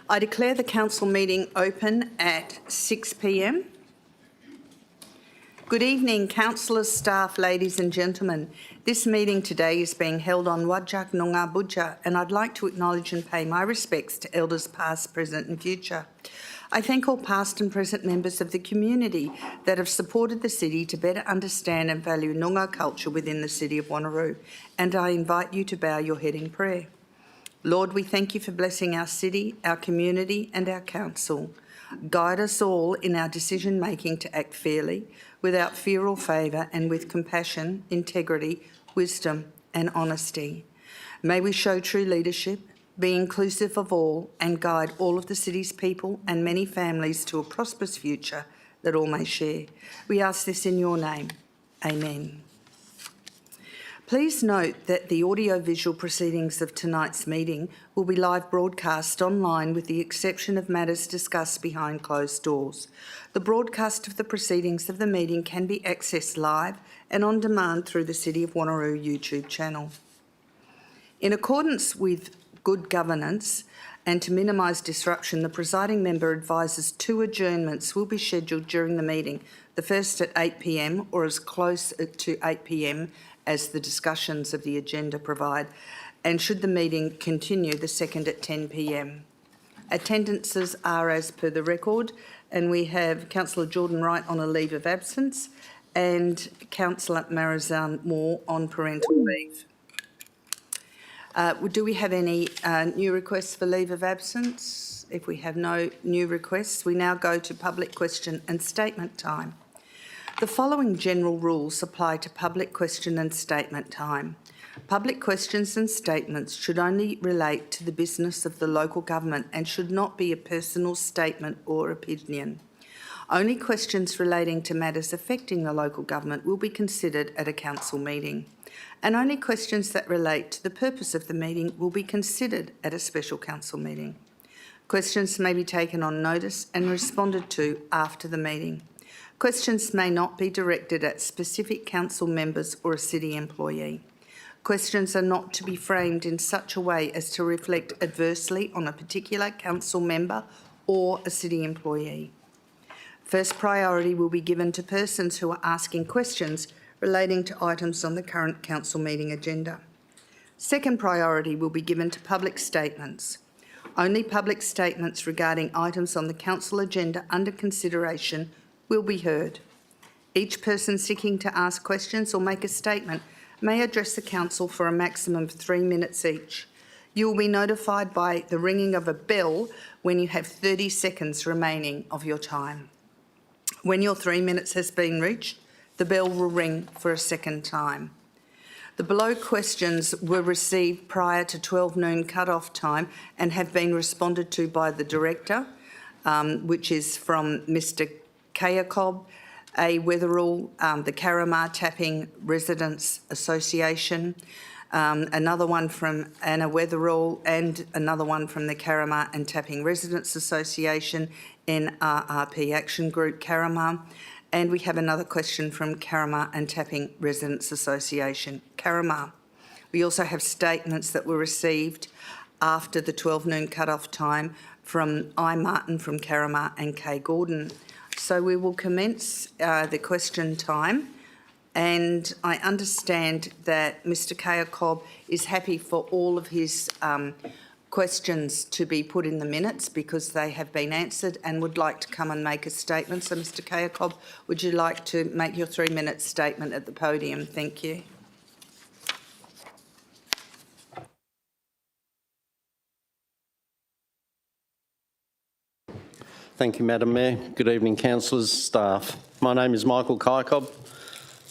I declare the council meeting open at 6 p.m. Good evening, councillors, staff, ladies and gentlemen. This meeting today is being held on Whadjuk Noongar Budja, and I'd like to acknowledge and pay my respects to elders past, present and future. I thank all past and present members of the community that have supported the city to better understand and value Noongar culture within the city of Wanneroo, and I invite you to bow your head in prayer. Lord, we thank you for blessing our city, our community and our council. Guide us all in our decision-making to act fairly, without fear or favour, and with compassion, integrity, wisdom and honesty. May we show true leadership, be inclusive of all and guide all of the city's people and many families to a prosperous future that all may share. We ask this in your name. Amen. Please note that the audio-visual proceedings of tonight's meeting will be live broadcast online with the exception of matters discussed behind closed doors. The broadcast of the proceedings of the meeting can be accessed live and on demand through the City of Wanneroo YouTube channel. In accordance with good governance and to minimise disruption, the presiding member advises 2 adjournments will be scheduled during the meeting, the first at 8 p.m. or as close to 8 p.m. as the discussions of the agenda provide, and should the meeting continue, the second at 10 p.m. Attendances are as per the record, and we have Councillor Jordan Wright on a leave of absence and Councillor Marizan Moore on parental leave. Do we have any new requests for leave of absence? If we have no new requests, we now go to public question and statement time. The following general rules apply to public question and statement time. Public questions and statements should only relate to the business of the local government and should not be a personal statement or opinion. Only questions relating to matters affecting the local government will be considered at a council meeting, and only questions that relate to the purpose of the meeting will be considered at a special council meeting. Questions may be taken on notice and responded to after the meeting. Questions may not be directed at specific council members or a city employee. Questions are not to be framed in such a way as to reflect adversely on a particular council member or a city employee. First priority will be given to persons who are asking questions relating to items on the current council meeting agenda. Second priority will be given to public statements. Only public statements regarding items on the council agenda under consideration will be heard. Each person seeking to ask questions or make a statement may address the council for a maximum of 3 minutes each. You will be notified by the ringing of a bell when you have 30 seconds remaining of your time. When your 3 minutes has been reached, the bell will ring for a second time. The below questions were received prior to 12 noon cut-off time and have been responded to by the Director, which is from Mr Kayakob, A. Wetherall, the Carramar Tapping Residents Association, another one from Anna Wetherall and another one from the Carramar and Tapping Residents Association, NRRP Action Group Carramar, and we have another question from Carramar and Tapping Residents Association, Carramar. We also have statements that were received after the 12 noon cut-off time from I. Martin from Carramar and Kay Gordon. So we will commence the question time, and I understand that Mr Kayakob is happy for all of his questions to be put in the minutes because they have been answered and would like to come and make a statement. So Mr Kayakob, would you like to make your 3-minute statement at the podium? Thank you. Thank you, Madam Mayor. Good evening, councillors, staff. My name is Michael Kayakob,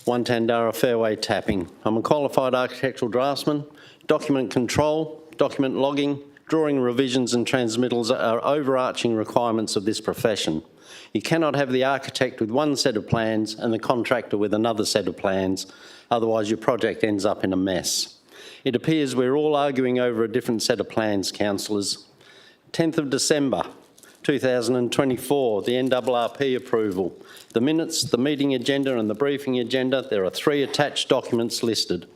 1 Tandara Fairway Tapping. I'm a qualified architectural draftsman. Document control, document logging, drawing revisions and transmittals are overarching requirements of this profession. You cannot have the architect with one set of plans and the contractor with another set of plans, otherwise your project ends up in a mess. It appears we're all arguing over a different set of plans, councillors. 10th of December 2024, the NRRP approval. The minutes, the meeting agenda and the briefing agenda, there are 3 attached documents listed.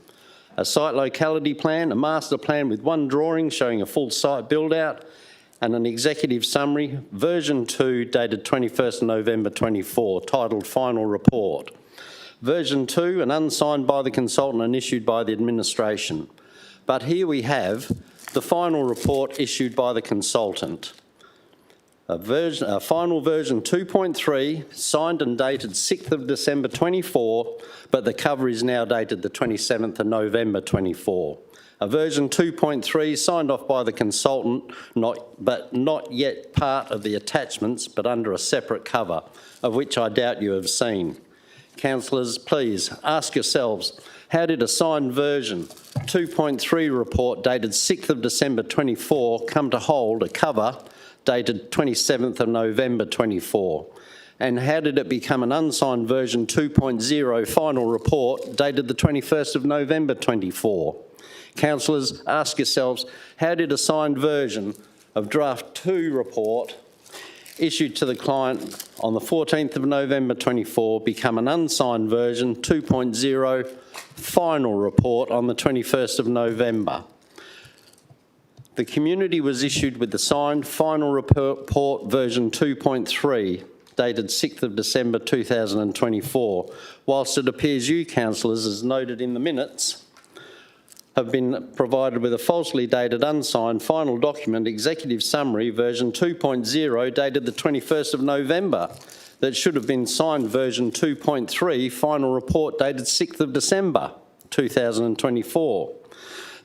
a site locality plan, a master plan with one drawing showing a full site build-out, and an executive summary, version 2, dated 21st November 24, titled Final Report. Version 2, and unsigned by the consultant and issued by the administration. But here we have the final report issued by the consultant. A final version 2.3, signed and dated 6th of December 24, but the cover is now dated the 27th of November 24. A version 2.3 signed off by the consultant, but not yet part of the attachments, but under a separate cover, of which I doubt you have seen. Councillors, please ask yourselves, how did a signed version 2.3 report dated 6th of December 24 come to hold a cover dated 27th of November 24? And how did it become an unsigned version 2.0 final report dated the 21st of November 24? Councillors, ask yourselves, how did a signed version of draft 2 report issued to the client on the 14th of November 24 become an unsigned version 2.0 final report on the 21st of November? The community was issued with the signed final report version 2.3 dated 6th of December 2024, whilst it appears you, councillors, as noted in the minutes, have been provided with a falsely dated unsigned final document, executive summary version 2.0 dated the 21st of November that should have been signed version 2.3 final report dated 6th of December 2024.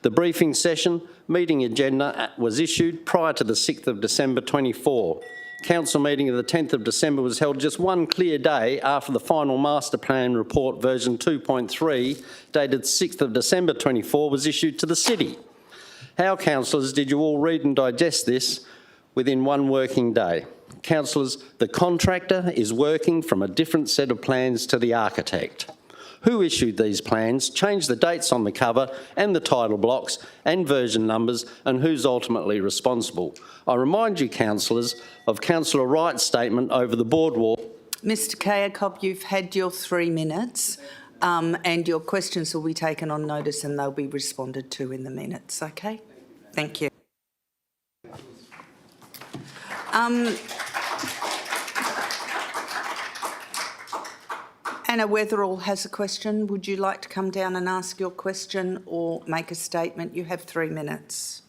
The briefing session meeting agenda was issued prior to the 6th of December 24. Council meeting of the 10th of December was held just one clear day after the final master plan report version 2.3 dated 6th of December 24 was issued to the city. How, councillors, did you all read and digest this within one working day? Councillors, the contractor is working from a different set of plans to the architect. Who issued these plans, changed the dates on the cover and the title blocks and version numbers, and who's ultimately responsible? I remind you, councillors, of Councillor Wright's statement over the boardwalk. Mr Kayakob, you've had your 3 minutes and your questions will be taken on notice and they'll be responded to in the minutes, okay? Thank you. Anna Weatherall has a question. Would you like to come down and ask your question or make a statement? You have 3 minutes.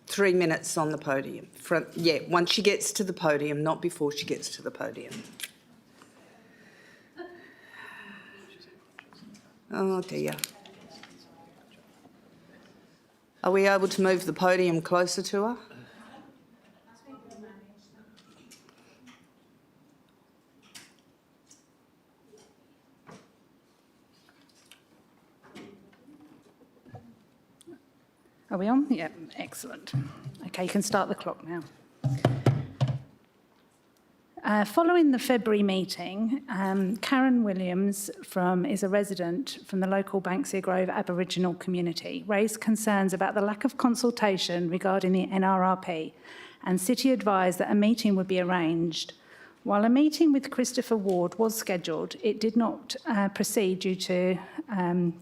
3 minutes on the podium. Once she gets to the podium, not before she gets to the podium. Oh dear. Are we able to move the podium closer to her? Are we on? Yeah, excellent. Okay, you can start the clock now. Following the February meeting, Karen Williams is a resident from the local Banksia Grove Aboriginal community, raised concerns about the lack of consultation regarding the NRRP, and City advised that a meeting would be arranged. While a meeting with Christopher Ward was scheduled, it did not proceed due to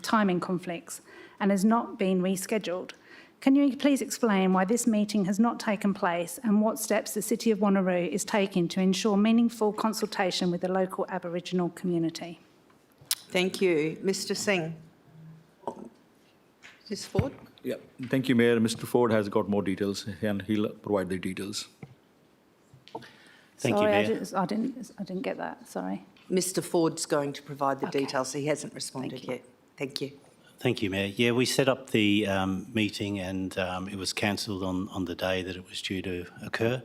timing conflicts and has not been rescheduled. Can you please explain why this meeting has not taken place and what steps the City of Wanneroo is taking to ensure meaningful consultation with the local Aboriginal community? Thank you. Mr Singh. Ms Ford? Yeah, thank you, Mayor. Mr Ford has got more details and he'll provide the details. Thank you, Mayor. I didn't get that, sorry. Mr Ford's going to provide the details. He hasn't responded yet. Thank you. Thank you, Mayor. Yeah, we set up the meeting and it was cancelled on the day that it was due to occur.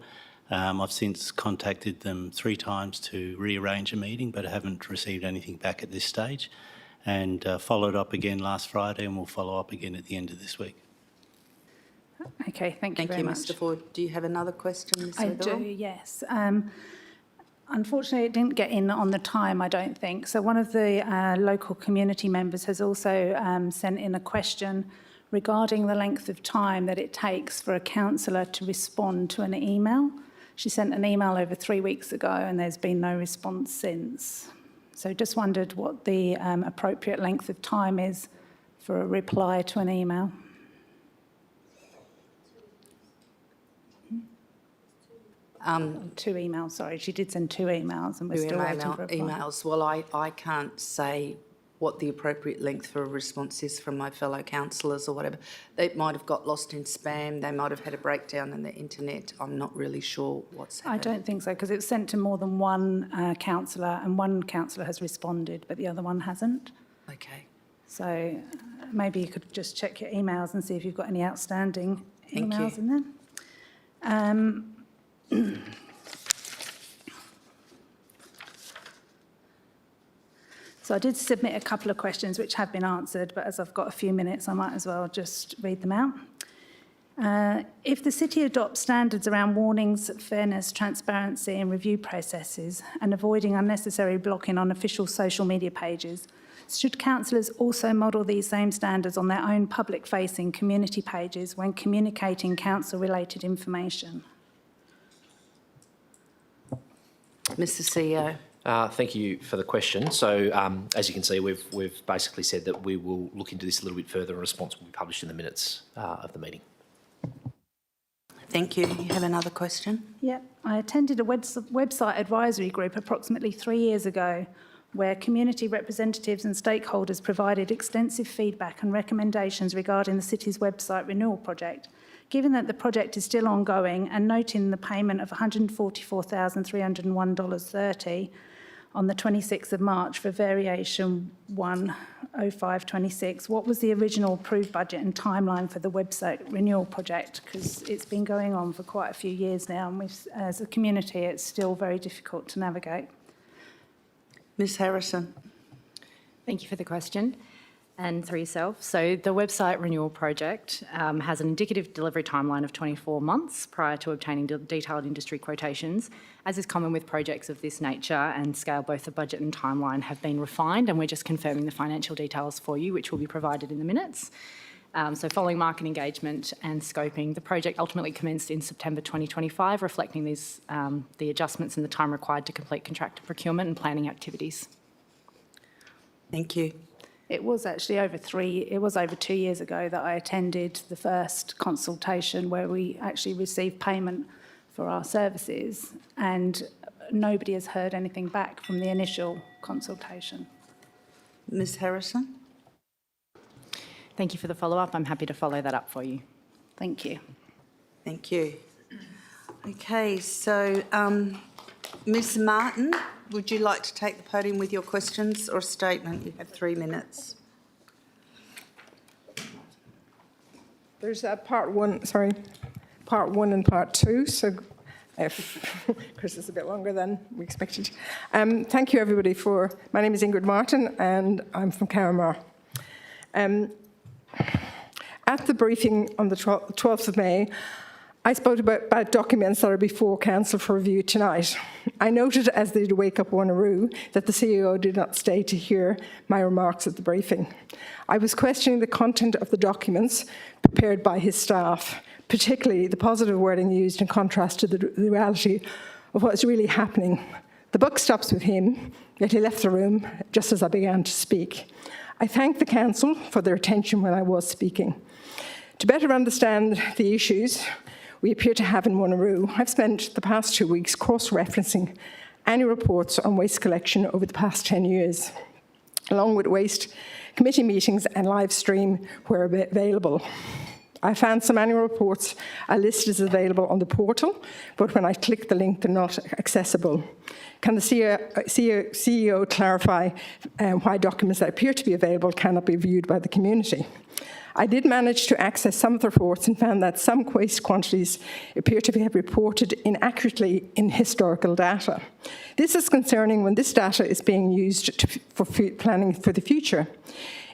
I've since contacted them 3 times to rearrange a meeting, but I haven't received anything back at this stage, and followed up again last Friday, and we'll follow up again at the end of this week. Okay, thank you very much. Thank you, Mr Ford. Do you have another question, Ms I Weatherall? do, yes. Unfortunately, it didn't get in on the time, I don't think. So one of the local community members has also sent in a question regarding the length of time that it takes for a councillor to respond to an email. She sent an email over 3 weeks ago and there's been no response since. So just wondered what the appropriate length of time is for a reply to an email. Two emails, sorry. She did send 2 emails and we're still waiting for a reply. Emails. Well, I can't say what the appropriate length for a response is from my fellow councillors or whatever. They might have got lost in spam. They might have had a breakdown in the internet. I'm not really sure what's happened. I don't think so, because it was sent to more than one councillor, and one councillor has responded, but the other one hasn't. Okay. So maybe you could just check your emails and see if you've got any outstanding emails in there. So I did submit a couple of questions which have been answered, but as I've got a few minutes, I might as well just read them out. If the city adopts standards around warnings, fairness, transparency and review processes and avoiding unnecessary blocking on official social media pages, should councillors also model these same standards on their own public-facing community pages when communicating council-related information? Mr CEO. Thank you for the question. So, as you can see, we've basically said that we will look into this a little bit further. A response will be published in the minutes of the meeting. Thank you. You have another question? Yeah, I attended a website advisory group approximately 3 years ago where community representatives and stakeholders provided extensive feedback and recommendations regarding the city's website renewal project. Given that the project is still ongoing and noting the payment of $144,301.30 on the 26th of March for variation 10526, what was the original approved budget and timeline for the website renewal project? Because it's been going on for quite a few years now, and as a community, it's still very difficult to navigate. Ms Harrison. Thank you for the question, and through yourself. So the website renewal project has an indicative delivery timeline of 24 months prior to obtaining detailed industry quotations. As is common with projects of this nature and scale, both the budget and timeline have been refined, and we're just confirming the financial details for you, which will be provided in the minutes. So following market engagement and scoping, the project ultimately commenced in September 2025, reflecting these, the adjustments and the time required to complete contractor procurement and planning activities. Thank you. It was actually over 2 years ago that I attended the first consultation where we actually received payment for our services, and nobody has heard anything back from the initial consultation. Ms Harrison. Thank you for the follow-up. I'm happy to follow that up for you. Thank you. Thank you. Okay, so Ms Martin, would you like to take the podium with your questions or statement? You have 3 minutes. There's part one and part two, so because it's a bit longer than we expected. Thank you, everybody, my name is Ingrid Martin, and I'm from Carramar. At the briefing on the 12th of May, I spoke about documents that are before Council for review tonight. I noted, as did Wake Up Wanneroo, that the CEO did not stay to hear my remarks at the briefing. I was questioning the content of the documents prepared by his staff, particularly the positive wording used in contrast to the reality of what's really happening. The buck stops with him, yet he left the room just as I began to speak. I thank the Council for their attention when I was speaking. To better understand the issues we appear to have in Wanneroo, I've spent the past 2 weeks cross-referencing annual reports on waste collection over the past 10 years, along with waste committee meetings and live stream where available. I found some annual reports are listed as available on the portal, but when I click the link, they're not accessible. Can the CEO clarify why documents that appear to be available cannot be viewed by the community? I did manage to access some of the reports and found that some waste quantities appear to be reported inaccurately in historical data. This is concerning when this data is being used for planning for the future.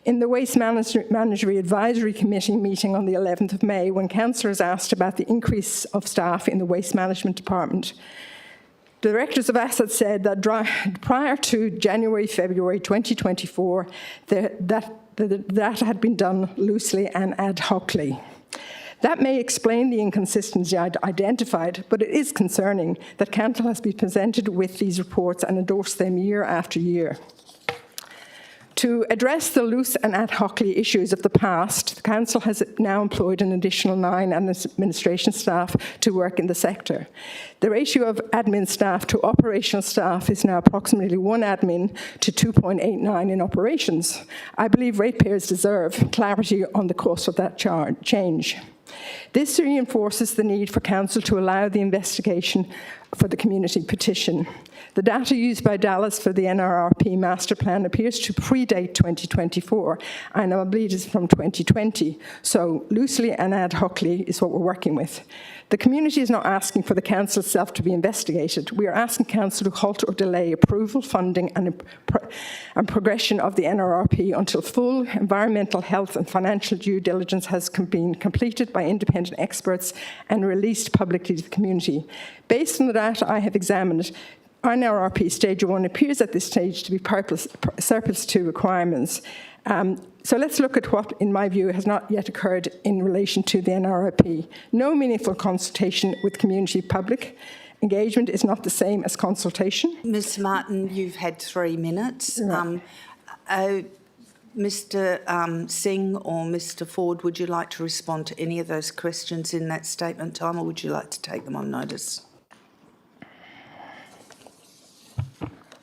In the Waste Management Advisory Committee meeting on the 11th of May, when councillors asked about the increase of staff in the Waste Management Department, the directors of assets said that prior to January-February 2024, that had been done loosely and ad hocly. That may explain the inconsistency identified, but it is concerning that Council has been presented with these reports and endorsed them year after year. To address the loose and ad hocly issues of the past, the Council has now employed an additional 9 administration staff to work in the sector. The ratio of admin staff to operational staff is now approximately 1 admin to 2.89 in operations. I believe ratepayers deserve clarity on the cost of that change. This reinforces the need for Council to allow the investigation for the community petition. The data used by Dallas for the NRRP master plan appears to predate 2024, and I believe it's from 2020. So loosely and ad hocly is what we're working with. The community is not asking for the Council itself to be investigated. We are asking Council to halt or delay approval, funding and progression of the NRRP until full environmental, health and financial due diligence has been completed by independent experts and released publicly to the community. Based on the data I have examined, NRRP Stage 1 appears at this stage to be surplus to requirements. So let's look at what, in my view, has not yet occurred in relation to the NRRP. No meaningful consultation with community public engagement is not the same as consultation. Ms Martin, you've had 3 minutes. Right. Mr Singh or Mr Ford, would you like to respond to any of those questions in that statement time, or would you like to take them on notice?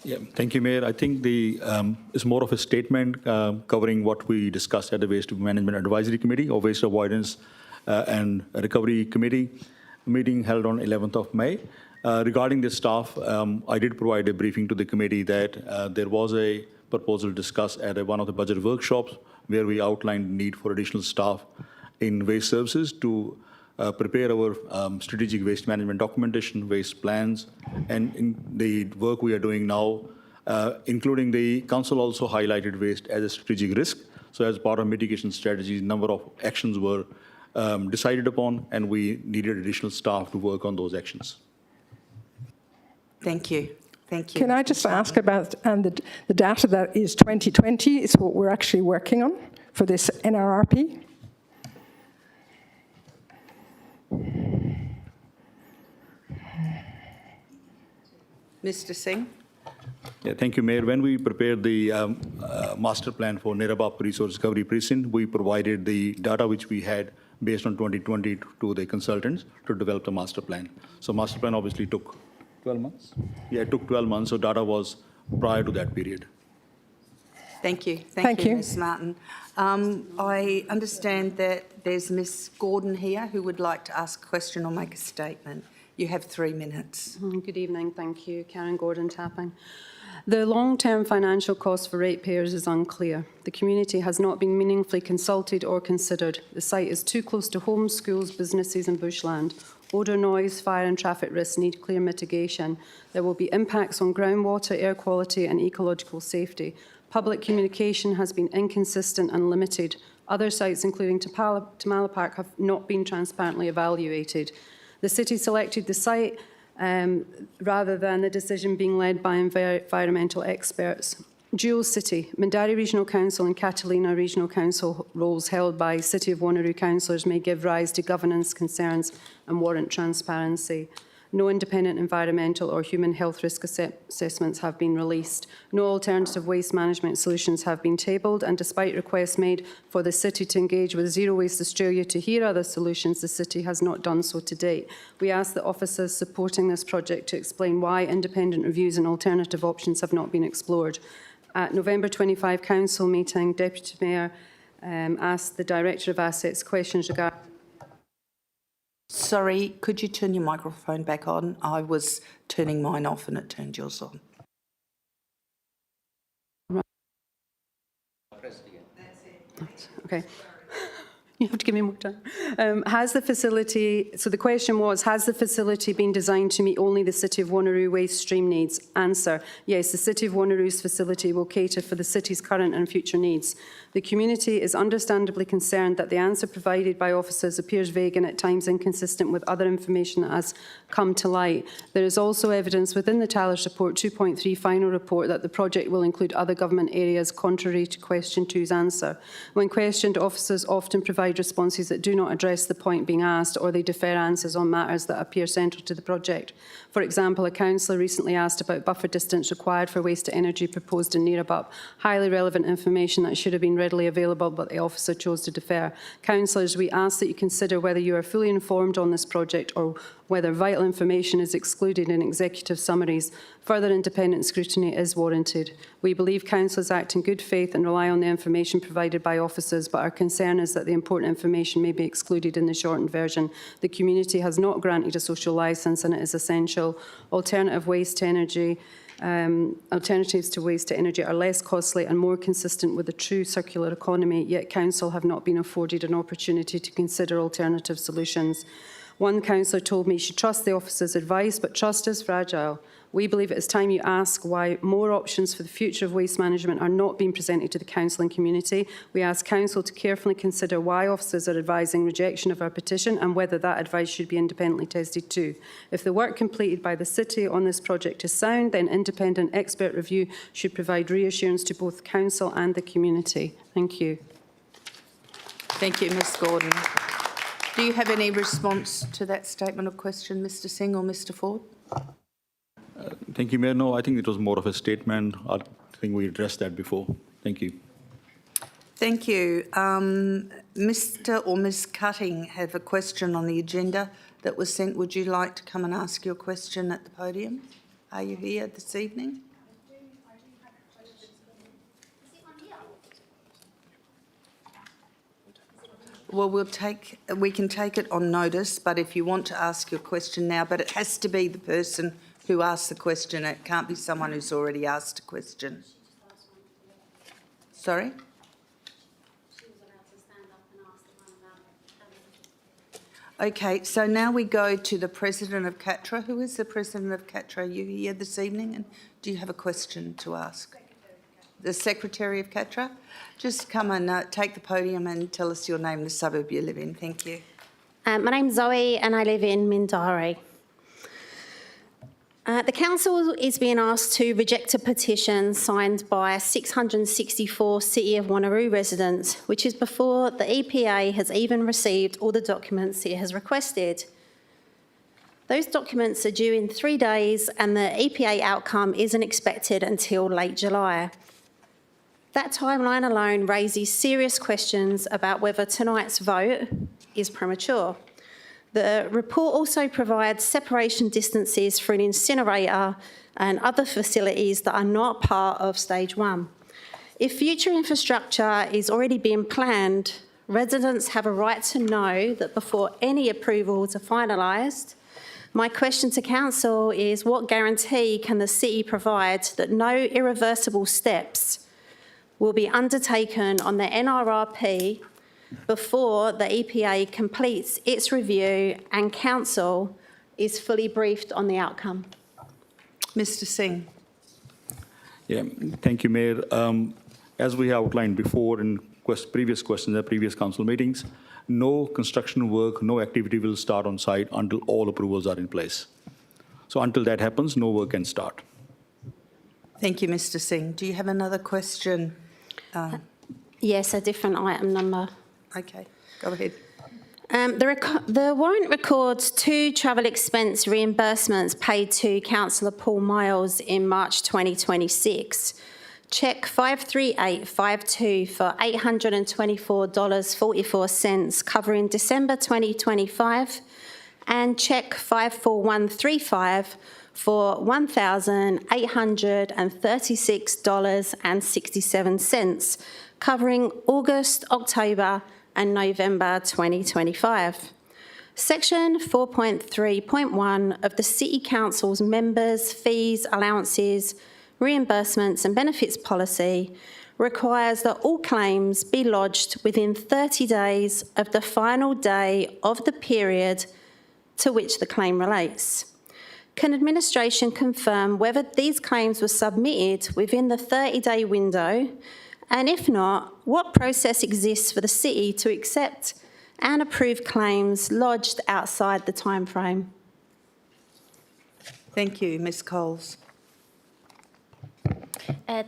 Yeah, thank you, Mayor. I think it's more of a statement covering what we discussed at the Waste Management Advisory Committee or Waste Avoidance and Recovery Committee meeting held on 11th of May. Regarding the staff, I did provide a briefing to the committee that there was a proposal discussed at one of the budget workshops where we outlined the need for additional staff in waste services to prepare our strategic waste management documentation, waste plans, and in the work we are doing now, including the Council also highlighted waste as a strategic risk. So as part of mitigation strategies, a number of actions were decided upon, and we needed additional staff to work on those actions. Thank you. Thank you. Can I just ask about the data that is 2020 is what we're actually working on for this NRRP? Mr Singh? Yeah, thank you, Mayor. When we prepared the master plan for Nerabap Resource Recovery Precinct, we provided the data which we had based on 2020 to the consultants to develop the master plan. So master plan obviously took 12 months? Yeah, it took 12 months, so data was prior to that period. Thank you. Thank you. Ms Martin. I understand that there's Ms Gordon here who would like to ask a question or make a statement. You have 3 minutes. Good evening, thank you. Karen Gordon Tapping. The long-term financial cost for ratepayers is unclear. The community has not been meaningfully consulted or considered. The site is too close to homes, schools, businesses and bushland. Odour, noise, fire and traffic risks need clear mitigation. There will be impacts on groundwater, air quality and ecological safety. Public communication has been inconsistent and limited. Other sites, including Tamala Park, have not been transparently evaluated. The city selected the site rather than the decision being led by environmental experts. Dual City, Mandari Regional Council and Catalina Regional Council roles held by City of Wanneroo councillors may give rise to governance concerns and warrant transparency. No independent environmental or human health risk assessments have been released. No alternative waste management solutions have been tabled, and despite requests made for the city to engage with Zero Waste Australia to hear other solutions, the city has not done so to date. We ask the officers supporting this project to explain why independent reviews and alternative options have not been explored. At November 25 Council meeting, Deputy Mayor asked the Director of Assets questions regarding... Sorry, could you turn your microphone back on? I was turning mine off and it turned yours on. Okay. You have to give me more time. Has the facility, so the question was, has the facility been designed to meet only the City of Wanneroo waste stream needs? Answer, yes, the City of Wanneroo's facility will cater for the city's current and future needs. The community is understandably concerned that the answer provided by officers appears vague and at times inconsistent with other information that has come to light. There is also evidence within the Tallis Report 2.3 final report that the project will include other government areas contrary to question 2's answer. When questioned, officers often provide provide responses that do not address the point being asked, or they defer answers on matters that appear central to the project. For example, a councillor recently asked about buffer distance required for waste to energy proposed in Neerabup, highly relevant information that should have been readily available, but the officer chose to defer. Councillors, we ask that you consider whether you are fully informed on this project or whether vital information is excluded in executive summaries. Further independent scrutiny is warranted. We believe councillors act in good faith and rely on the information provided by officers, but our concern is that the important information may be excluded in the shortened version. The community has not granted a social licence and it is essential. Alternatives to waste to energy are less costly and more consistent with a true circular economy, yet council have not been afforded an opportunity to consider alternative solutions. One councillor told me she trusts the officer's advice, but trust is fragile. We believe it is time you ask why more options for the future of waste management are not being presented to the council and community. We ask council to carefully consider why officers are advising rejection of our petition and whether that advice should be independently tested too. If the work completed by the city on this project is sound, then independent expert review should provide reassurance to both council and the community. Thank you. Thank you, Ms Gordon. Do you have any response to that statement of question, Mr Singh or Mr Ford? Thank you, Mayor. No, I think it was more of a statement. I think we addressed that before. Thank you. Thank you. Mr or Ms Cutting have a question on the agenda that was sent. Would you like to come and ask your question at the podium? Are you here this evening? Well, we can take it on notice, but if you want to ask your question now, but it has to be the person who asked the question. It can't be someone who's already asked a question. Sorry? Okay, so now we go to the President of CATRA. Who is the President of CATRA? Are you here this evening? And do you have a question to ask? The Secretary of CATRA? Just come and take the podium and tell us your name and the suburb you live in. Thank you. My name's Zoe and I live in Mindarie. The council is being asked to reject a petition signed by 664 City of Wanneroo residents, which is before the EPA has even received all the documents it has requested. Those documents are due in 3 days and the EPA outcome isn't expected until late July. That timeline alone raises serious questions about whether tonight's vote is premature. The report also provides separation distances for an incinerator and other facilities that are not part of stage 1. If future infrastructure is already being planned, residents have a right to know that before any approvals are finalised. My question to council is, what guarantee can the city provide that no irreversible steps will be undertaken on the NRRP before the EPA completes its review and council is fully briefed on the outcome? Mr Singh. Yeah, thank you, Mayor. As we outlined before in previous questions at previous council meetings, no construction work, no activity will start on site until all approvals are in place. So until that happens, no work can start. Thank you, Mr Singh. Do you have another question? Yes, a different item number. Okay, go ahead. The warrant records 2 travel expense reimbursements paid to Councillor Paul Miles in March 2026. Cheque 53852 for $824.44 covering December 2025 and cheque 54135 for $1,836.67 covering August, October and November 2025. Section 4.3.1 of the City Council's Members, Fees, Allowances, Reimbursements and Benefits Policy requires that all claims be lodged within 30 days of the final day of the period to which the claim relates. Can administration confirm whether these claims were submitted within the 30-day window? And if not, what process exists for the city to accept and approve claims lodged outside the timeframe? Thank you, Ms Coles.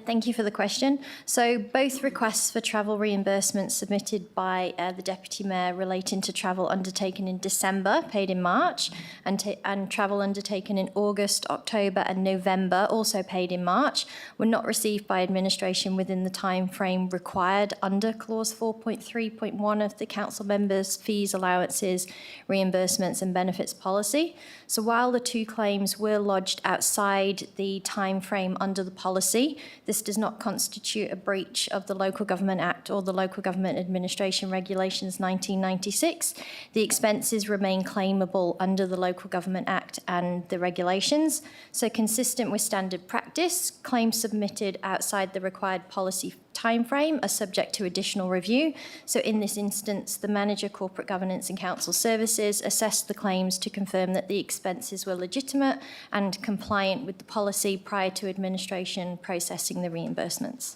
Thank you for the question. So both requests for travel reimbursements submitted by the Deputy Mayor relating to travel undertaken in December, paid in March, and travel undertaken in August, October and November, also paid in March, were not received by administration within the time frame required under Clause 4.3.1 of the Council Members' Fees, Allowances, Reimbursements and Benefits Policy. So while the two claims were lodged outside the time frame under the policy, this does not constitute a breach of the Local Government Act or the Local Government Administration Regulations 1996. The expenses remain claimable under the Local Government Act and the regulations. So consistent with standard practice, claims submitted outside the required policy timeframe are subject to additional review. So in this instance, the Manager, Corporate Governance and Council Services assessed the claims to confirm that the expenses were legitimate and compliant with the policy prior to administration processing the reimbursements.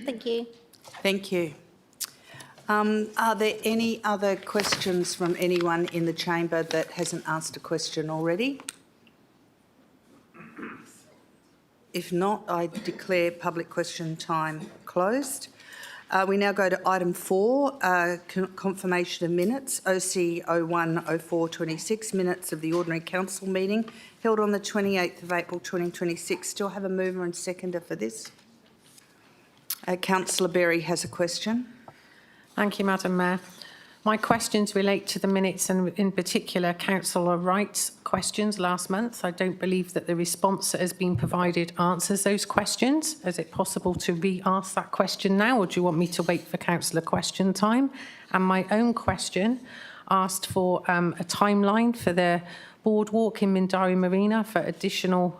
Thank you. Thank you. Are there any other questions from anyone in the chamber that hasn't asked a question already? If not, I declare public question time closed. We now go to item 4, confirmation of minutes, OC 010426, minutes of the ordinary council meeting held on the 28th of April 2026. Do I have a mover and seconder for this? Councillor Berry has a question. Thank you, Madam Mayor. My questions relate to the minutes and in particular Councillor Wright's questions last month. I don't believe that the response that has been provided answers those questions. Is it possible to re-ask that question now, or do you want me to wait for Councillor question time? And my own question asked for a timeline for the boardwalk in Mindari Marina for additional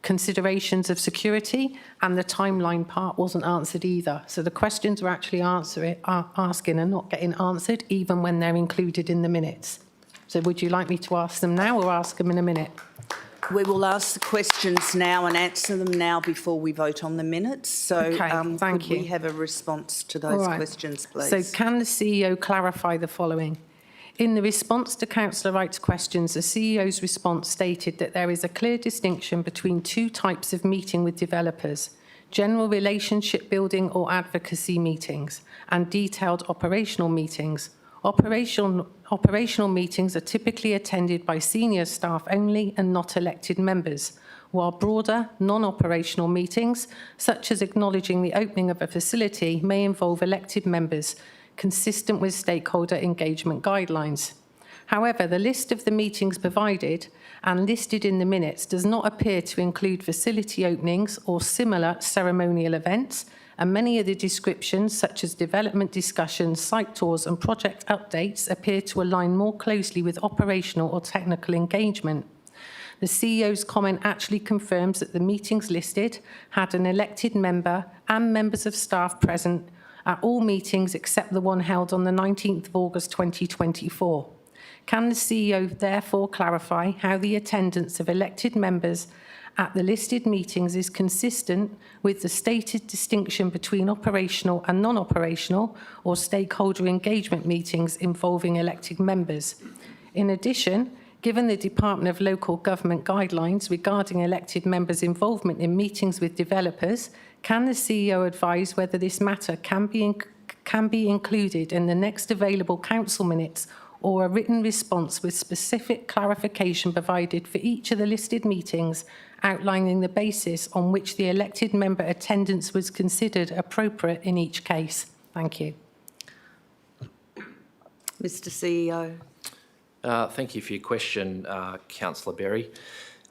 considerations of security, and the timeline part wasn't answered either. So the questions we're actually asking are not getting answered even when they're included in the minutes. So would you like me to ask them now or ask them in a minute? We will ask the questions now and answer them now before we vote on the minutes. So Okay, thank you. we have a response to those All right. questions, please? So can the CEO clarify the following? In the response to Councillor Wright's questions, the CEO's response stated that there is a clear distinction between two types of meeting with developers: general relationship building or advocacy meetings, and detailed operational meetings. Operational meetings are typically attended by senior staff only and not elected members, while broader, non-operational meetings, such as acknowledging the opening of a facility, may involve elected members, consistent with stakeholder engagement guidelines. However, the list of the meetings provided and listed in the minutes does not appear to include facility openings or similar ceremonial events, and many of the descriptions, such as development discussions, site tours and project updates, appear to align more closely with operational or technical engagement. The CEO's comment actually confirms that the meetings listed had an elected member and members of staff present at all meetings except the one held on the 19th of August 2024. Can the CEO therefore clarify how the attendance of elected members at the listed meetings is consistent with the stated distinction between operational and non-operational or stakeholder engagement meetings involving elected members? In addition, given the Department of Local Government guidelines regarding elected members' involvement in meetings with developers, can the CEO advise whether this matter can be included in the next available council minutes or a written response with specific clarification provided for each of the listed meetings, outlining the basis on which the elected member attendance was considered appropriate in each case? Thank you. Mr. CEO. Thank you for your question, Councillor Berry.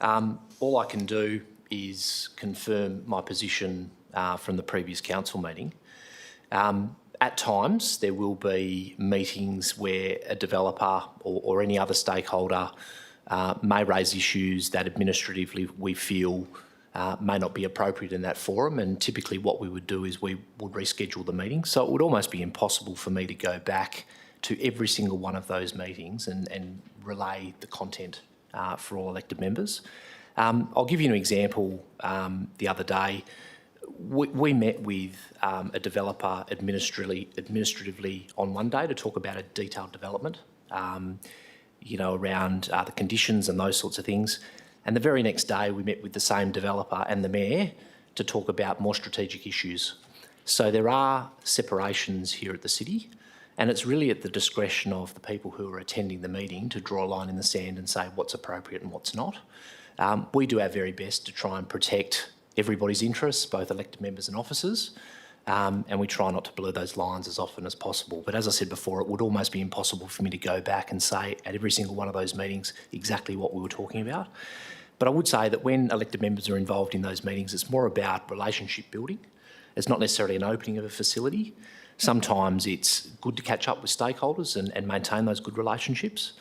All I can do is confirm my position from the previous council meeting. At times, there will be meetings where a developer or any other stakeholder may raise issues that administratively we feel may not be appropriate in that forum, and typically what we would do is we would reschedule the meeting. So it would almost be impossible for me to go back to every single one of those meetings and relay the content for all elected members. I'll give you an example. The other day, we met with a developer administratively on one day to talk about a detailed development, around the conditions and those sorts of things. And the very next day, we met with the same developer and the mayor to talk about more strategic issues. So there are separations here at the city, and it's really at the discretion of the people who are attending the meeting to draw a line in the sand and say what's appropriate and what's not. We do our very best to try and protect everybody's interests, both elected members and officers, and we try not to blur those lines as often as possible. But as I said before, it would almost be impossible for me to go back and say at every single one of those meetings exactly what we were talking about. But I would say that when elected members are involved in those meetings, it's more about relationship building. It's not necessarily an opening of a facility. Sometimes it's good to catch up with stakeholders and maintain those good relationships.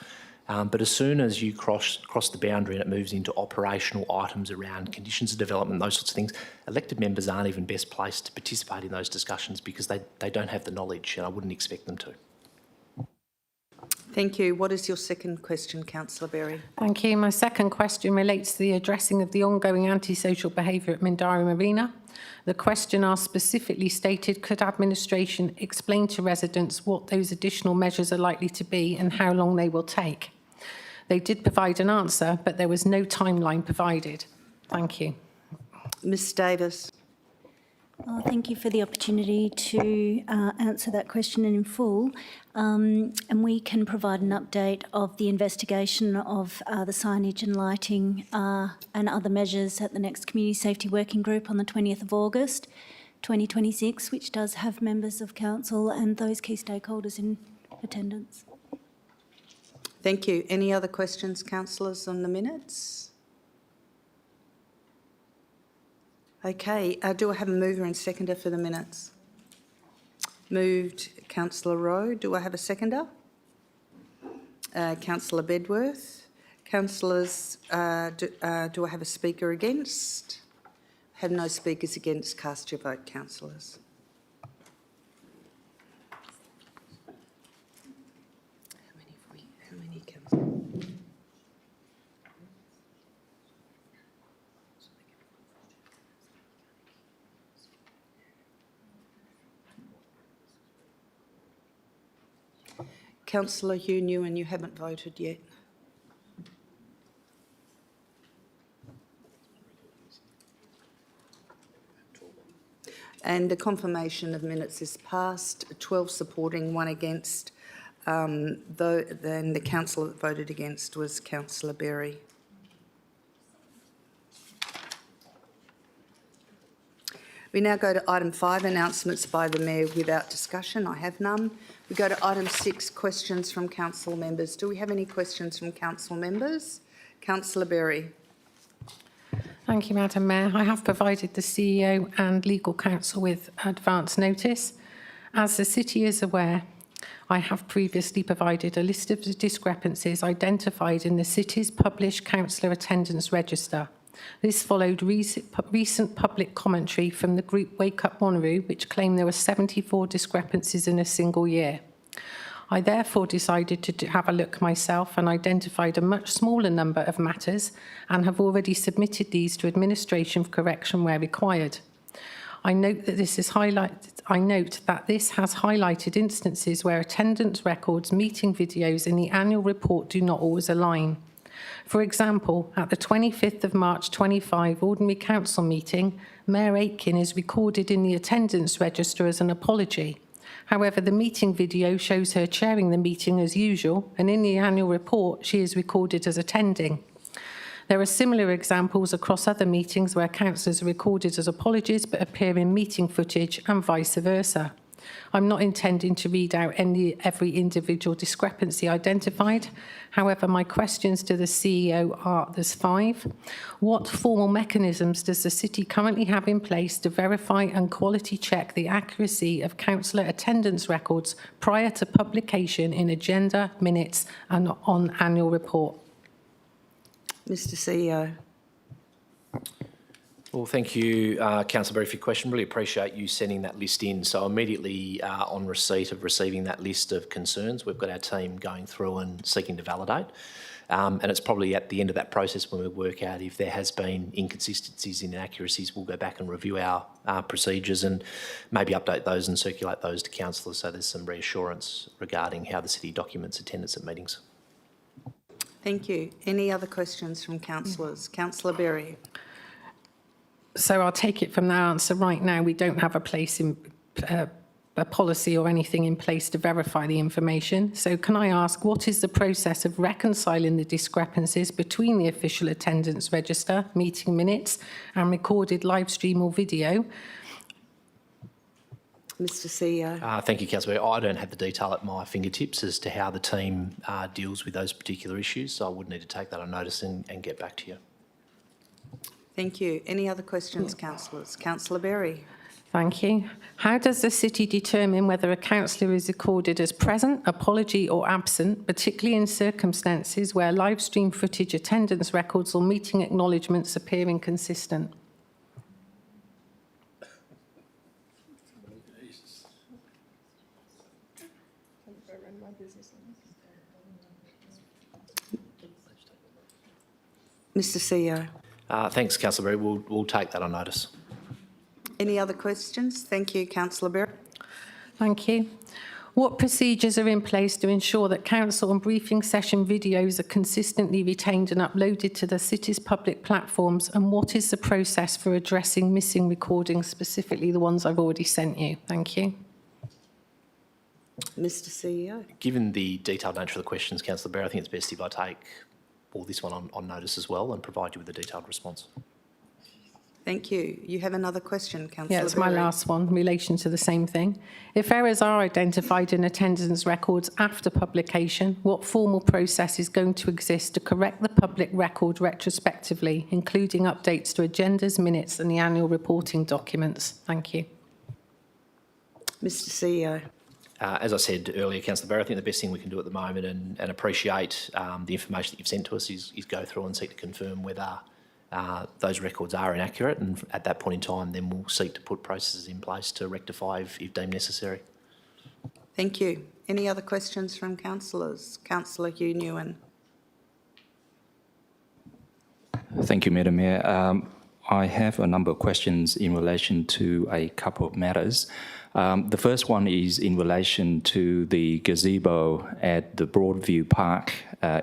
But as soon as you cross the boundary and it moves into operational items around conditions of development, those sorts of things, elected members aren't even best placed to participate in those discussions because they don't have the knowledge, and I wouldn't expect them to. Thank you. What is your second question, Councillor Berry? Thank you. My second question relates to the addressing of the ongoing antisocial behaviour at Mindarie Marina. The questioner specifically stated, could administration explain to residents what those additional measures are likely to be and how long they will take? They did provide an answer, but there was no timeline provided. Thank you. Ms Davis. Thank you for the opportunity to answer that question in full. And we can provide an update of the investigation of the signage and lighting and other measures at the next Community Safety Working Group on the 20th of August 2026, which does have members of council and those key stakeholders in attendance. Thank you. Any other questions, councillors, on the minutes? Okay, do I have a mover and seconder for the minutes? Moved, Councillor Rowe. Do I have a seconder? Councillor Bedworth. Councillors, do I have a speaker against? Have no speakers against. Cast your vote, councillors. How many councillors? Councillor Hugh Newen, you haven't voted yet. And the confirmation of minutes is passed, 12 supporting, 1 against. Then the councillor that voted against was Councillor Berry. We now go to item 5, announcements by the Mayor without discussion. I have none. We go to item 6, questions from council members. Do we have any questions from council members? Councillor Berry. Thank you, Madam Mayor. I have provided the CEO and legal counsel with advance notice. As the city is aware, I have previously provided a list of the discrepancies identified in the city's published councillor attendance register. This followed recent public commentary from the group Wake Up Wanneroo, which claimed there were 74 discrepancies in a single year. I therefore decided to have a look myself and identified a much smaller number of matters and have already submitted these to administration for correction where required. I note that this has highlighted instances where attendance records, meeting videos in the annual report do not always align. For example, at the 25th of March 25 Ordinary Council meeting, Mayor Aitken is recorded in the attendance register as an apology. However, the meeting video shows her chairing the meeting as usual, and in the annual report, she is recorded as attending. There are similar examples across other meetings where councillors are recorded as apologies but appear in meeting footage and vice versa. I'm not intending to read out every individual discrepancy identified. However, my questions to the CEO are, there's 5. What formal mechanisms does the city currently have in place to verify and quality check the accuracy of councillor attendance records prior to publication in agenda, minutes and on annual report? Mr CEO. Well, thank you, Councillor Berry, for your question. Really appreciate you sending that list in. So immediately on receipt of receiving that list of concerns, we've got our team going through and seeking to validate. And it's probably at the end of that process when we work out if there has been inconsistencies and inaccuracies, we'll go back and review our procedures and maybe update those and circulate those to councillors so there's some reassurance regarding how the city documents attendance at meetings. Thank you. Any other questions from councillors? Councillor Berry. So I'll take it from that answer. Right now, we don't have a policy or anything in place to verify the information. So can I ask, what is the process of reconciling the discrepancies between the official attendance register, meeting minutes, and recorded live stream or video? Mr CEO. Thank you, Councillor. I don't have the detail at my fingertips as to how the team deals with those particular issues, so I would need to take that on notice and get back to you. Thank you. Any other questions, councillors? Councillor Berry. Thank you. How does the city determine whether a councillor is recorded as present, apology or absent, particularly in circumstances where live stream footage, attendance records or meeting acknowledgements appear inconsistent? Mr CEO. Thanks, Councillor Berry. We'll take that on notice. Any other questions? Thank you, Councillor Berry. Thank you. What procedures are in place to ensure that council and briefing session videos are consistently retained and uploaded to the city's public platforms? And what is the process for addressing missing recordings, specifically the ones I've already sent you? Thank you. Mr CEO. Given the detailed nature of the questions, Councillor Berry, I think it's best if I take all this one on notice as well and provide you with a detailed response. Thank you. You have another question, Councillor Yeah, it's my Berry. last one in relation to the same thing. If errors are identified in attendance records after publication, what formal process is going to exist to correct the public record retrospectively, including updates to agendas, minutes and the annual reporting documents? Thank you. Mr CEO. As I said earlier, Councillor Berry, I think the best thing we can do at the moment and appreciate the information that you've sent to us is go through and seek to confirm whether those records are inaccurate, and at that point in time then we'll seek to put processes in place to rectify if deemed necessary. Thank you. Any other questions from councillors? Councillor Hugh Newen. Thank you, Madam Mayor. I have a number of questions in relation to a couple of matters. The first one is in relation to the gazebo at the Broadview Park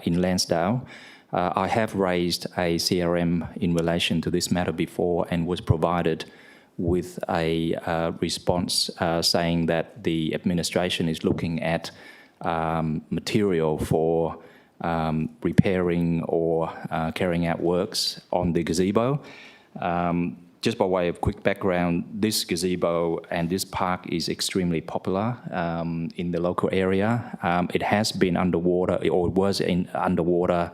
in Lansdale. I have raised a CRM in relation to this matter before and was provided with a response saying that the administration is looking at material for repairing or carrying out works on the gazebo. Just by way of quick background, this gazebo and this park is extremely popular in the local area. It has been underwater, or was underwater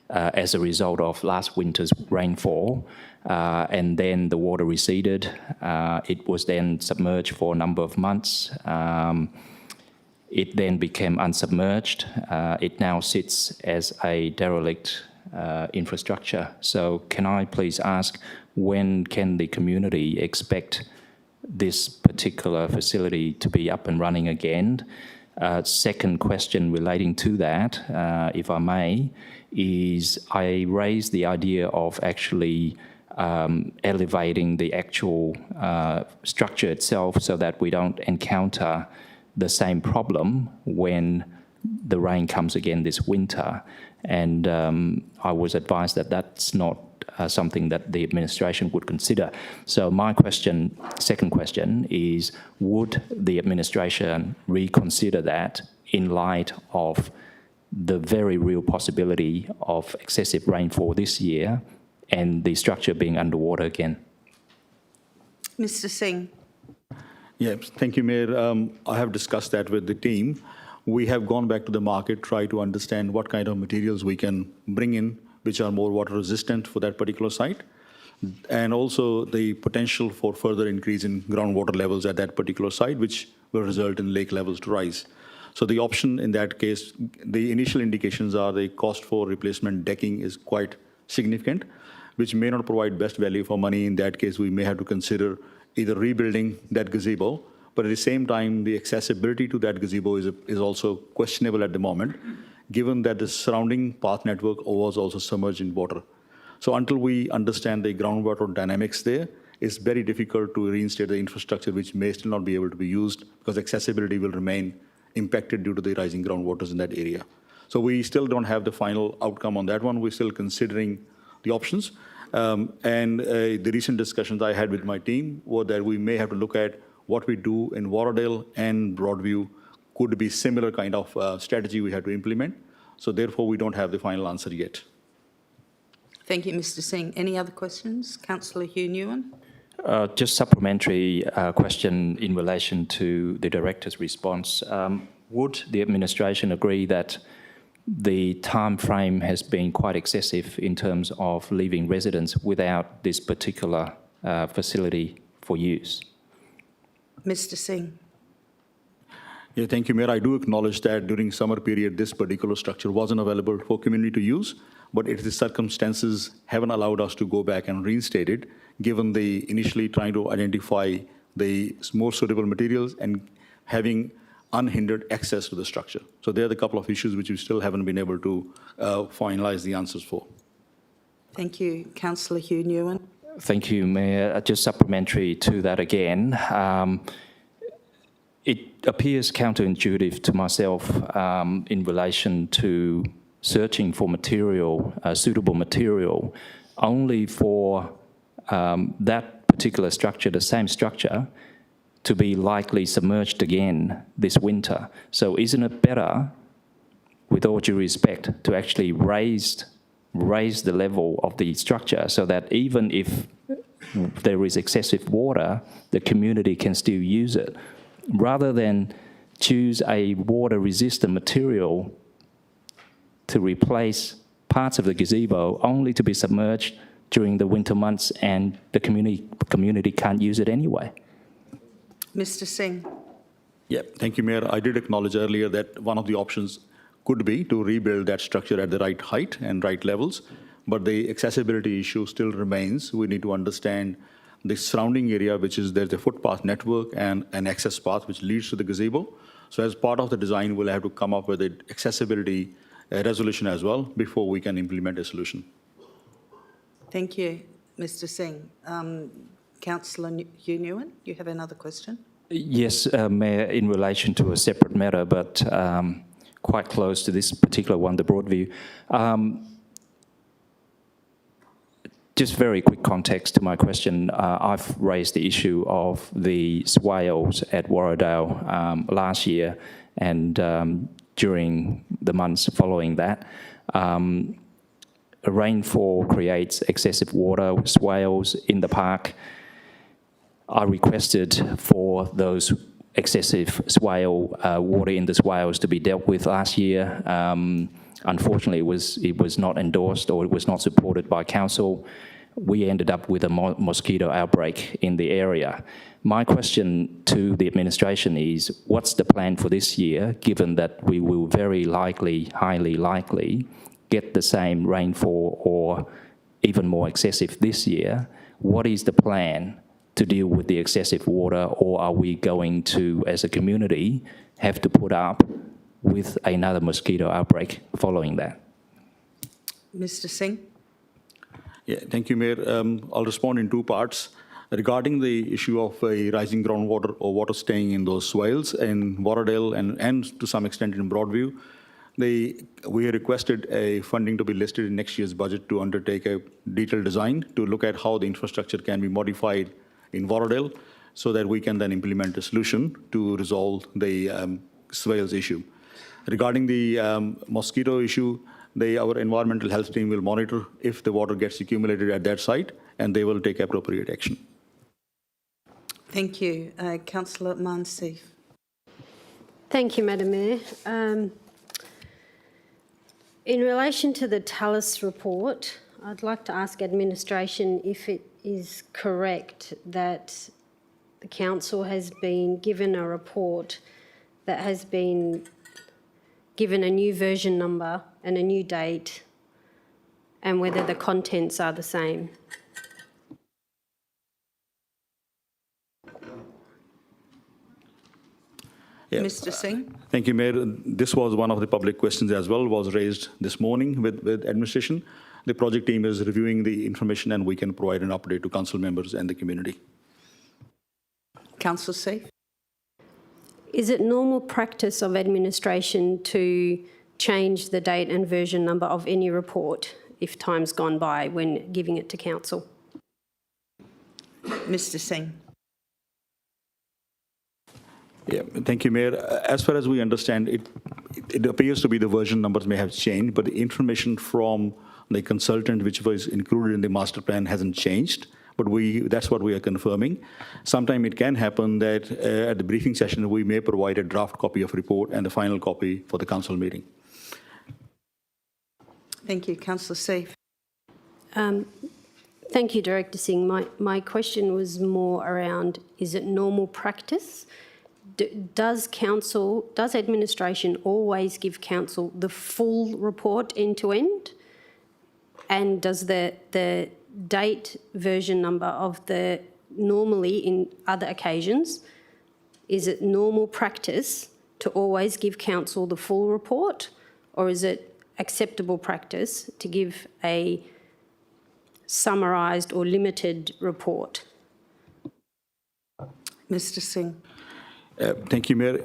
as a result of last winter's rainfall, and then the water receded. It was then submerged for a number of months. It then became unsubmerged. It now sits as a derelict infrastructure. So can I please ask, when can the community expect this particular facility to be up and running again? Second question relating to that, if I may, is I raised the idea of actually elevating the actual structure itself so that we don't encounter the same problem when the rain comes again this winter. And I was advised that that's not something that the administration would consider. So my question, second question, is would the administration reconsider that in light of the very real possibility of excessive rainfall this year and the structure being underwater again? Mr. Singh. Yes, thank you, Mayor. I have discussed that with the team. We have gone back to the market, try to understand what kind of materials we can bring in which are more water resistant for that particular site, and also the potential for further increase in groundwater levels at that particular site, which will result in lake levels to rise. So the option in that case, the initial indications are the cost for replacement decking is quite significant, which may not provide best value for money. In that case, we may have to consider either rebuilding that gazebo, but at the same time, the accessibility to that gazebo is also questionable at the moment, given that the surrounding path network was also submerged in water. So until we understand the groundwater dynamics there, it's very difficult to reinstate the infrastructure, which may still not be able to be used because accessibility will remain impacted due to the rising groundwaters in that area. So we still don't have the final outcome on that one. We're still considering the options. The recent discussions I had with my team were that we may have to look at what we do in Warradale and Broadview could be similar kind of strategy we had to implement. So therefore, we don't have the final answer yet. Thank you, Mr Singh. Any other questions? Councillor Hugh Newen. Just supplementary question in relation to the director's response. Would the administration agree that the time frame has been quite excessive in terms of leaving residents without this particular facility for use? Mr Singh. Yeah, thank you, Mayor. I do acknowledge that during summer period, this particular structure wasn't available for community to use, but the circumstances haven't allowed us to go back and reinstate it, given the initially trying to identify the more suitable materials and having unhindered access to the structure. So there are a couple of issues which we still haven't been able to finalize the answers for. Thank you. Councillor Hugh Newen. Thank you, Mayor. Just supplementary to that again. It appears counterintuitive to myself in relation to searching for material, suitable material, only for that particular structure, the same structure, to be likely submerged again this winter. So isn't it better, with all due respect, to actually raise the level of the structure so that even if there is excessive water, the community can still use it, rather than choose a water-resistant material to replace parts of the gazebo only to be submerged during the winter months and the community can't use it anyway? Mr Singh. Yeah, thank you, Mayor. I did acknowledge earlier that one of the options could be to rebuild that structure at the right height and right levels, but the accessibility issue still remains. We need to understand the surrounding area, which is there's a footpath network and an access path which leads to the gazebo. So as part of the design, we'll have to come up with an accessibility resolution as well before we can implement a solution. Thank you, Mr Singh. Councillor Hugh Newen, you have another question? Yes, Mayor, in relation to a separate matter, but quite close to this particular one, the Broadview. Just very quick context to my question. I've raised the issue of the swales at Warradale last year and during the months following that. Rainfall creates excessive water with swales in the park. I requested for those excessive swale water in the swales to be dealt with last year. Unfortunately, it was not endorsed or it was not supported by council. We ended up with a mosquito outbreak in the area. My question to the administration is, what's the plan for this year, given that we will very likely, highly likely, get the same rainfall or even more excessive this year? What is the plan to deal with the excessive water, or are we going to, as a community, have to put up with another mosquito outbreak following that? Mr Singh. Yeah, thank you, Mayor. I'll respond in two parts. Regarding the issue of rising groundwater or water staying in those swales in Warradale and to some extent in Broadview, we requested a funding to be listed in next year's budget to undertake a detailed design to look at how the infrastructure can be modified in Warradale so that we can then implement a solution to resolve the swales issue. Regarding the mosquito issue, our environmental health team will monitor if the water gets accumulated at that site, and they will take appropriate action. Thank you. Councillor Mansif. Thank you, Madam Mayor. In relation to the Tallis report, I'd like to ask administration if it is correct that the council has been given a report that has been given a new version number and a new date, and whether the contents are the same. Yeah. Mr Singh. Thank you, Mayor. This was one of the public questions as well, was raised this morning with administration. The project team is reviewing the information and we can provide an update to council members and the community. Councillor Seif. Is it normal practice of administration to change the date and version number of any report if time's gone by when giving it to council. Mr Singh. Yeah, thank you, Mayor. As far as we understand, it appears to be the version numbers may have changed, but the information from the consultant which was included in the master plan hasn't changed. But that's what we are confirming. Sometime it can happen that at the briefing session, we may provide a draft copy of report and the final copy for the council meeting. Thank you. Councillor Seif. Thank you, Director Singh. My question was more around, is it normal practice? Does administration always give council the full report end to end? And does the date version number of the, normally in other occasions, is it normal practice to always give council the full report, or is it acceptable practice to give a summarised or limited report? Mr Singh. Thank you, Mayor.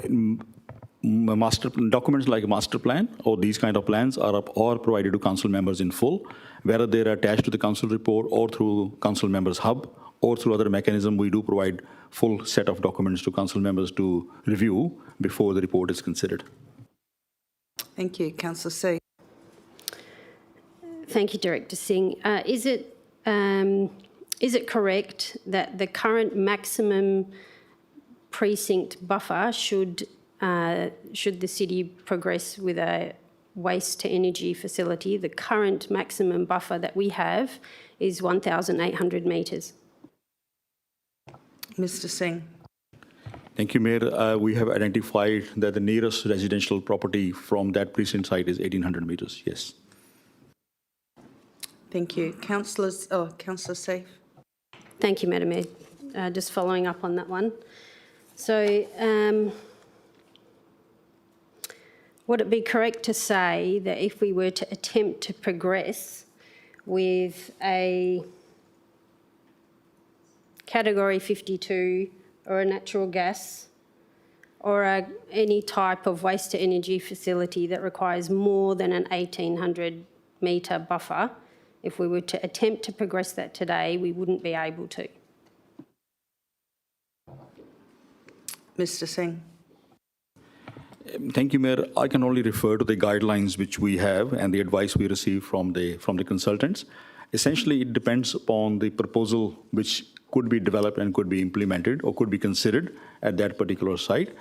Documents like a master plan or these kind of plans are provided to council members in full, whether they are attached to the council report or through council members hub or through other mechanism. We do provide full set of documents to council members to review before the report is considered. Thank you. Councillor C. Thank you, Director Singh. Is it correct that the current maximum precinct buffer should the city progress with a waste to energy facility, the current maximum buffer that we have is 1,800 metres? Mr Singh. Thank you, Mayor. We have identified that the nearest residential property from that precinct site is 1,800 metres, yes. Thank you. Councillors, Councillor Seif. Thank you, Madam Mayor. Just following up on that one. So, would it be correct to say that if we were to attempt to progress with a Category 52 or a natural gas or any type of waste to energy facility that requires more than an 1,800 metre buffer, if we were to attempt to progress that today, we wouldn't be able to? Mr Singh. Thank you, Mayor. I can only refer to the guidelines which we have and the advice we receive from the consultants. Essentially, it depends upon the proposal which could be developed and could be implemented or could be considered at that particular site.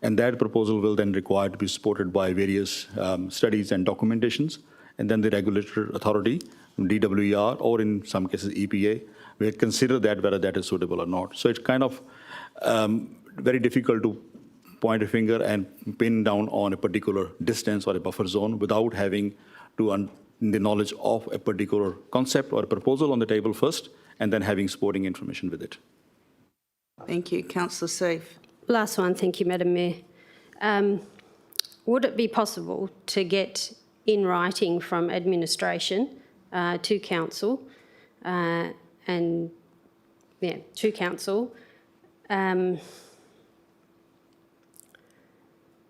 And that proposal will then require to be supported by various studies and documentations. And then the regulatory authority, DWER, or in some cases EPA, will consider that whether that is suitable or not. So it's kind of very difficult to point a finger and pin down on a particular distance or a buffer zone without having the knowledge of a particular concept or a proposal on the table first, and then having supporting information with it. Thank you. Councillor Seif. Last one, thank you, Madam Mayor. Would it be possible to get in writing from administration to council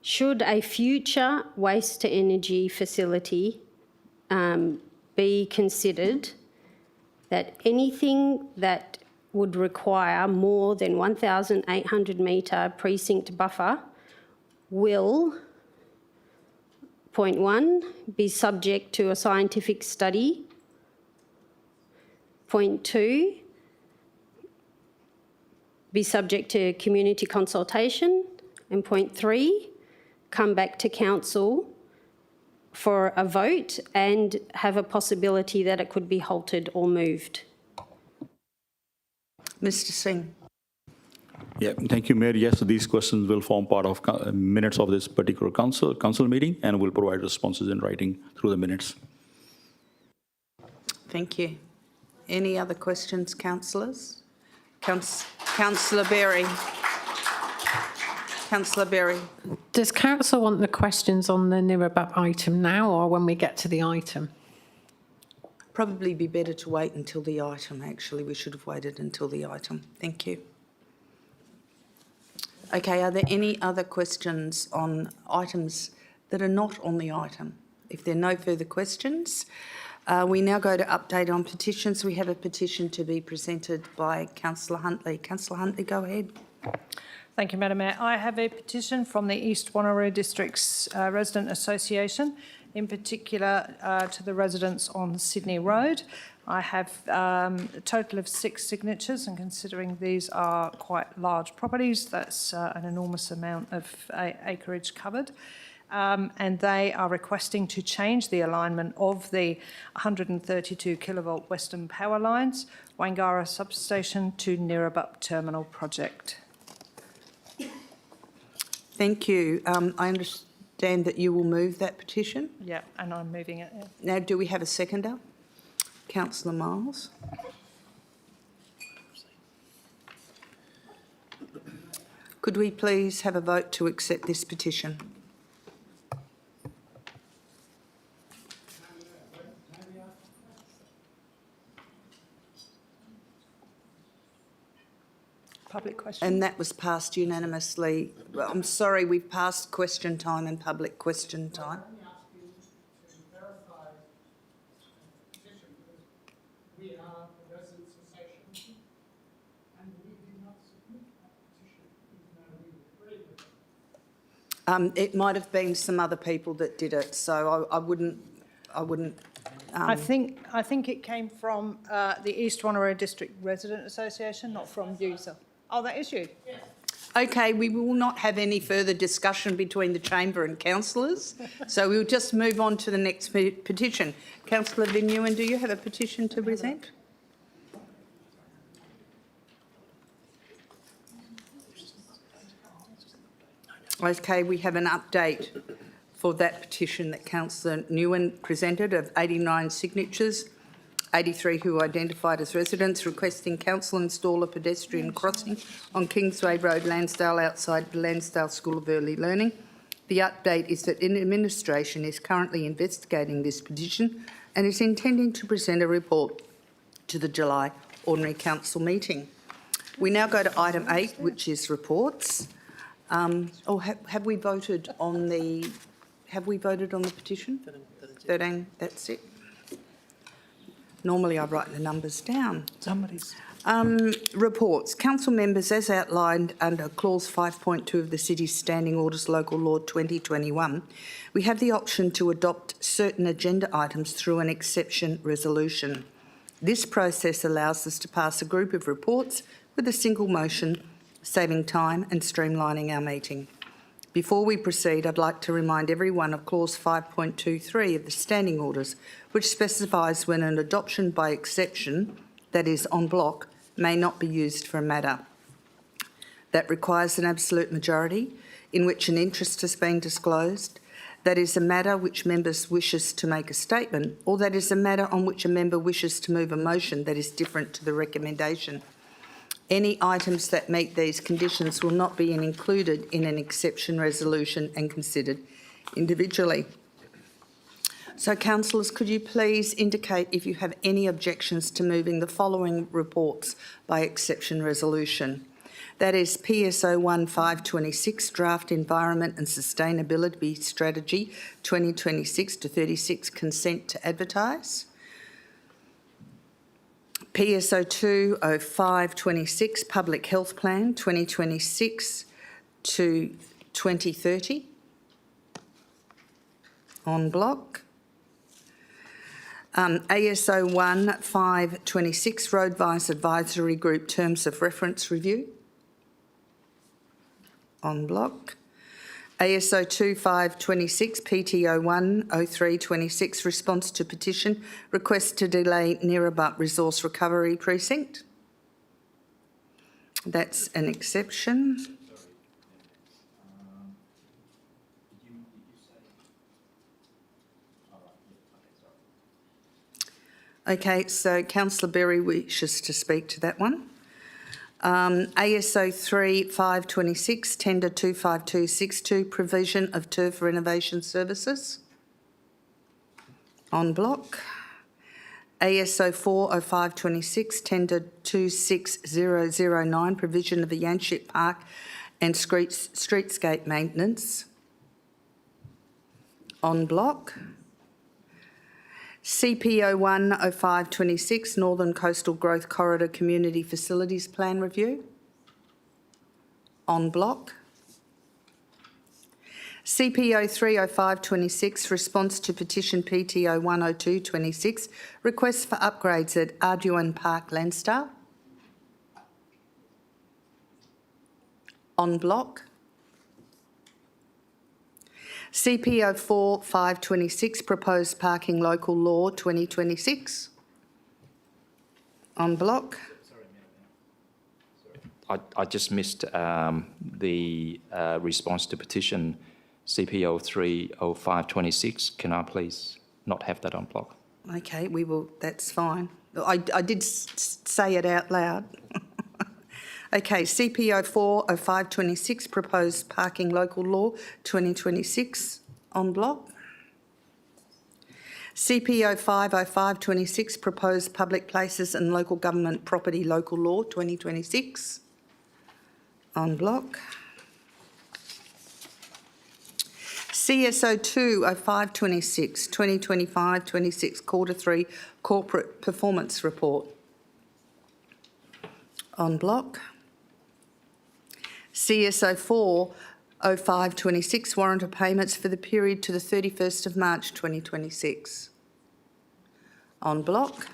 should a future waste to energy facility be considered, that anything that would require more than 1,800 metre precinct buffer will, point 1, be subject to a scientific study, point 2, be subject to community consultation, and point 3, come back to council for a vote and have a possibility that it could be halted or moved? Mr Singh. Yeah, thank you, Mayor. Yes, these questions will form part of minutes of this particular council meeting, and we'll provide responses in writing through the minutes. Thank you. Any other questions, councillors? Councillor Berry. Councillor Berry. Does council want the questions on the NIRABAP item now or when we get to the item? Probably be better to wait until the item, actually. We should have waited until the item. Thank you. Okay, are there any other questions on items that are not on the item? If there are no further questions, we now go to update on petitions. We have a petition to be presented by Councillor Huntley. Councillor Huntley, go ahead. Thank you, Madam Mayor. I have a petition from the East Wanneroo District's Resident Association, in particular to the residents on Sydney Road. I have a total of 6 signatures, and considering these are quite large properties, that's an enormous amount of acreage covered. And they are requesting to change the alignment of the 132 kilovolt Western Power Lines, Wangara Substation to Neerabup Terminal Project. Thank you. I understand that you will move that petition. Yeah, and I'm moving it. Yeah. Now, do we have a seconder? Councillor Miles. Could we please have a vote to accept this petition? Public question. And that was passed unanimously. Well, I'm sorry, we've passed question time and public question time. It might have been some other people that did it, so I wouldn't. I think it came from the East Wanneroo District Resident Association, not from you, sir. Oh, that is you. Yes. Okay, we will not have any further discussion between the chamber and councillors, so we'll just move on to the next petition. Councillor Vignewan, do you have a petition to present? Okay, we have an update for that petition that Councillor Nguyen presented of 89 signatures, 83 who identified as residents, requesting council install a pedestrian crossing on Kingsway Road, Lansdale, outside the Lansdale School of Early Learning. The update is that administration is currently investigating this petition and is intending to present a report to the July Ordinary Council meeting. We now go to item 8, which is reports. Have we voted on the? Have we voted on the petition? 13. That's it. Normally I write the numbers down. Somebody's. Reports. Council members, as outlined under Clause 5.2 of the City's Standing Orders Local Law 2021, we have the option to adopt certain agenda items through an exception resolution. This process allows us to pass a group of reports with a single motion, saving time and streamlining our meeting. Before we proceed, I'd like to remind everyone of Clause 5.23 of the Standing Orders, which specifies when an adoption by exception, that is en bloc, may not be used for a matter. That requires an absolute majority in which an interest has been disclosed, that is a matter which members wishes to make a statement, or that is a matter on which a member wishes to move a motion that is different to the recommendation. Any items that meet these conditions will not be included in an exception resolution and considered individually. So, councillors, could you please indicate if you have any objections to moving the following reports by exception resolution? That is PSO 1526, Draft Environment and Sustainability Strategy 2026 to 36, Consent to Advertise. PSO 20526, Public Health Plan 2026 to 2030, en bloc. ASO 1526, Roadwise Advisory Group Terms of Reference Review, en bloc. ASO 2526, PTO 10326, Response to Petition, Request to Delay Neerabup Resource Recovery Precinct. That's an exception. Okay, so Councillor Berry wishes to speak to that one. ASO 3526, Tender 25262, Provision of Turf Renovation Services, en bloc. ASO 40526, Tender 26009, Provision of the Yanship Park and Streetscape Maintenance, En bloc. CPO 10526 Northern Coastal Growth Corridor Community Facilities Plan Review. En bloc. CPO 30526 Response to Petition PTO 10226 Request for Upgrades at Arduin Park Leinster. En bloc. CPO 4526 Proposed Parking Local Law 2026. En bloc. I just missed the response to petition CPO 30526. Can I please not have that on block? Okay, we will, that's fine. I did say it out loud. Okay, CPO 40526 Proposed Parking Local Law 2026 en bloc. CPO 50526 Proposed Public Places and Local Government Property Local Law 2026 en bloc. CSO 20526 2025-26 Quarter 3 Corporate Performance Report en bloc. CSO 40526 Warrant of Payments for the period to the 31st of March 2026 en bloc.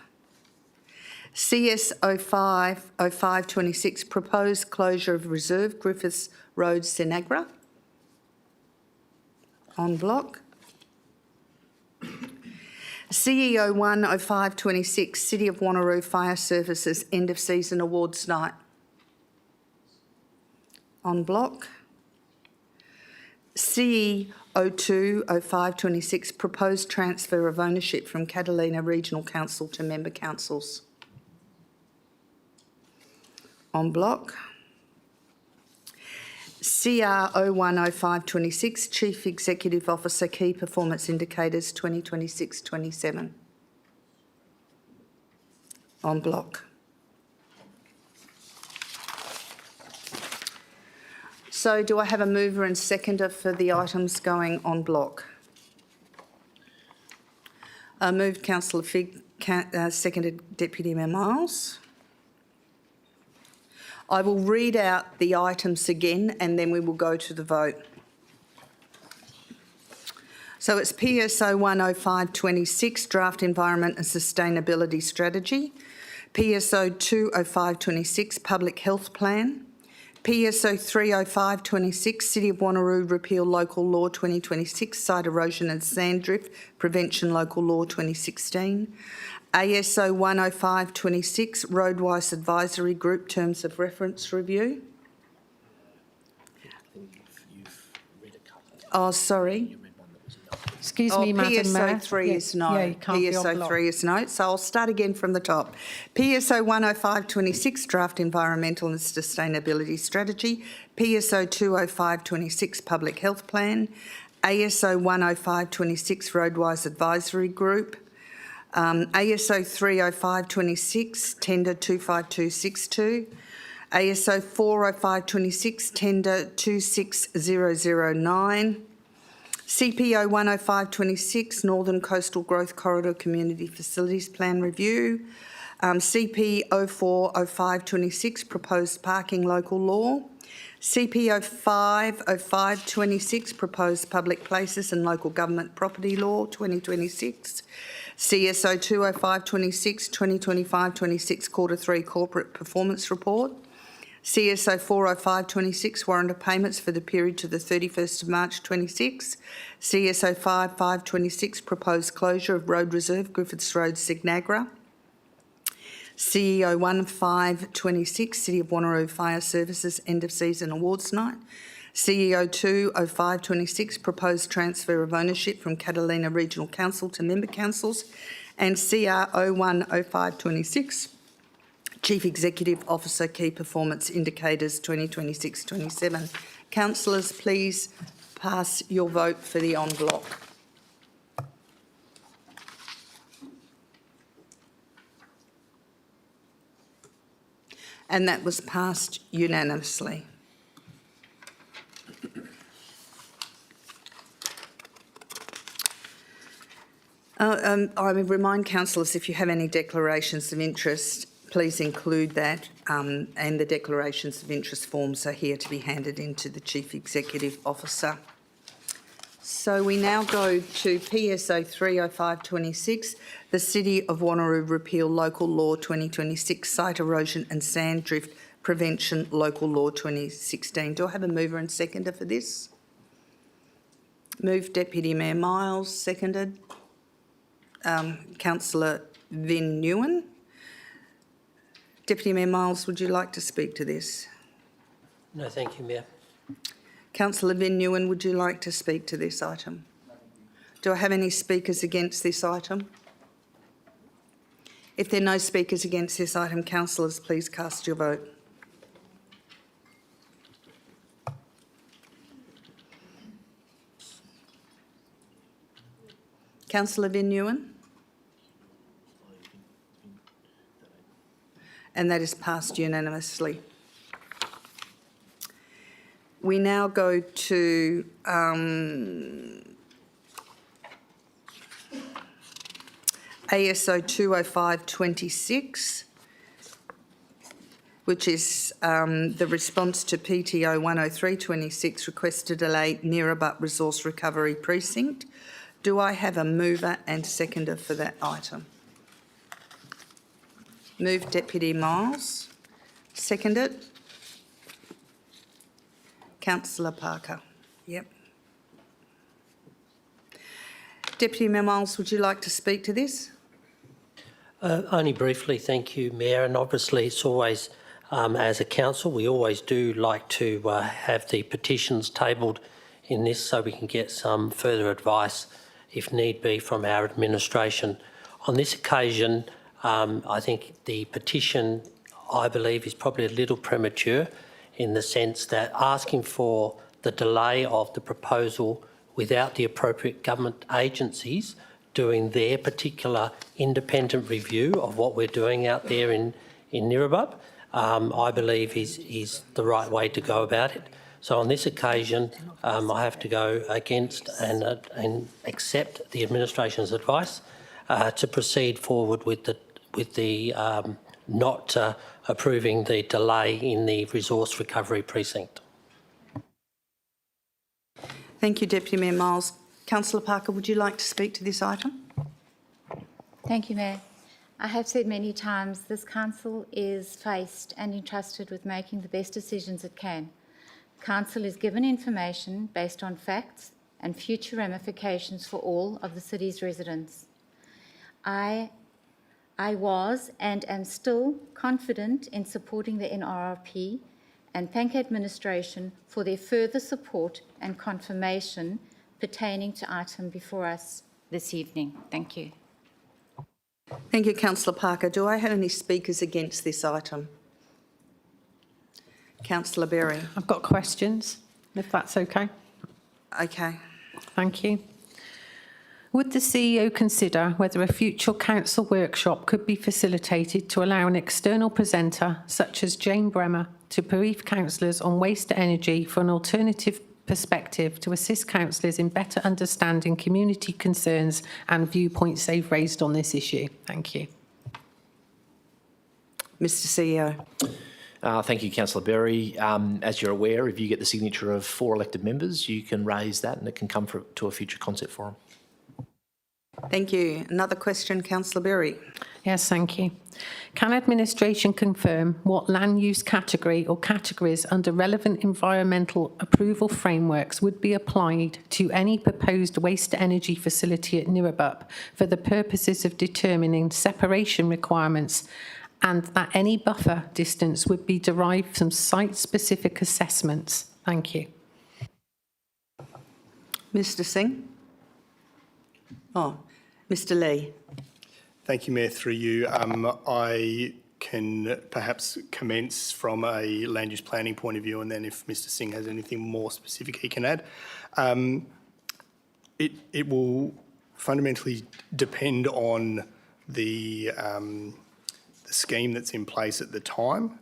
CSO 50526 Proposed Closure of Reserve Griffiths Road, Sinagra en bloc. CEO 10526 City of Wanneroo Fire Services End of Season Awards Night en bloc. CE 020526 Proposed Transfer of Ownership from Catalina Regional Council to Member Councils en bloc. CR 010526 Chief Executive Officer Key Performance Indicators 2026-27 en bloc. So do I have a mover and seconder for the items going en bloc? Moved Councillor Figg, seconded Deputy Mayor Miles. I will read out the items again and then we will go to the vote. So it's PSO 10526 Draft Environment and Sustainability Strategy, PSO 20526 Public Health Plan, PSO 30526 City of Wanneroo Repeal Local Law 2026 Site Erosion and Sand Drift Prevention Local Law 2016, ASO 10526 Roadwise Advisory Group Terms of Reference Review. Oh, sorry. Excuse me, Madam Mayor. PSO 3 is no. Yeah, you can't be on PSO block. 3 is no. So I'll start again from the top. PSO 10526 Draft Environmental and Sustainability Strategy, PSO 20526 Public Health Plan, ASO 10526 Roadwise Advisory Group, ASO 30526 Tender 25262, ASO 40526 Tender 26009, CPO 10526 Northern Coastal Growth Corridor Community Facilities Plan Review, CP 040526 Proposed Parking Local Law, CPO 50526 Proposed Public Places and Local Government Property Law 2026, CSO 20526 2025-26 Quarter 3 Corporate Performance Report, CSO 40526 Warrant of Payments for the period to the 31st of March 26, CSO 5526 Proposed Closure of Road Reserve Griffiths Road, Signagra, CEO 1526 City of Wanneroo Fire Services End of Season Awards Night, CEO 20526 Proposed Transfer of Ownership from Catalina Regional Council to Member Councils, and CR 010526 Chief Executive Officer Key Performance Indicators 2026-27. Councillors, please pass your vote for the en bloc. And that was passed unanimously. I would remind councillors, if you have any declarations of interest, please include that, and the declarations of interest forms are here to be handed in to the Chief Executive Officer. So we now go to PSO 30526, the City of Wanneroo Repeal Local Law 2026, Site Erosion and Sand Drift Prevention Local Law 2016. Do I have a mover and seconder for this? Moved Deputy Mayor Miles, seconded. Councillor Vin Nguyen. Deputy Mayor Miles, would you like to speak to this? No, thank you, Mayor. Councillor Vin Nguyen, would you like to speak to this item? Do I have any speakers against this item? If there are no speakers against this item, councillors, please cast your vote. Councillor Vin Nguyen? And that is passed unanimously. We now go to ASO 20526, which is the response to PTO 10326, request to delay Neerabup Resource Recovery Precinct. Do I have a mover and seconder for that item? Move Deputy Miles. Seconded. Councillor Parker. Yep. Deputy Mayor Miles, would you like to speak to this? Only briefly, thank you, Mayor. And obviously, it's always, as a council, we always do like to have the petitions tabled in this so we can get some further advice, if need be, from our administration. On this occasion, I think the petition, I believe, is probably a little premature in the sense that asking for the delay of the proposal without the appropriate government agencies doing their particular independent review of what we're doing out there in Neerabup, I believe is the right way to go about it. So on this occasion, I have to go against and accept the administration's advice to proceed forward with the not approving the delay in the resource recovery precinct. Thank you, Deputy Mayor Miles. Councillor Parker, would you like to speak to this item? Thank you, Mayor. I have said many times this council is faced and entrusted with making the best decisions it can. Council is given information based on facts and future ramifications for all of the city's residents. I was and am still confident in supporting the NRRP and thank administration for their further support and confirmation pertaining to item before us this evening. Thank you. Thank you, Councillor Parker. Do I have any speakers against this item? Councillor Berry. I've got questions, if that's okay. Okay. Thank you. Would the CEO consider whether a future council workshop could be facilitated to allow an external presenter, such as Jane Bremer, to brief councillors on waste to energy for an alternative perspective to assist councillors in better understanding community concerns and viewpoints they've raised on this issue? Thank you. Mr CEO. Thank you, Councillor Berry. As you're aware, if you get the signature of 4 elected members, you can raise that and it can come to a future concept forum. Thank you. Another question, Councillor Berry. Yes, thank you. Can administration confirm what land use category or categories under relevant environmental approval frameworks would be applied to any proposed waste to energy facility at Neerabup for the purposes of determining separation requirements, and that any buffer distance would be derived from site-specific assessments? Thank you. Mr Singh. Oh, Mr Lee. Thank you, Mayor. Through you, I can perhaps commence from a land use planning point of view, and then if Mr Singh has anything more specific he can add. It will fundamentally depend on the scheme that's in place at the time,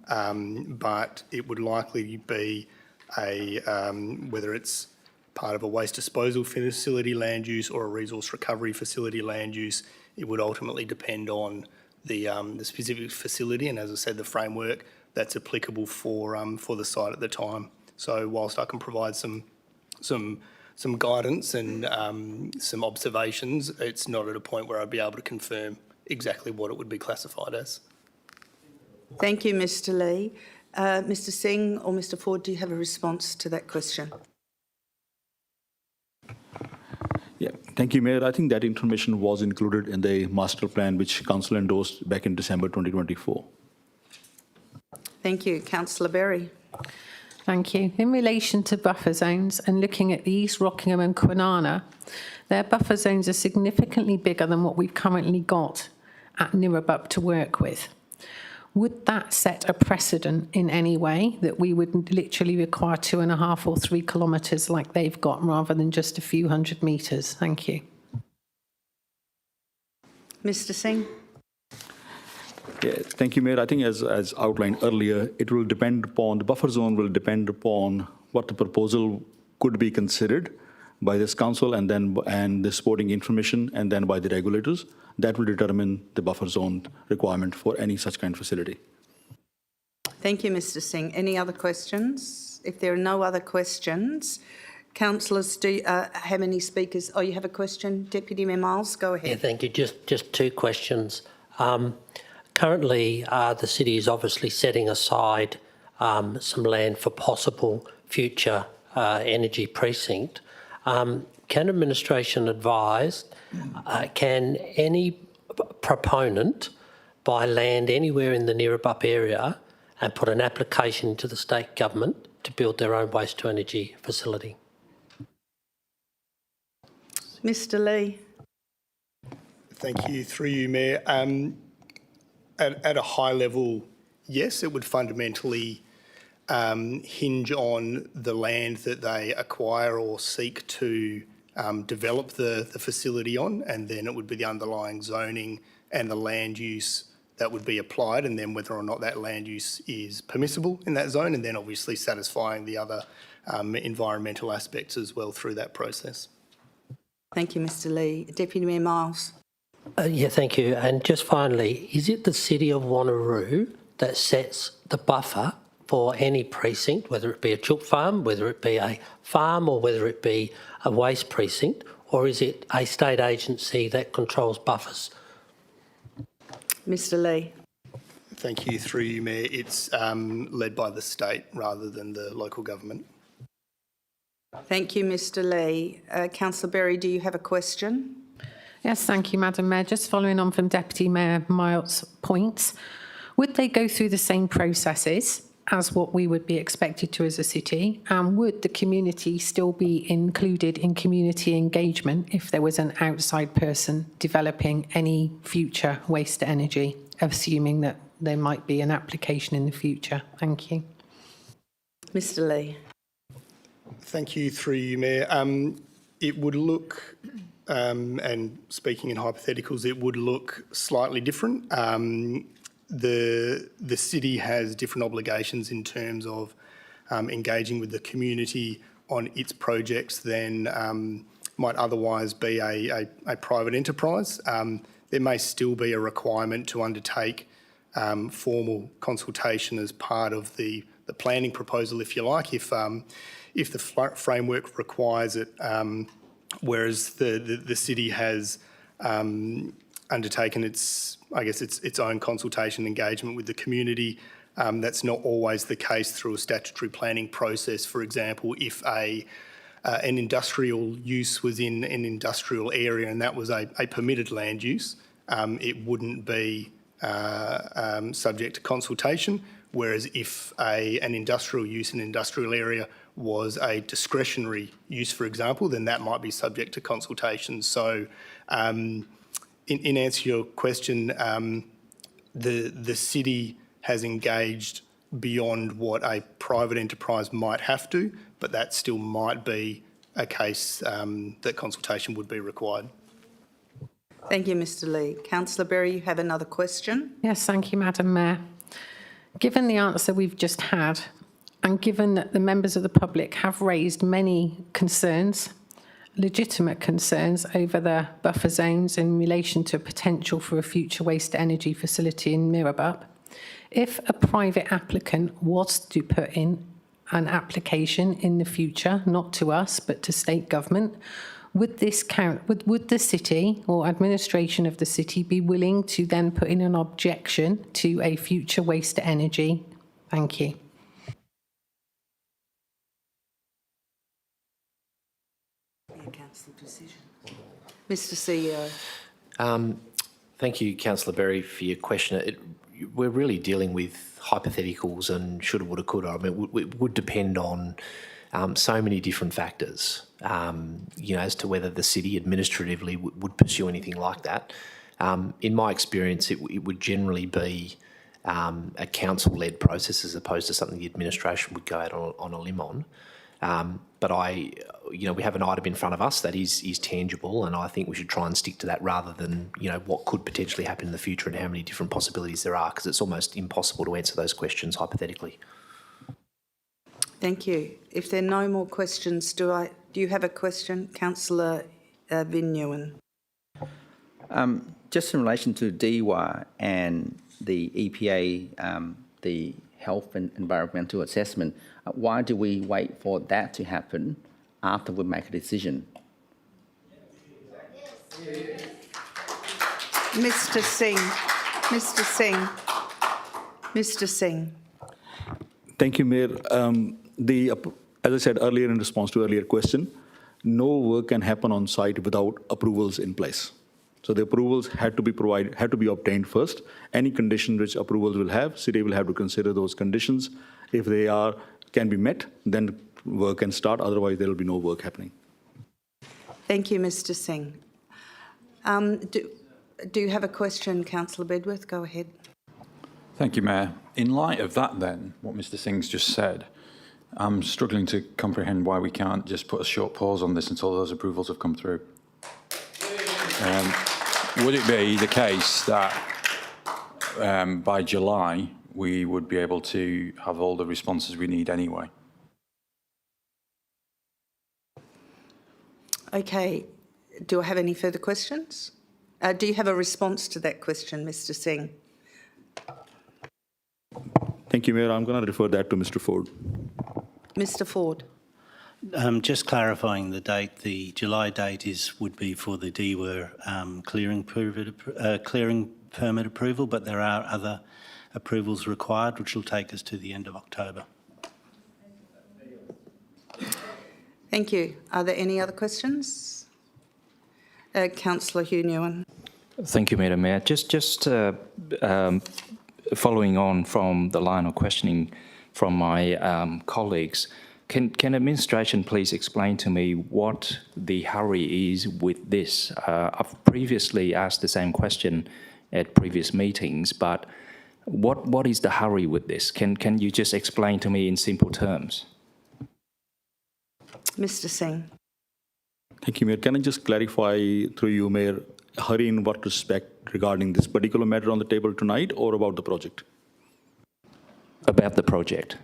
but it would likely be whether it's part of a waste disposal facility land use or a resource recovery facility land use. It would ultimately depend on the specific facility and, as I said, the framework that's applicable for the site at the time. So whilst I can provide some guidance and some observations, it's not at a point where I'd be able to confirm exactly what it would be classified as. Thank you, Mr. Lee. Mr. Singh or Mr. Ford, do you have a response to that question? Yeah, thank you, Mayor. I think that information was included in the master plan which Council endorsed back in December 2024. Thank you. Councillor Berry. Thank you. In relation to buffer zones and looking at the East Rockingham and Kwinana, their buffer zones are significantly bigger than what we've currently got at Nirabup to work with. Would that set a precedent in any way that we would literally require 2.5 or 3 kilometres like they've got rather than just a few hundred metres? Thank you. Mr. Singh. Yeah, thank you, Mayor. I think as outlined earlier, it will depend upon, the buffer zone will depend upon what the proposal could be considered by this council and the supporting information and then by the regulators. That will determine the buffer zone requirement for any such kind of facility. Thank you, Mr. Singh. Any other questions? If there are no other questions, councillors, do you have any speakers? Oh, you have a question? Deputy Mayor Miles, go ahead. Yeah, thank you. Just 2 questions. Currently, the city is obviously setting aside some land for possible future energy precinct. Can administration advise, can any proponent buy land anywhere in the Nirabup area and put an application to the state government to build their own waste to energy facility? Mr. Lee. Thank you. Through you, Mayor. At a high level, yes, it would fundamentally hinge on the land that they acquire or seek to develop the facility on, and then it would be the underlying zoning and the land use that would be applied, and then whether or not that land use is permissible in that zone, and then obviously satisfying the other environmental aspects as well through that process. Thank you, Mr. Lee. Deputy Mayor Miles. Yeah, thank you. And just finally, is it the City of Wanneroo that sets the buffer for any precinct, whether it be a chook farm, whether it be a farm or whether it be a waste precinct, or is it a state agency that controls buffers? Mr. Lee. Thank you. Through you, Mayor. It's led by the state rather than the local government. Thank you, Mr. Lee. Councillor Berry, do you have a question? Yes, thank you, Madam Mayor. Just following on from Deputy Mayor Miles' points, would they go through the same processes as what we would be expected to as a city? And would the community still be included in community engagement if there was an outside person developing any future waste to energy, assuming that there might be an application in the future? Thank you. Mr. Lee. Thank you. Through you, Mayor. It would look, and speaking in hypotheticals, it would look slightly different. The city has different obligations in terms of engaging with the community on its projects than might otherwise be a private enterprise. There may still be a requirement to undertake formal consultation as part of the planning proposal, if you like, if the framework requires it, whereas the city has undertaken its own consultation engagement with the community. That's not always the case through a statutory planning process. For example, if an industrial use was in an industrial area and that was a permitted land use, it wouldn't be subject to consultation, whereas if an industrial use in an industrial area was a discretionary use, for example, then that might be subject to consultation. So in answer to your question, the city has engaged beyond what a private enterprise might have to, but that still might be a case that consultation would be required. Thank you, Mr. Lee. Councillor Berry, you have another question? Yes, thank you, Madam Mayor. Given the answer we've just had, And given that the members of the public have raised many concerns, legitimate concerns over the buffer zones in relation to potential for a future waste-to-energy facility in Mirabup, if a private applicant was to put in an application in the future, not to us, but to state government, would the city or administration of the city be willing to then put in an objection to a future waste-to-energy? Thank you. Council decision. Mr. CEO. Thank you, Councillor Berry, for your question. We're really dealing with hypotheticals and shoulda, woulda, coulda. I mean, it would depend on so many different factors, as to whether the city administratively would pursue anything like that. In my experience, it would generally be a council-led process as opposed to something the administration would go out on a limb on. But we have an item in front of us that is tangible, and I think we should try and stick to that rather than, what could potentially happen in the future and how many different possibilities there are, because it's almost impossible to answer those questions hypothetically. Thank you. If there are no more questions, do you have a question, Councillor Vignewan? Just in relation to DEWA and the EPA, the health and environmental assessment, why do we wait for that to happen after we make a decision? Mr. Singh. Mr. Singh. Mr. Singh. Thank you, Mayor. As I said earlier in response to earlier question, no work can happen on site without approvals in place. So the approvals had to be obtained first. Any condition which approvals will have, city will have to consider those conditions. If they can be met, then work can start. Otherwise, there will be no work happening. Thank you, Mr. Singh. Do you have a question, Councillor Bedworth? Go ahead. Thank you, Mayor. In light of that, then, what Mr. Singh's just said, I'm struggling to comprehend why we can't just put a short pause on this until those approvals have come through. Would it be the case that by July we would be able to have all the responses we need anyway? Okay. Do I have any further questions? Do you have a response to that question, Mr. Singh? Thank you, Mayor. I'm going to refer that to Mr. Ford. Mr. Ford. Just clarifying the date, the July date would be for the DEWA clearing permit approval, but there are other approvals required, which will take us to the end of October. Thank you. Are there any other questions? Councillor Hugh-Newan. Thank you, Madam Mayor. Just following on from the line of questioning from my colleagues, can administration please explain to me what the hurry is with this? I've previously asked the same question at previous meetings, but what is the hurry with this? Can you just explain to me in simple terms? Mr. Singh. Thank you, Mayor. Can I just clarify through you, Mayor, hurry in what respect regarding this particular matter on the table tonight or about the project? About the project.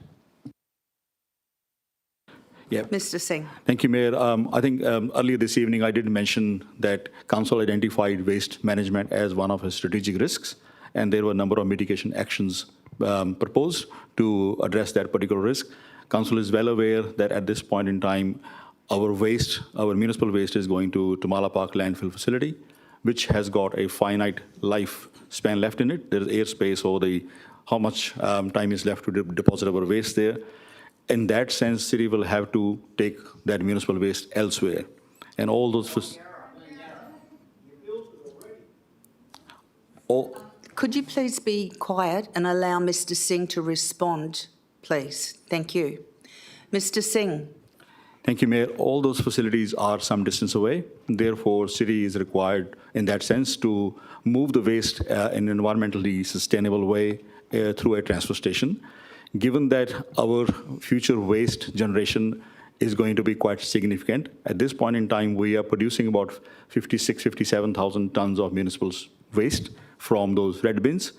Yeah. Mr. Singh. Thank you, Mayor. I think earlier this evening I did mention that Council identified waste management as one of its strategic risks, and there were a number of mitigation actions proposed to address that particular risk. Council is well aware that at this point in time, our municipal waste is going to Mala Park landfill facility, which has got a finite lifespan left in it. There is airspace or how much time is left to deposit our waste there. In that sense, city will have to take that municipal waste elsewhere. And all those... Could you please be quiet and allow Mr. Singh to respond, please? Thank you. Mr. Singh. Thank you, Mayor. All those facilities are some distance away. Therefore, city is required in that sense to move the waste in an environmentally sustainable way through a transfer station. Given that our future waste generation is going to be quite significant, at this point in time, we are producing about 57,000 tons of municipal waste from those red bins.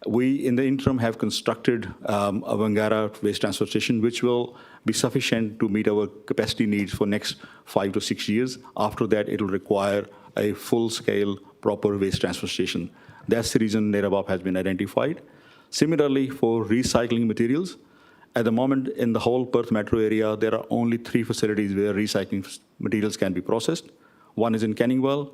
We, in the interim, have constructed a Wangara waste transfer station, which will be sufficient to meet our capacity needs for next 5 to 6 years. After that, it will require a full-scale, proper waste transfer station. That's the reason Dundebar has been identified. Similarly, for recycling materials, at the moment in the whole Perth metro area, there are only 3 facilities where recycling materials can be processed. One is in Canningwell,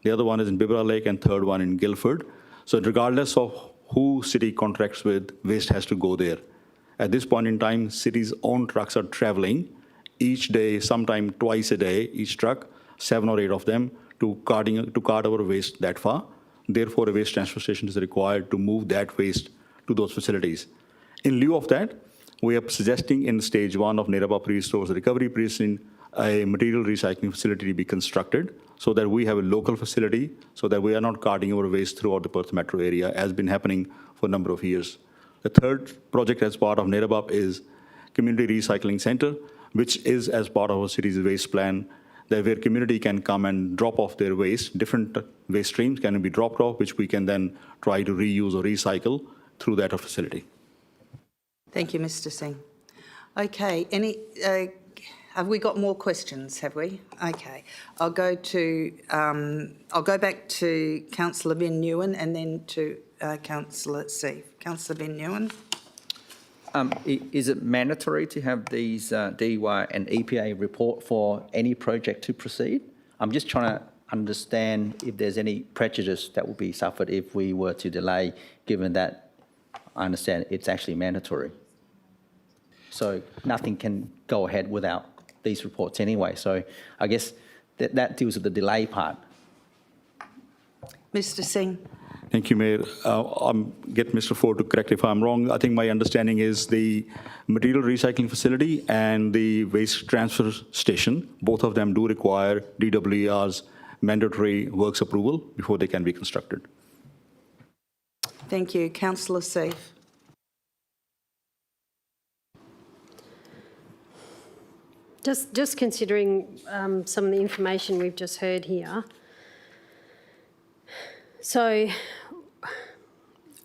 the other one is in Bibra Lake, and third one in Guildford. So regardless of who city contracts with, waste has to go there. At this point in time, city's own trucks are traveling each day, sometime twice a day, each truck, 7 or 8 of them, to cart our waste that far. Therefore, a waste transfer station is required to move that waste to those facilities. In lieu of that, we are suggesting in stage 1 of Dundebar Pre-Stores Recovery Precinct, a material recycling facility to be constructed so that we have a local facility so that we are not carting our waste throughout the Perth metro area, as been happening for a number of years. The third project as part of Dundebar is Community Recycling Centre, which is as part of our city's waste plan, that where community can come and drop off their waste. Different waste streams can be dropped off, which we can then try to reuse or recycle through that facility. Thank you, Mr. Singh. Okay, have we got more questions, have we? Okay, I'll go back to Councillor Ben Nguyen and then to Councillor Seif. Councillor Ben Nguyen. Is it mandatory to have these DY and EPA report for any project to proceed? I'm just trying to understand if there's any prejudice that will be suffered if we were to delay, given that I understand it's actually mandatory. So nothing can go ahead without these reports anyway. So I guess that deals with the delay part. Mr. Singh. Thank you, Mayor. I'll get Mr. Ford to correct if I'm wrong. I think my understanding is the material recycling facility and the waste transfer station, both of them do require DWR's mandatory works approval before they can be constructed. Thank you. Councillor Seif. Just considering some of the information we've just heard here. So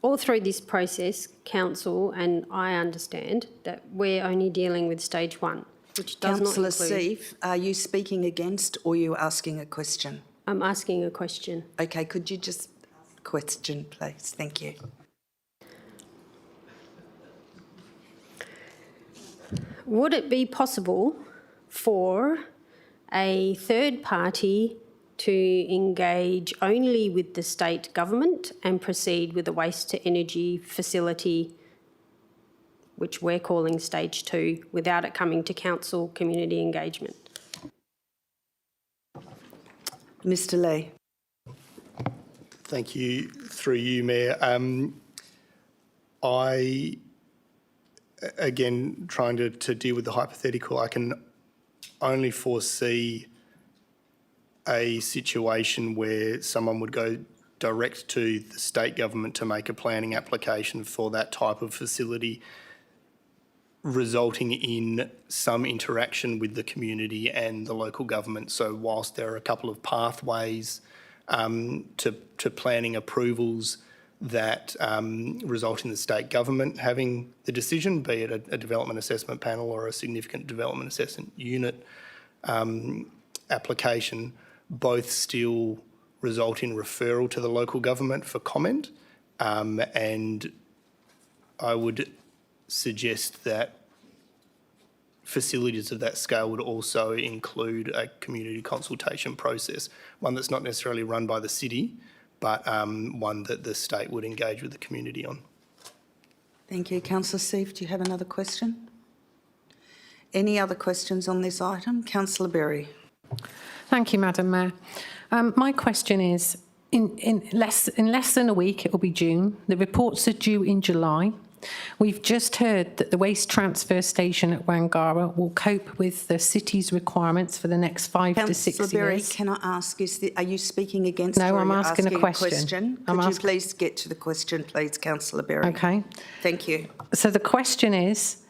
all through this process, Council and I understand that we're only dealing with stage 1, which does Councillor not include... Seif, are you speaking against or are you asking a question? I'm asking a question. Okay, could you just ask a question, please? Thank you. Would it be possible for a third party to engage only with the state government and proceed with a waste-to-energy facility, which we're calling stage 2, without it coming to council community engagement? Mr. Lee. Thank you. Through you, Mayor. Again, trying to deal with the hypothetical, I can only foresee a situation where someone would go direct to the state government to make a planning application for that type of facility, resulting in some interaction with the community and the local government. So whilst there are a couple of pathways to planning approvals that result in the state government having the decision, be it a development assessment panel or a significant development assessment unit application, both still result in referral to the local government for comment. And I would suggest that facilities of that scale would also include a community consultation process, one that's not necessarily run by the city, but one that the state would engage with the community on. Thank you. Councillor Seif, do you have another question? Any other questions on this item? Councillor Berry. Thank you, Madam Mayor. My question is, in less than a week, it will be June. The reports are due in July. We've just heard that the waste transfer station at Wangara will cope with the city's requirements for the next 5 to 6 years. Councillor Berry, can I ask, are you speaking against No, or I'm are you asking a question. Could you please get to the question, please, Councillor Berry? Okay. Thank you. So the question is,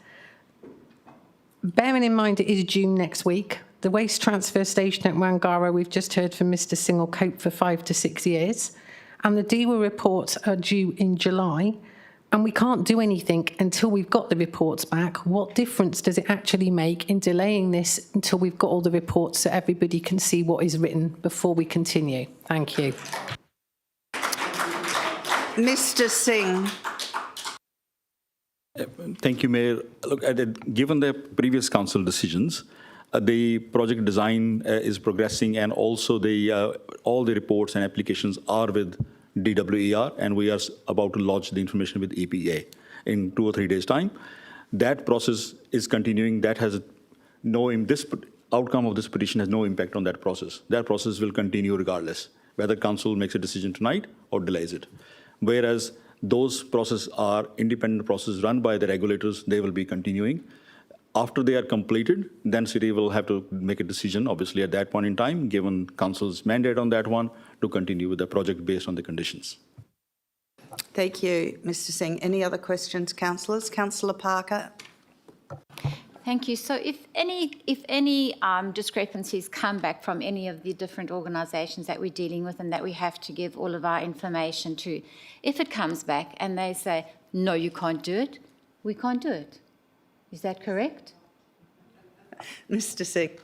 bearing in mind it is June next week, the waste transfer station at Wangara, we've just heard from Mr. Singh, will cope for 5 to 6 years, and the DWA reports are due in July. and we can't do anything until we've got the reports back. What difference does it actually make in delaying this until we've got all the reports so everybody can see what is written before we continue? Thank you. Mr. Singh. Thank you, Mayor. Look, given the previous council decisions, the project design is progressing, and also all the reports and applications are with DWER, and we are about to lodge the information with EPA in 2 or 3 days' time. That process is continuing. That has this outcome of this petition has no impact on that process. That process will continue regardless, whether council makes a decision tonight or delays it. Whereas those processes are independent processes run by the regulators, they will be continuing. After they are completed, then city will have to make a decision, obviously at that point in time, given council's mandate on that one, to continue with the project based on the conditions. Thank you, Mr. Singh. Any other questions, councillors? Councillor Parker. Thank you. So if any discrepancies come back from any of the different organisations that we're dealing with and that we have to give all of our information to, if it comes back and they say, no, you can't do it, we can't do it. Is that correct? Mr. Singh.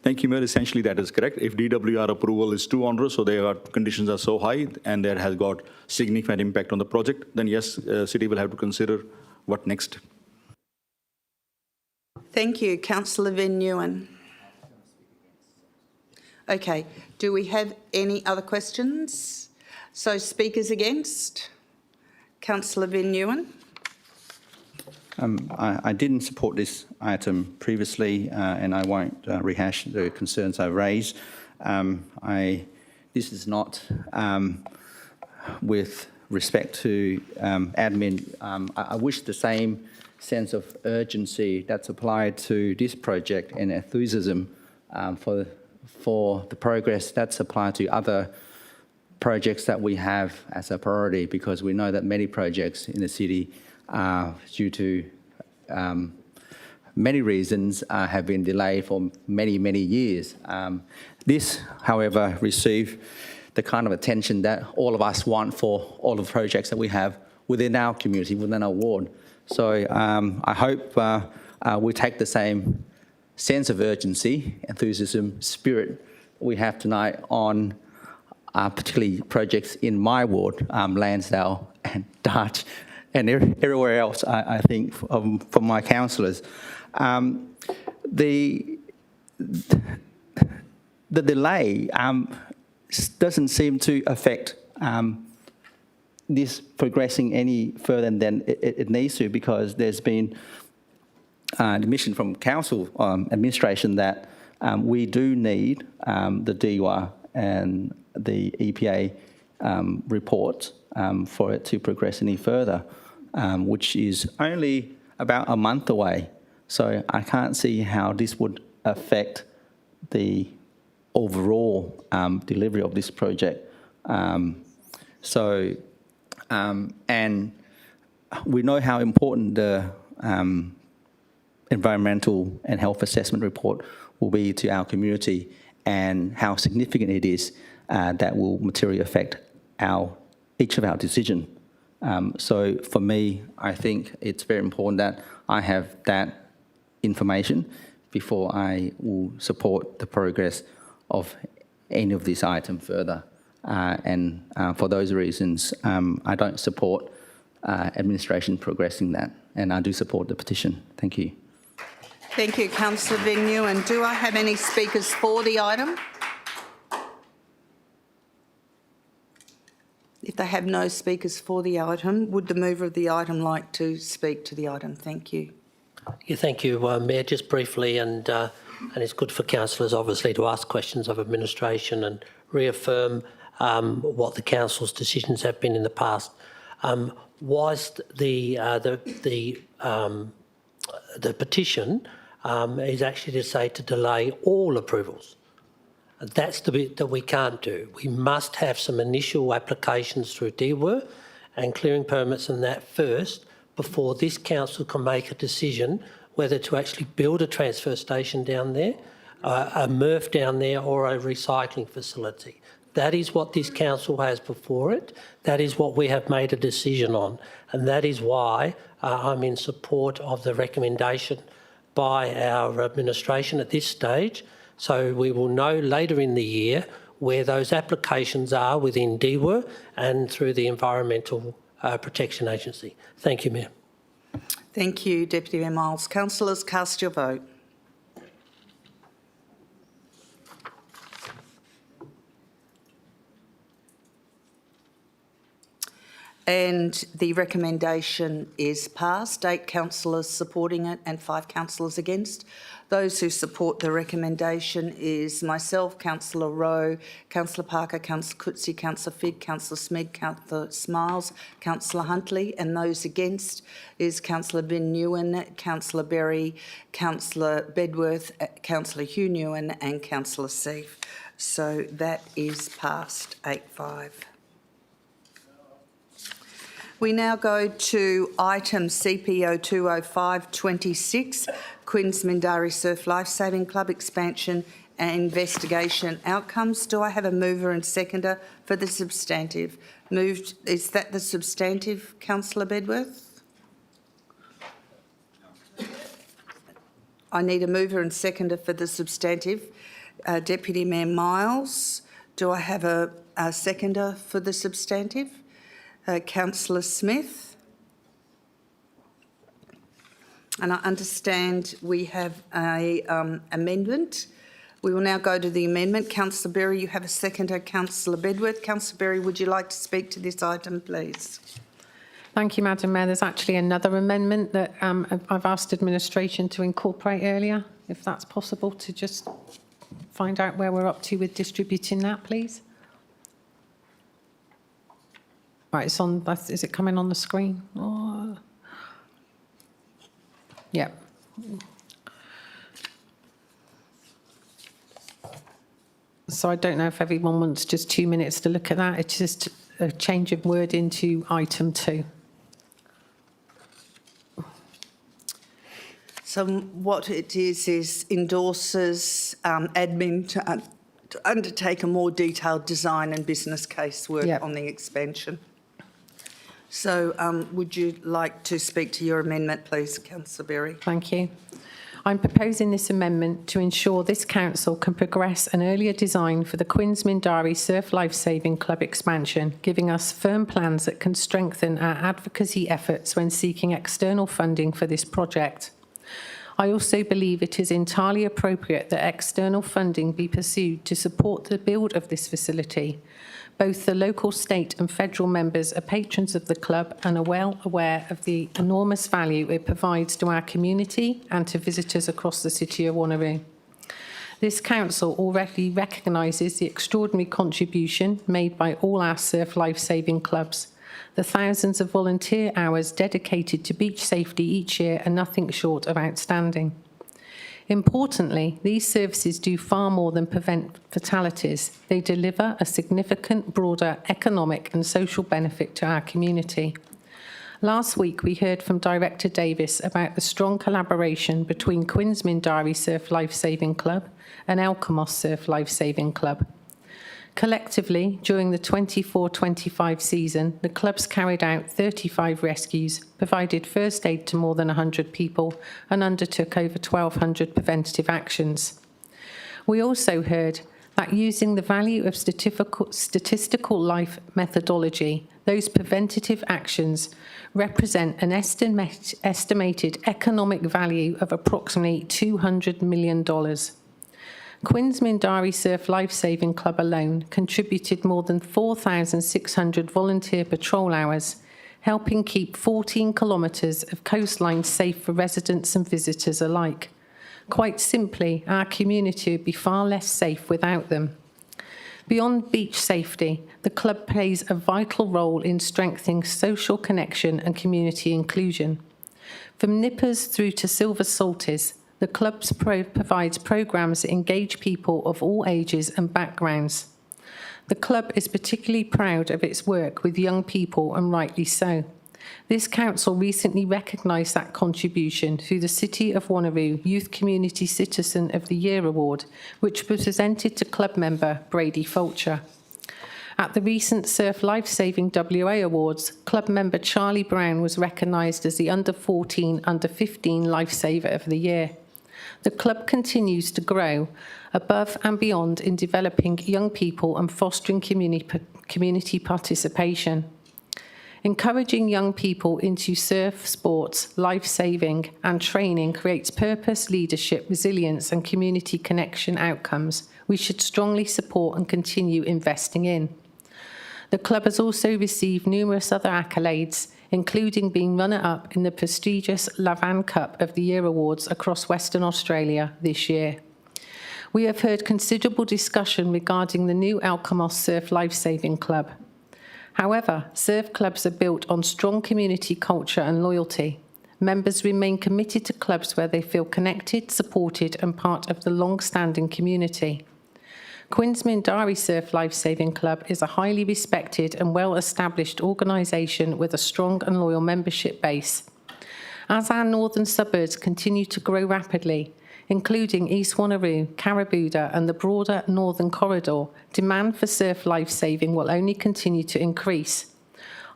Thank you, Mayor. Essentially, that is correct. If DWR approval is too onerous, so their conditions are so high and there has got significant impact on the project, then yes, city will have to consider what next. Thank you. Councillor Van Nguyen. Okay. Do we have any other questions? So speakers against? Councillor Van Nguyen. I didn't support this item previously, and I won't rehash the concerns I raised. This is not with respect to admin. I wish the same sense of urgency that's applied to this project and enthusiasm for the progress that's applied to other projects that we have as a priority, because we know that many projects in the city due to many reasons have been delayed for many, many years. This, however, received the kind of attention that all of us want for all of the projects that we have within our community, within our ward. So I hope we take the same sense of urgency, enthusiasm, spirit we have tonight on particularly projects in my ward, Lansdale and Dart, and everywhere else, I think, from my councillors. The delay doesn't seem to affect this progressing any further than it needs to, because there's been admission from council administration that we do need the DWA and the EPA report for it to progress any further, which is only about a month away. So I can't see how this would affect the overall delivery of this project. And we know how important the environmental and health assessment report will be to our community, and how significant it is that will materially affect each of our decisions. So for me, I think it's very important that I have that information before I will support the progress of any of this item further. And for those reasons, I don't support administration progressing that, and I do support the petition. Thank you. Thank you, Councillor Van Nguyen. Do I have any speakers for the item? If they have no speakers for the item, would the mover of the item like to speak to the item? Thank you. Yeah, thank you, Mayor. Just briefly, and it's good for councillors, obviously, to ask questions of administration and reaffirm what the council's decisions have been in the past. Whilst the petition is actually to say to delay all approvals. That's the bit that we can't do. We must have some initial applications through DWER and clearing permits and that first, before this council can make a decision whether to actually build a transfer station down there, a MRF down there, or a recycling facility. That is what this council has before it. That is what we have made a decision on. And that is why I'm in support of the recommendation by our administration at this stage. So we will know later in the year where those applications are within DWER and through the Environmental Protection Agency. Thank you, Mayor. Thank you, Deputy Mayor Miles. Councillors, cast your vote. And the recommendation is passed. 8 councillors supporting it and 5 councillors against. Those who support the recommendation is myself, Councillor Rowe, Councillor Parker, Councillor Coetzee, Councillor Figg, Councillor Smith, Councillor Smiles, Councillor Huntley, and those against is Councillor Bin Nguyen, Councillor Berry, Councillor Bedworth, Councillor Hugh Nguyen and Councillor Seif. So that is passed 8-5. We now go to item CPO 20526, Quinn's Mindari Surf Lifesaving Club expansion and investigation outcomes. Do I have a mover and seconder for the substantive? Moved. Is that the substantive, Councillor Bedworth? I need a mover and seconder for the substantive. Deputy Mayor Miles, do I have a seconder for the substantive? Councillor Smith. And I understand we have an amendment. We will now go to the amendment. Councillor Berry, you have a seconder. Councillor Bedworth. Councillor Berry, would you like to speak to this item, please? Thank you, Madam Mayor. There's actually another amendment that I've asked administration to incorporate earlier, if that's possible, to just find out where we're up to with distributing that, please. Right, it's on. Is it coming on the screen? Oh. Yeah. So I don't know if everyone wants just 2 minutes to look at that. It's just a change of word into item 2. So what it is endorses admin to undertake a more detailed design and business case work on the expansion. So would you like to speak to your amendment, please, Councillor Berry? Thank you. I'm proposing this amendment to ensure this council can progress an earlier design for the Quinn's Mindari Surf Lifesaving Club expansion, giving us firm plans that can strengthen our advocacy efforts when seeking external funding for this project. I also believe it is entirely appropriate that external funding be pursued to support the build of this facility. Both the local, state and federal members are patrons of the club and are well aware of the enormous value it provides to our community and to visitors across the city of Wanneroo. This council already recognises the extraordinary contribution made by all our surf life-saving clubs. The thousands of volunteer hours dedicated to beach safety each year are nothing short of outstanding. Importantly, these services do far more than prevent fatalities. They deliver a significant, broader economic and social benefit to our community. Last week, we heard from Director Davis about the strong collaboration between Quinn's Mindari Surf Lifesaving Club and Elcamos Surf Lifesaving Club. Collectively, during the 24-25 season, the clubs carried out 35 rescues, provided first aid to more than 100 people, and undertook over 1,200 preventative actions. We also heard that using the value of statistical life methodology, those preventative actions represent an estimated economic value of approximately $200 million. Quinn's Mindari Surf Lifesaving Club alone contributed more than 4,600 volunteer patrol hours, helping keep 14 kilometres of coastline safe for residents and visitors alike. Quite simply, our community would be far less safe without them. Beyond beach safety, the club plays a vital role in strengthening social connection and community inclusion. From nippers through to silver salties, the club provides programmes that engage people of all ages and backgrounds. The club is particularly proud of its work with young people, and rightly so. This council recently recognised that contribution through the City of Wanneroo Youth Community Citizen of the Year Award, which was presented to club member Brady Fulcher. At the recent Surf Lifesaving WA Awards, club member Charlie Brown was recognised as the Under-14, Under-15 Lifesaver of the Year. The club continues to grow above and beyond in developing young people and fostering community participation. Encouraging young people into surf sports, life-saving and training creates purpose, leadership, resilience and community connection outcomes we should strongly support and continue investing in. The club has also received numerous other accolades, including being runner-up in the prestigious Lavan Cup of the Year Awards across Western Australia this year. We have heard considerable discussion regarding the new Alkimos Surf Lifesaving Club. However, surf clubs are built on strong community culture and loyalty. Members remain committed to clubs where they feel connected, supported and part of the long-standing community. Queen's Mindari Surf Lifesaving Club is a highly respected and well-established organisation with a strong and loyal membership base. As our northern suburbs continue to grow rapidly, including East Wanneroo, Carabooda and the broader northern corridor, demand for surf lifesaving will only continue to increase.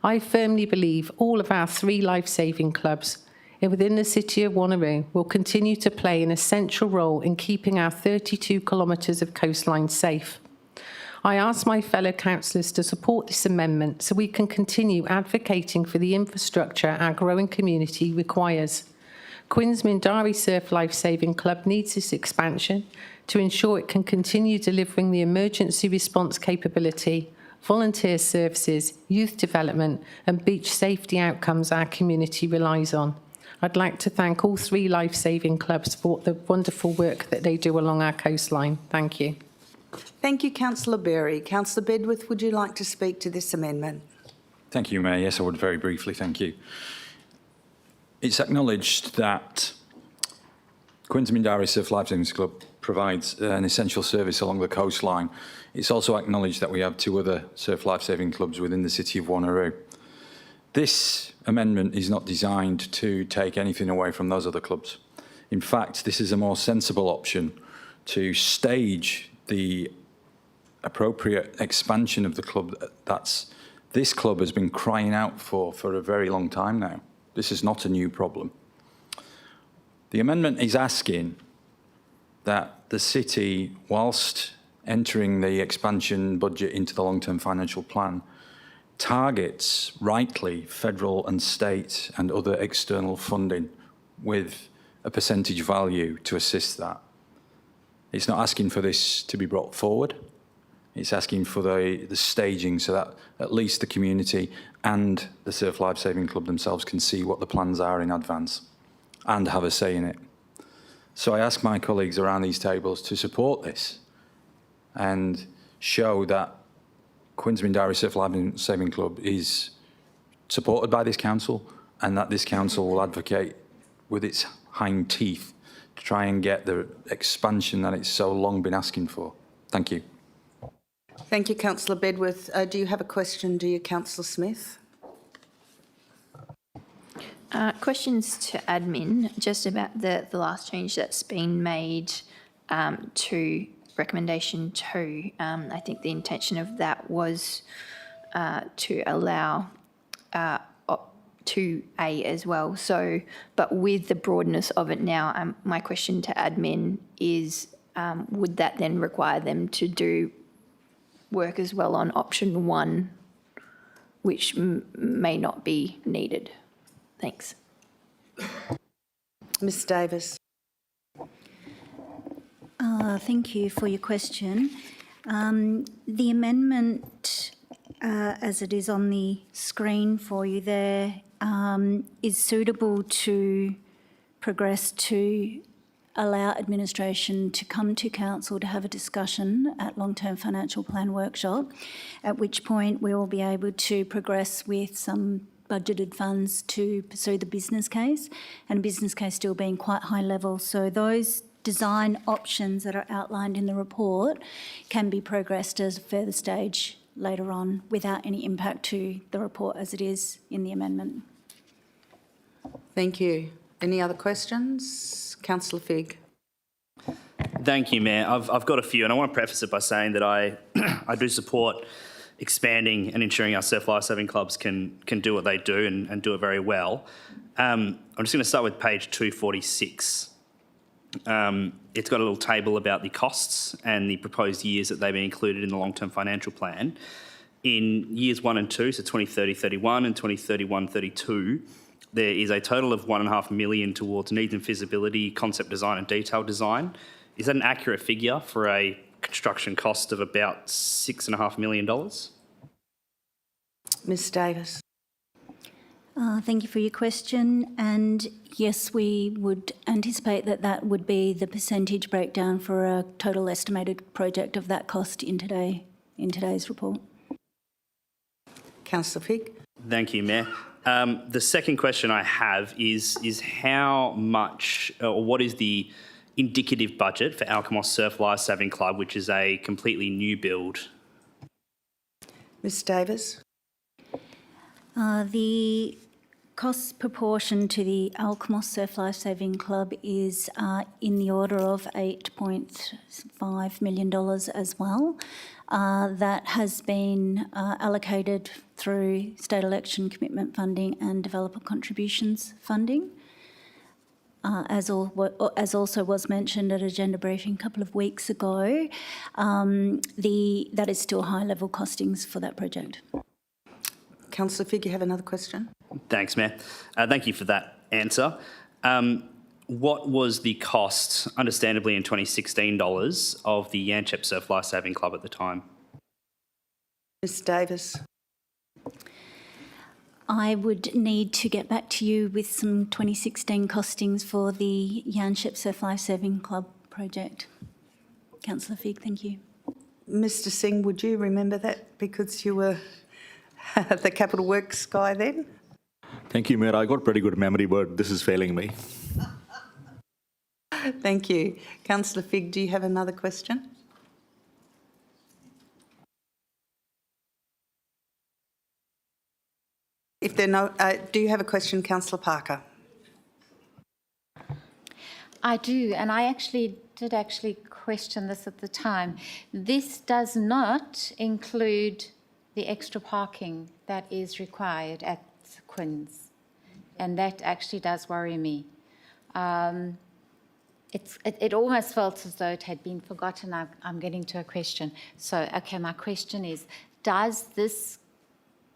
I firmly believe all of our 3 lifesaving clubs within the city of Wanneroo will continue to play an essential role in keeping our 32 kilometres of coastline safe. I ask my fellow councillors to support this amendment so we can continue advocating for the infrastructure our growing community requires. Queen's Mindari Surf Lifesaving Club needs this expansion to ensure it can continue delivering the emergency response capability, volunteer services, youth development and beach safety outcomes our community relies on. I'd like to thank all 3 lifesaving clubs for the wonderful work that they do along our coastline. Thank you. Thank you, Councillor Berry. Councillor Bedworth, would you like to speak to this amendment? Thank you, Mayor. Yes, I would very briefly. Thank you. It's acknowledged that Queen's Mindari Surf Lifesaving Club provides an essential service along the coastline. It's also acknowledged that we have 2 other surf lifesaving clubs within the city of Wanneroo. This amendment is not designed to take anything away from those other clubs. In fact, this is a more sensible option to stage the appropriate expansion of the club this club has been crying out for a very long time now. This is not a new problem. The amendment is asking that the city, whilst entering the expansion budget into the long-term financial plan, targets rightly federal and state and other external funding with a percentage value to assist that. It's not asking for this to be brought forward. It's asking for the staging so that at least the community and the Surf Lifesaving Club themselves can see what the plans are in advance and have a say in it. So I ask my colleagues around these tables to support this and show that Queen's Mindari Surf Lifesaving Club is supported by this council and that this council will advocate with its hind teeth to try and get the expansion that it's so long been asking for. Thank you. Thank you, Councillor Bedworth. Do you have a question, do you, Councillor Smith? Questions to admin, just about the last change that's been made to recommendation 2. I think the intention of that was to allow 2A as well. So, but with the broadness of it now, my question to admin is, would that then require them to do work as well on option 1, which may not be needed? Thanks. Ms Davis. Thank you for your question. The amendment, as it is on the screen for you there, is suitable to progress to allow administration to come to council to have a discussion at long-term financial plan workshop, at which point we will be able to progress with some budgeted funds to pursue the business case, and business case still being quite high level. So those design options that are outlined in the report can be progressed as a further stage later on without any impact to the report as it is in the amendment. Thank you. Any other questions? Councillor Figg. Thank you, Mayor. I've got a few, and I want to preface it by saying that I do support expanding and ensuring our surf lifesaving clubs can do what they do and do it very well. I'm just going to start with page 246. It's got a little table about the costs and the proposed years that they've been included in the long-term financial plan. In years 1 and 2, so 2030-31 and 2031-32, there is a total of $1.5 million towards needs and feasibility, concept design and detail design. Is that an accurate figure for a construction cost of about $6.5 million? Ms Davis. Thank you for your question. And yes, we would anticipate that that would be the percentage breakdown for a total estimated project of that cost in today's report. Councillor Figg. Thank you, Mayor. The second question I have is how much or what is the indicative budget for Alkimos Surf Lifesaving Club, which is a completely new build? Ms Davis. The cost proportion to the Alkimos Surf Lifesaving Club is in the order of $8.5 million as well. That has been allocated through state election commitment funding and developer contributions funding. As also was mentioned at agenda briefing a couple of weeks ago, that is still high-level costings for that project. Councillor Figg, you have another question? Thanks, Mayor. Thank you for that answer. What was the cost, understandably in 2016 dollars, of the Yanchep Surf Lifesaving Club at the time? Ms Davis. I would need to get back to you with some 2016 costings for the Yanchep Surf Lifesaving Club project. Councillor Figg, thank you. Mr Singh, would you remember that because you were the capital works guy then? Thank you, Mayor. I got pretty good memory, but this is failing me. Thank you. Councillor Figg, do you have another question? If there are no, do you have a question, Councillor Parker? I do, and I did question this at the time. This does not include the extra parking that is required at Quins, and that actually does worry me. It almost felt as though it had been forgotten. I'm getting to a question. So, okay, my question is, does this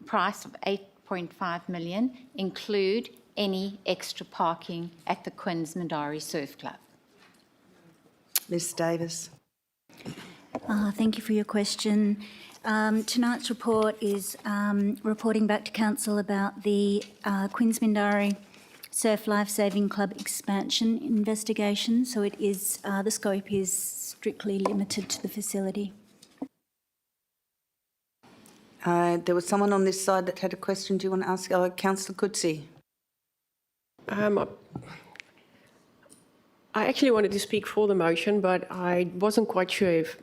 price of $8.5 million include any extra parking at the Quins Mandari Surf Club? Ms Davis. Thank you for your question. Tonight's report is reporting back to Council about the Quins Mandari Surf Lifesaving Club expansion investigation. So it is the scope is strictly limited to the facility. There was someone on this side that had a question. Do you want to ask? Councillor Coetzee. I actually wanted to speak for the motion, but I wasn't quite sure if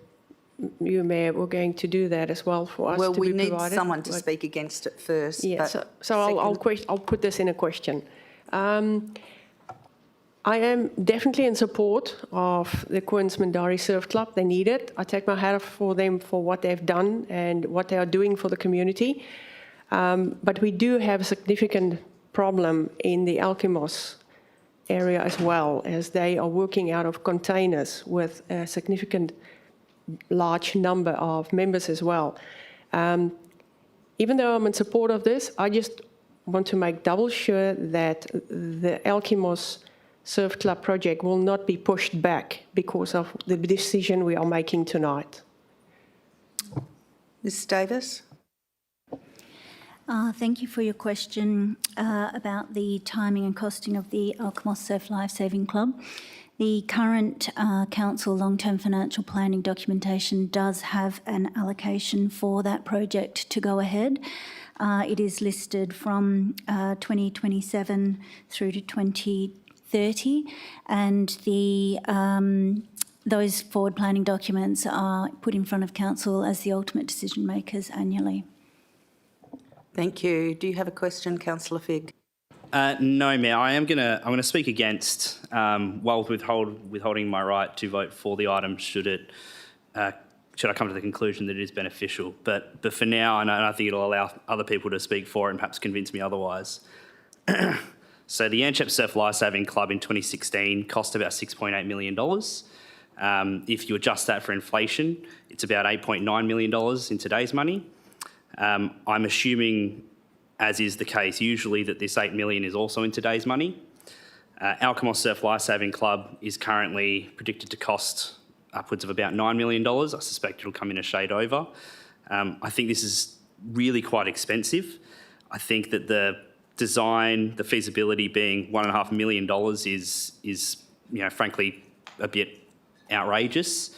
you, Mayor, were going to do that as well for us. Well, to we be need provided, someone to speak against it first. Yeah, so I'll put this in a question. I am definitely in support of the Quins Mandari Surf Club. They need it. I take my hat off for them for what they've done and what they are doing for the community. But we do have a significant problem in the Alkimos area as well, as they are working out of containers with a significant large number of members as well. Even though I'm in support of this, I just want to make double sure that the Alkimos Surf Club project will not be pushed back because of the decision we are making tonight. Ms Davis. Thank you for your question about the timing and costing of the Alkimos Surf Lifesaving Club. The current council long-term financial planning documentation does have an allocation for that project to go ahead. It is listed from 2027 through to 2030, and those forward planning documents are put in front of council as the ultimate decision makers annually. Thank you. Do you have a question, Councillor Figg? No, Mayor. I'm gonna speak against while withholding my right to vote for the item should should I come to the conclusion that it is beneficial. But for now, and I think it'll allow other people to speak for it and perhaps convince me otherwise. So the Yanchep Surf Lifesaving Club in 2016 cost about $6.8 million. If you adjust that for inflation, it's about $8.9 million in today's money. I'm assuming, as is the case usually, that this $8 million is also in today's money. Alkimos Surf Lifesaving Club is currently predicted to cost upwards of about $9 million. I suspect it'll come in a shade over. I think this is really quite expensive. I think that the design, the feasibility being $1.5 million is frankly a bit outrageous.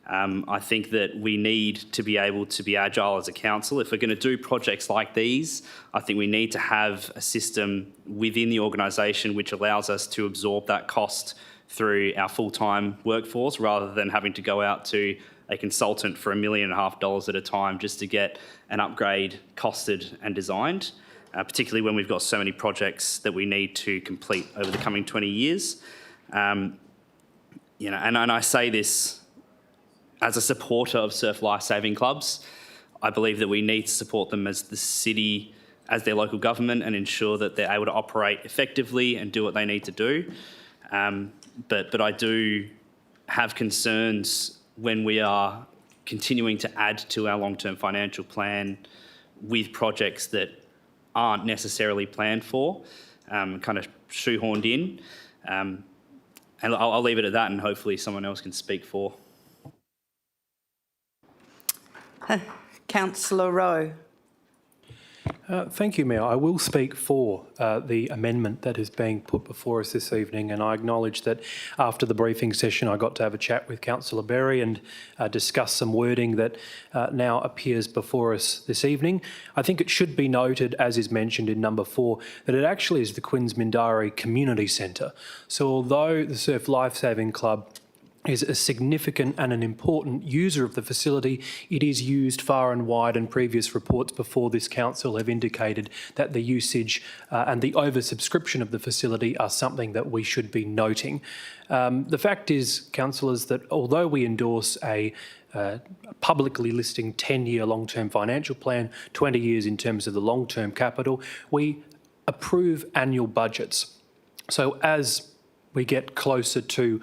I think that we need to be able to be agile as a council. If we're going to do projects like these, I think we need to have a system within the organisation which allows us to absorb that cost through our full-time workforce rather than having to go out to a consultant for $1.5 million at a time just to get an upgrade costed and designed, particularly when we've got so many projects that we need to complete over the coming 20 years. And I say this as a supporter of surf lifesaving clubs. I believe that we need to support them as the city, as their local government, and ensure that they're able to operate effectively and do what they need to do. But I do have concerns when we are continuing to add to our long-term financial plan with projects that aren't necessarily planned for, kind of shoehorned in. And I'll leave it at that, and hopefully someone else can speak for. Councillor Rowe. Thank you, Mayor. I will speak for the amendment that is being put before us this evening, and I acknowledge that after the briefing session I got to have a chat with Councillor Berry and discuss some wording that now appears before us this evening. I think it should be noted, as is mentioned in number 4, that it actually is the Queensmindari Community Centre. So although the Surf Lifesaving Club is a significant and an important user of the facility, it is used far and wide, and previous reports before this council have indicated that the usage and the oversubscription of the facility are something that we should be noting. The fact is, councillors, that although we endorse a publicly listing 10-year long-term financial plan, 20 years in terms of the long-term capital, we approve annual budgets. So as we get closer to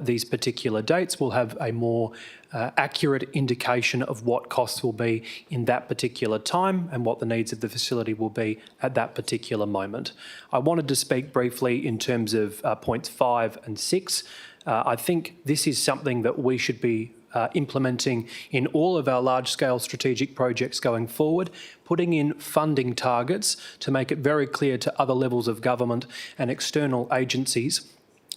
these particular dates, we'll have a more accurate indication of what costs will be in that particular time and what the needs of the facility will be at that particular moment. I wanted to speak briefly in terms of points 5 and 6. I think this is something that we should be implementing in all of our large-scale strategic projects going forward, putting in funding targets to make it very clear to other levels of government and external agencies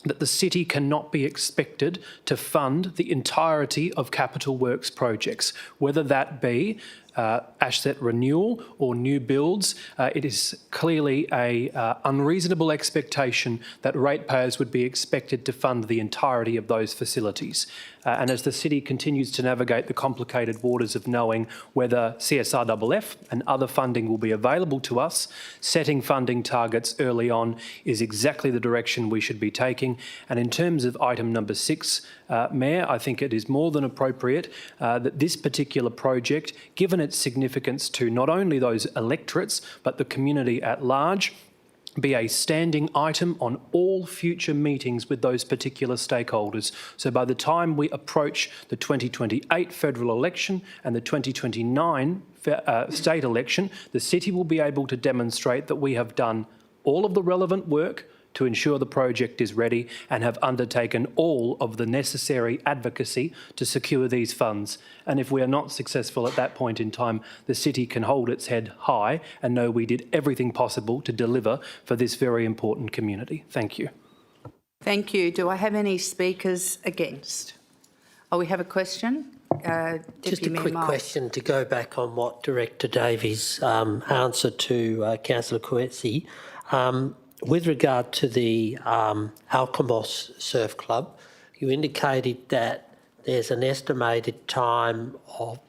that the city cannot be expected to fund the entirety of capital works projects, whether that be asset renewal or new builds. It is clearly a unreasonable expectation that ratepayers would be expected to fund the entirety of those facilities. And as the city continues to navigate the complicated waters of knowing whether CSRFF and other funding will be available to us, setting funding targets early on is exactly the direction we should be taking. And in terms of item number 6, Mayor, I think it is more than appropriate that this particular project, given its significance to not only those electorates but the community at large, be a standing item on all future meetings with those particular stakeholders. So by the time we approach the 2028 federal election and the 2029 state election, the city will be able to demonstrate that we have done all of the relevant work to ensure the project is ready and have undertaken all of the necessary advocacy to secure these funds. And if we are not successful at that point in time, the city can hold its head high and know we did everything possible to deliver for this very important community. Thank you. Thank you. Do I have any speakers against? Oh, we have a question. Just a quick question to go back on what Director Davies' answer to Councillor Coetzee. With regard to the Alkimos Surf Club, you indicated that there's an estimated time of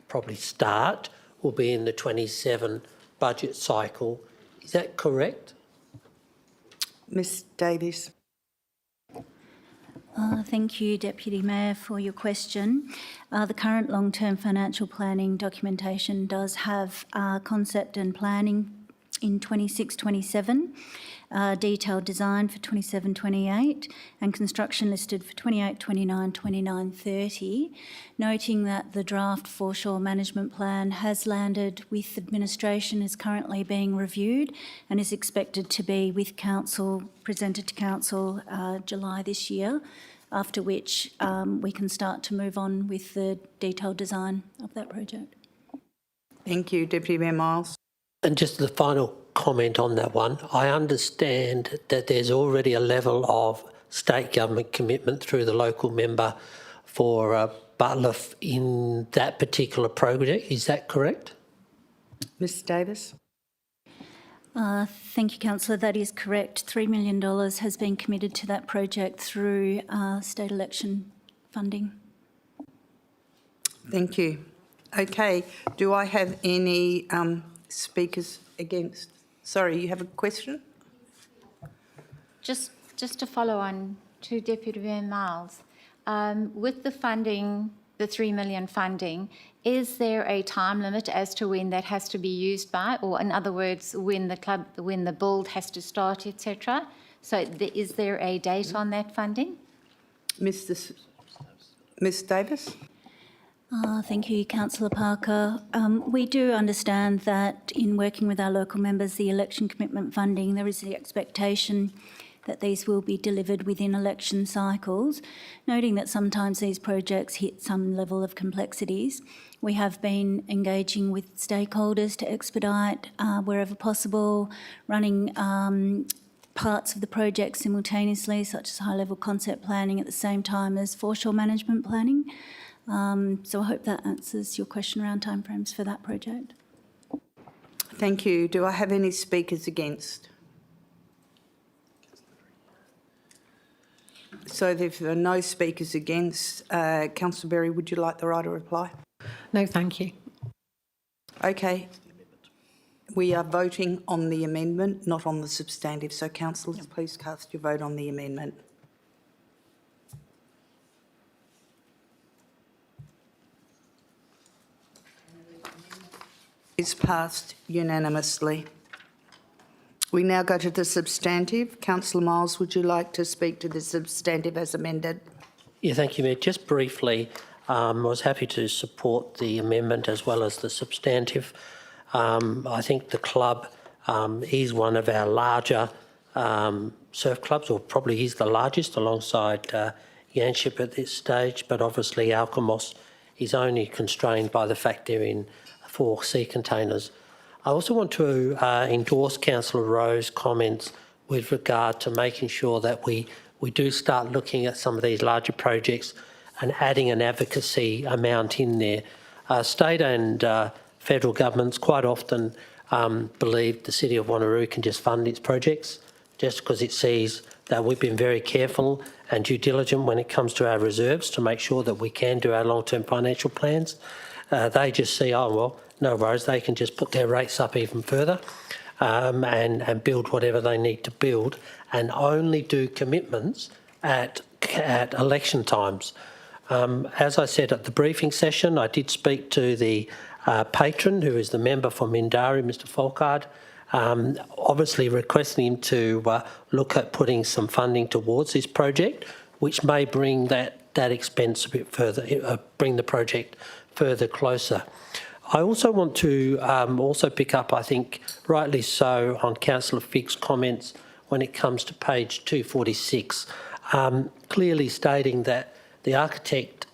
probably start will be in the 27 budget cycle. Is that correct? Ms Davies. Thank you, Deputy Mayor, for your question. The current long-term financial planning documentation does have concept and planning in 26-27, detailed design for 27-28, and construction listed for 28-29, 29-30, noting that the draft foreshore management plan has landed with administration, is currently being reviewed and is expected to be with council, presented to council July this year, after which we can start to move on with the detailed design of that project. Thank you, Deputy Mayor Miles. And just the final comment on that one, I understand that there's already a level of state government commitment through the local member for Butler in that particular project. Is that correct? Ms Davis. Thank you, Councillor. That is correct. $3 million has been committed to that project through state election funding. Thank you. Okay, do I have any speakers against? Sorry, you have a question? Just to follow on to Deputy Mayor Miles, with the funding, the $3 million funding, is there a time limit as to when that has to be used by, or in other words, when the build has to start, etc.? So is there a date on that funding? Ms Davis? Thank you, Councillor Parker. We do understand that in working with our local members, the election commitment funding, there is the expectation that these will be delivered within election cycles, noting that sometimes these projects hit some level of complexities. We have been engaging with stakeholders to expedite wherever possible, running parts of the project simultaneously, such as high-level concept planning at the same time as foreshore management planning. So I hope that answers your question around timeframes for that project. Thank you. Do I have any speakers against? So if there are no speakers against, Councillor Berry, would you like the right to reply? No, thank you. Okay. We are voting on the amendment, not on the substantive. So, councillors, please cast your vote on the amendment. Is passed unanimously. We now go to the substantive. Councillor Miles, would you like to speak to the substantive as amended? Yeah, thank you, Mayor. Just briefly, I was happy to support the amendment as well as the substantive. I think the club is one of our larger surf clubs, or probably is the largest alongside Yanship at this stage, but obviously Alkimos is only constrained by the fact they're in 4 sea containers. I also want to endorse Councillor Rowe's comments with regard to making sure that we do start looking at some of these larger projects and adding an advocacy amount in there. State and federal governments quite often believe the City of Wanneroo can just fund its projects just because it sees that we've been very careful and due diligent when it comes to our reserves to make sure that we can do our long-term financial plans. They just see, oh, well, no worries, they can just put their rates up even further and build whatever they need to build and only do commitments at election times. As I said at the briefing session, I did speak to the patron, who is the member for Mindari, Mr Folkard, obviously requesting him to look at putting some funding towards this project, which may bring that expense a bit further, bring the project further closer. I also want to also pick up, I think, rightly so, on Councillor Fick's comments when it comes to page 246, clearly stating that the architect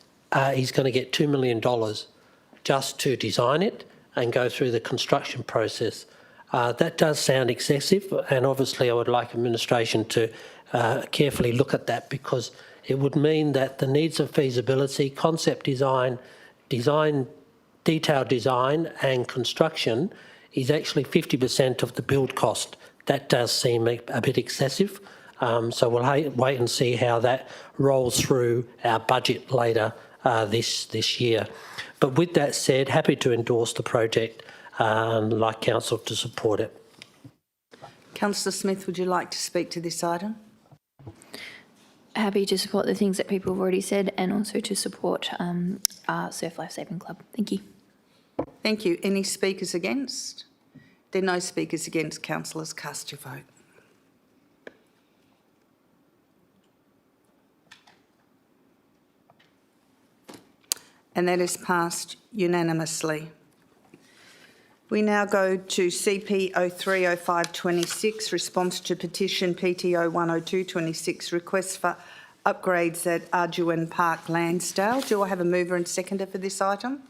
is going to get $2 million just to design it and go through the construction process. That does sound excessive, and obviously I would like administration to carefully look at that, because it would mean that the needs of feasibility, concept design, detailed design and construction is actually 50% of the build cost. That does seem a bit excessive. So we'll wait and see how that rolls through our budget later this year. But with that said, happy to endorse the project and like Council to support it. Councillor Smith, would you like to speak to this item? happy to support the things that people have already said and also to support our Surf Life Saving Club. Thank you. Thank you. Any speakers against? There are no speakers against. Councillors, cast your vote. And that is passed unanimously. We now go to CP 030526, response to petition PTO 10226, request for upgrades at Arduin Park, Lansdale. Do I have a mover and seconder for this item?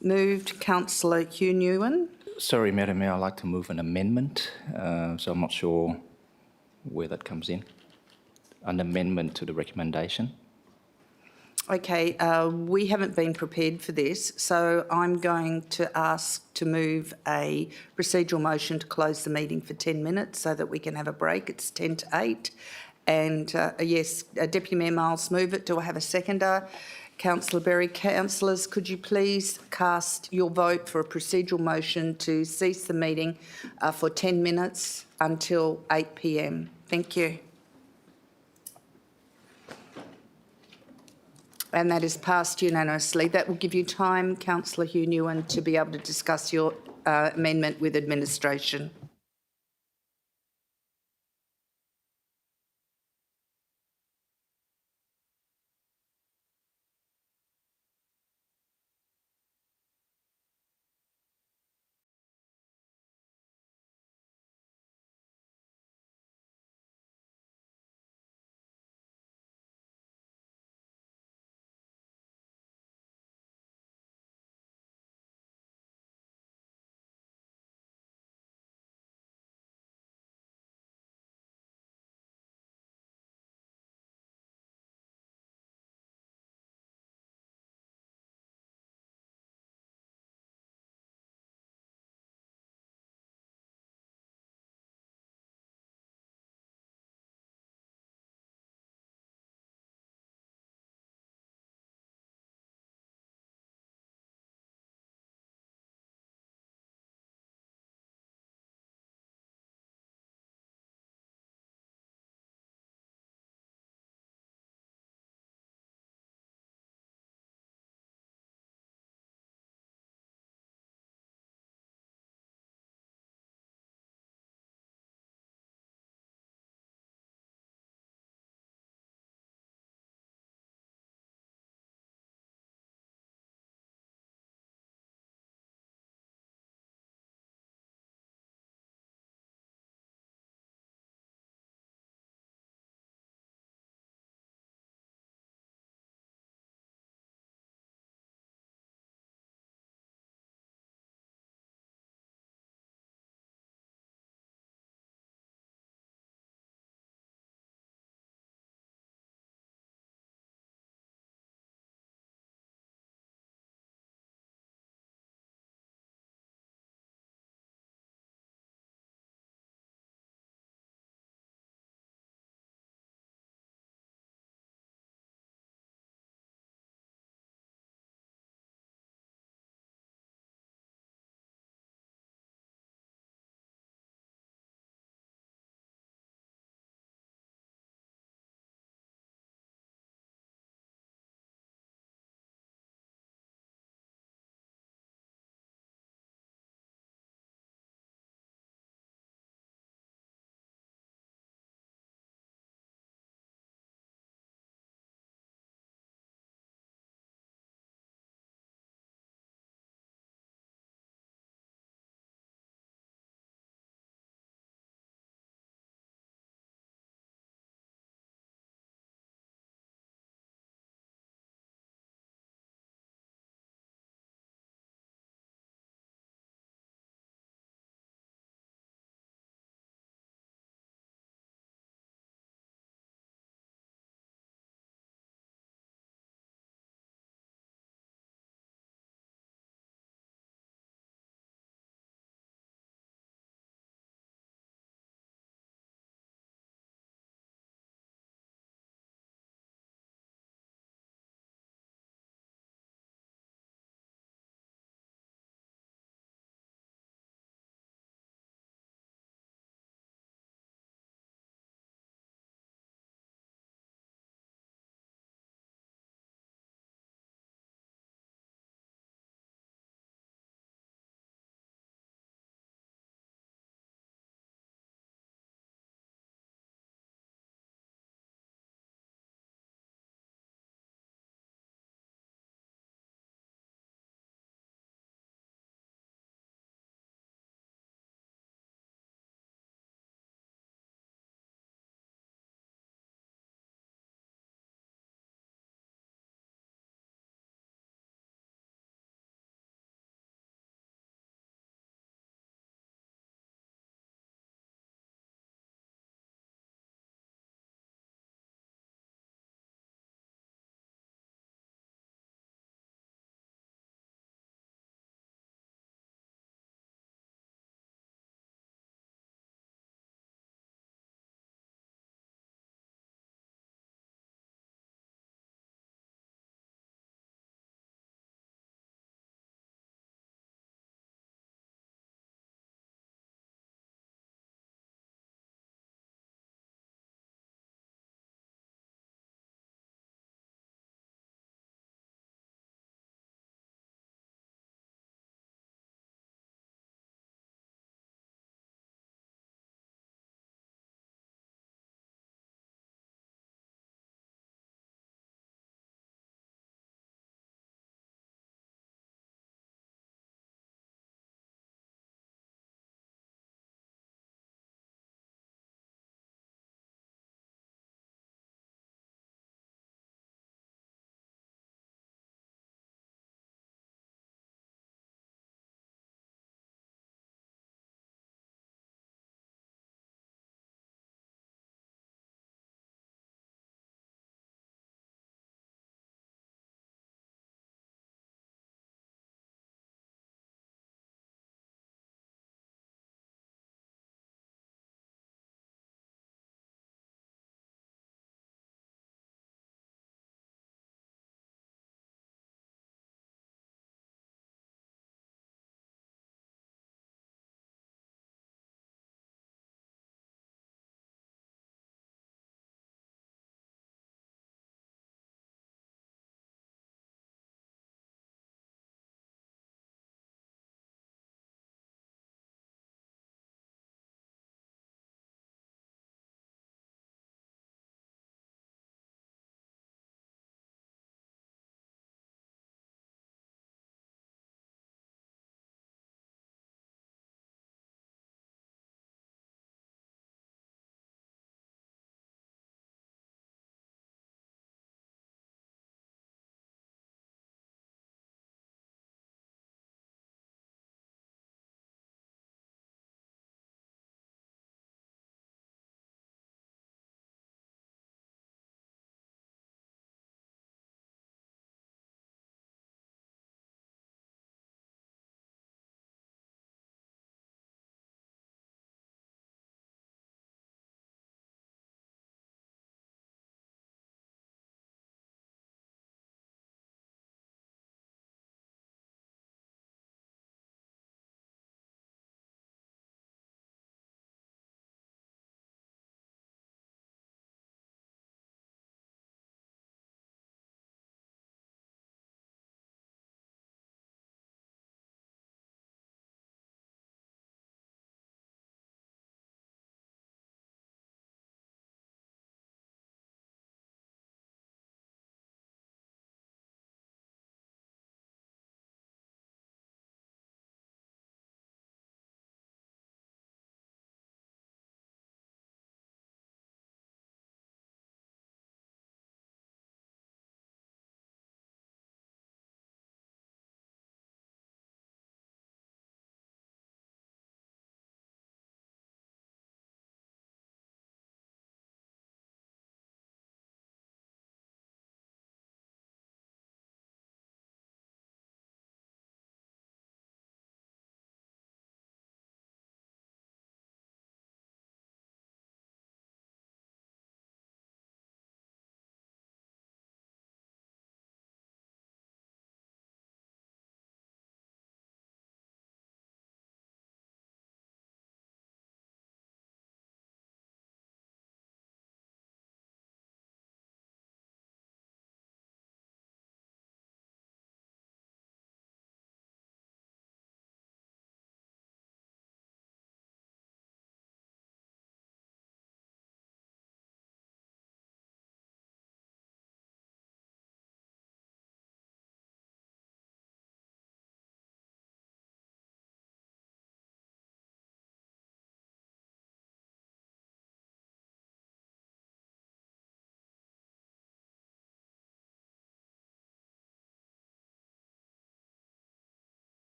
Moved, Councillor Hugh Newen. Sorry, Madam Mayor, I'd like to move an amendment, so I'm not sure where that comes in. An amendment to the recommendation. Okay, we haven't been prepared for this, so I'm going to ask to move a procedural motion to close the meeting for 10 minutes so that we can have a break. It's 10 to 8. And yes, Deputy Mayor Miles, move it. Do I have a seconder? Councillor Berry. Councillors, could you please cast your vote for a procedural motion to cease the meeting for 10 minutes until 8 p.m. Thank you. And that is passed unanimously. That will give you time, Councillor Hugh Newen, to be able to discuss your amendment with administration.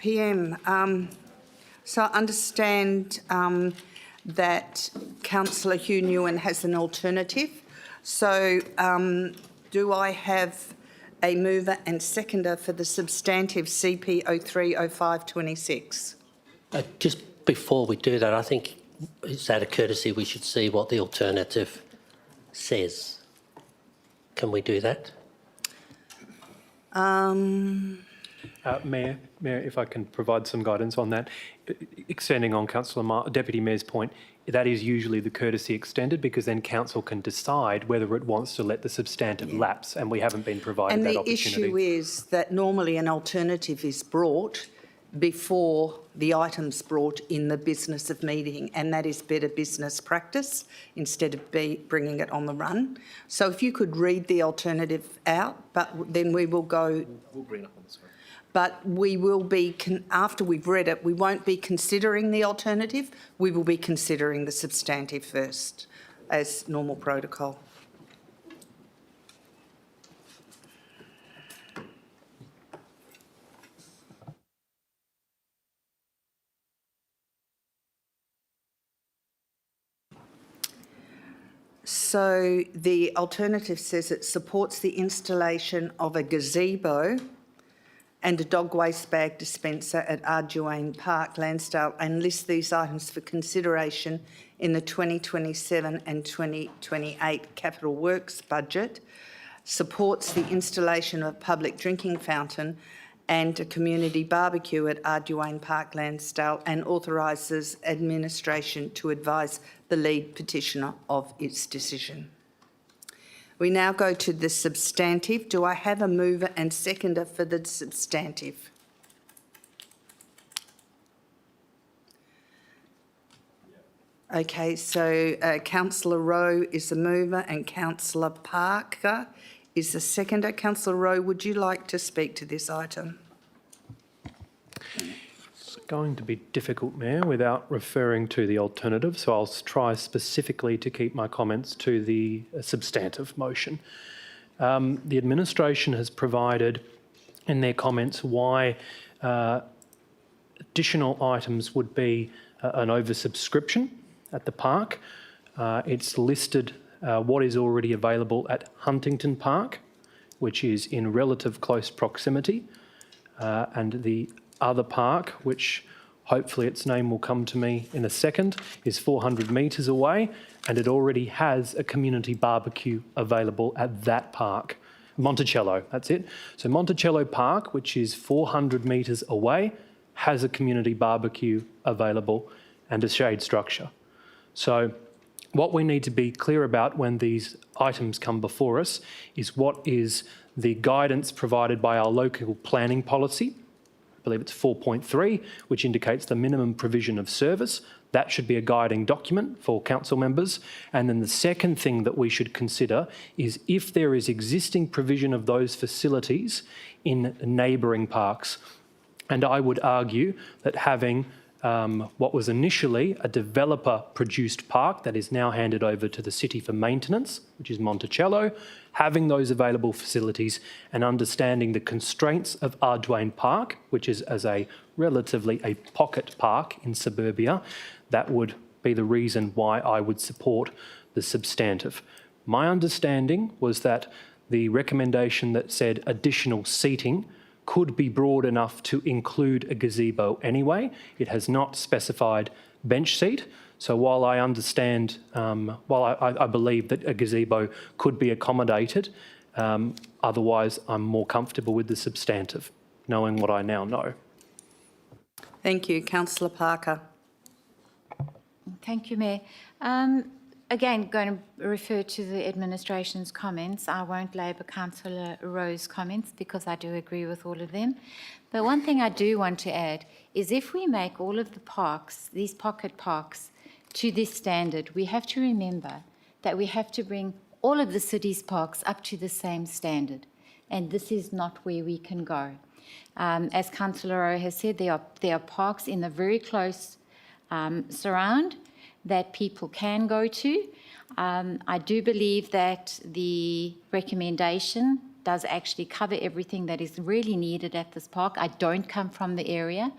PM. So I understand that Councillor Hugh Nguyen has an alternative. So do I have a mover and seconder for the substantive CP 030526? Just before we do that, I think it's out of courtesy we should see what the alternative says. Can we do that? Mayor, if I can provide some guidance on that, extending on Deputy Mayor's point, that is usually the courtesy extended because then council can decide whether it wants to let the substantive lapse, and we haven't been provided that opportunity. And the issue is that normally an alternative is brought before the item's brought in the business of meeting, and that is better business practice instead of bringing it on the run. So if you could read the alternative out, but then we will go... We'll bring it up on the screen. But we will be, after we've read it, we won't be considering the alternative. We will be considering the substantive first, as normal protocol. So the alternative says it supports the installation of a gazebo and a dog waste bag dispenser at Arduane Park, Lansdale, and lists these items for consideration in the 2027 and 2028 capital works budget, supports the installation of a public drinking fountain and a community barbecue at Arduane Park, Lansdale, and authorises administration to advise the lead petitioner of its decision. We now go to the substantive. Do I have a mover and seconder for the substantive? Okay, so Councillor Rowe is the mover and Councillor Parker is the seconder. Councillor Rowe, would you like to speak to this item? It's going to be difficult, Mayor, without referring to the alternative, so I'll try specifically to keep my comments to the substantive motion. The administration has provided in their comments why additional items would be an oversubscription at the park. It's listed what is already available at Huntington Park, which is in relative close proximity, and the other park, which hopefully its name will come to me in a second, is 400 metres away, and it already has a community barbecue available at that park. Monticello, that's it. So Monticello Park, which is 400 metres away, has a community barbecue available and a shade structure. So what we need to be clear about when these items come before us is what is the guidance provided by our local planning policy. I believe it's 4.3, which indicates the minimum provision of service. That should be a guiding document for council members. And then the second thing that we should consider is if there is existing provision of those facilities in neighbouring parks. And I would argue that having what was initially a developer-produced park that is now handed over to the city for maintenance, which is Monticello, having those available facilities and understanding the constraints of Arduane Park, which is as a relatively a pocket park in suburbia, that would be the reason why I would support the substantive. My understanding was that the recommendation that said additional seating could be broad enough to include a gazebo anyway. It has not specified bench seat. So while I understand, I believe that a gazebo could be accommodated, otherwise I'm more comfortable with the substantive, knowing what I now know. Thank you. Councillor Parker. Thank you, Mayor. Again, going to refer to the administration's comments. I won't labour Councillor Rowe's comments because I do agree with all of them. But one thing I do want to add is if we make all of the parks, these pocket parks, to this standard, we have to remember that we have to bring all of the city's parks up to the same standard. And this is not where we can go. As Councillor Rowe has said, there are parks in the very close surround that people can go to. I do believe that the recommendation does actually cover everything that is really needed at this park. I don't come from the area,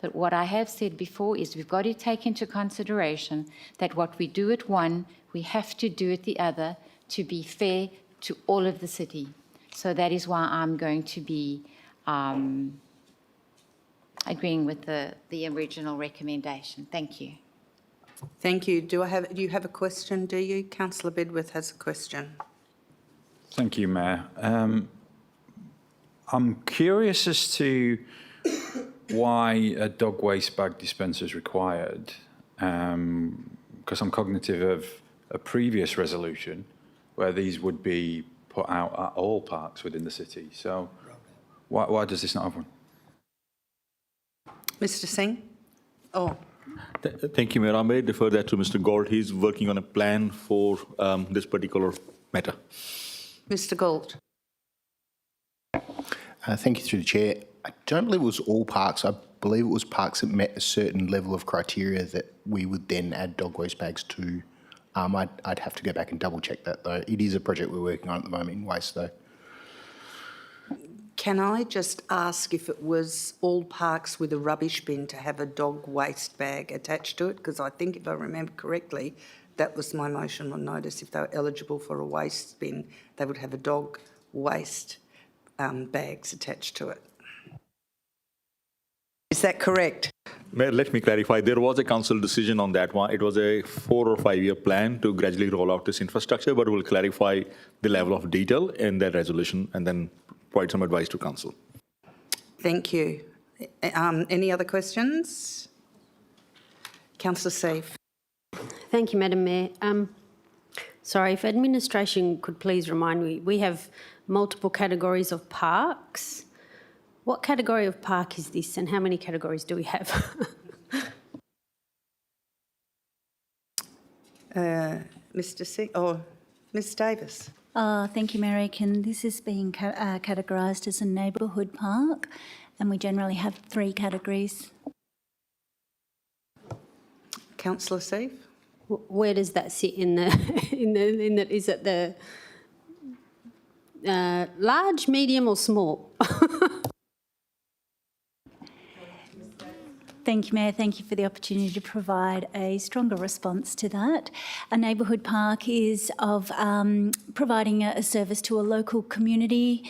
but what I have said before is we've got to take into consideration that what we do at one, we have to do at the other to be fair to all of the city. So that is why I'm going to be agreeing with the original recommendation. Thank you. Thank you. Do you have a question, do you? Councillor Bedworth has a question. Thank you, Mayor. I'm curious as to why a dog waste bag dispenser is required, because I'm cognitive of a previous resolution where these would be put out at all parks within the city. So why does this not have one? Mr. Singh? Oh. Thank you, Mayor. I may defer that to Mr. Gold. He's working on a plan for this particular matter. Mr. Gold. Thank you, through the chair. I don't believe it was all parks. I believe it was parks that met a certain level of criteria that we would then add dog waste bags to. I'd have to go back and double check that though. It is a project we're working on at the moment in waste though. Can I just ask if it was all parks with a rubbish bin to have a dog waste bag attached to it? Because I think if I remember correctly, that was my motion on notice. If they were eligible for a waste bin, they would have a dog waste bags attached to it. Is that correct? Mayor, let me clarify. There was a council decision on that one. It was a 4 or 5 year plan to gradually roll out this infrastructure, but we'll clarify the level of detail in that resolution and then provide some advice to council. Thank you. Any other questions? Councillor Seif. Thank you, Madam Mayor. Sorry, if administration could please remind me, we have multiple categories of parks. What category of park is this and how many categories do we have? Mr. Singh or Ms. Davis? Thank you, Mayor Aiken. This is being categorised as a neighbourhood park, and we generally have 3 categories. Councillor Seif? Where does that sit in the, is it the large, medium or small? Thank you, Mayor. Thank you for the opportunity to provide a stronger response to that. A neighbourhood park is of providing a service to a local community.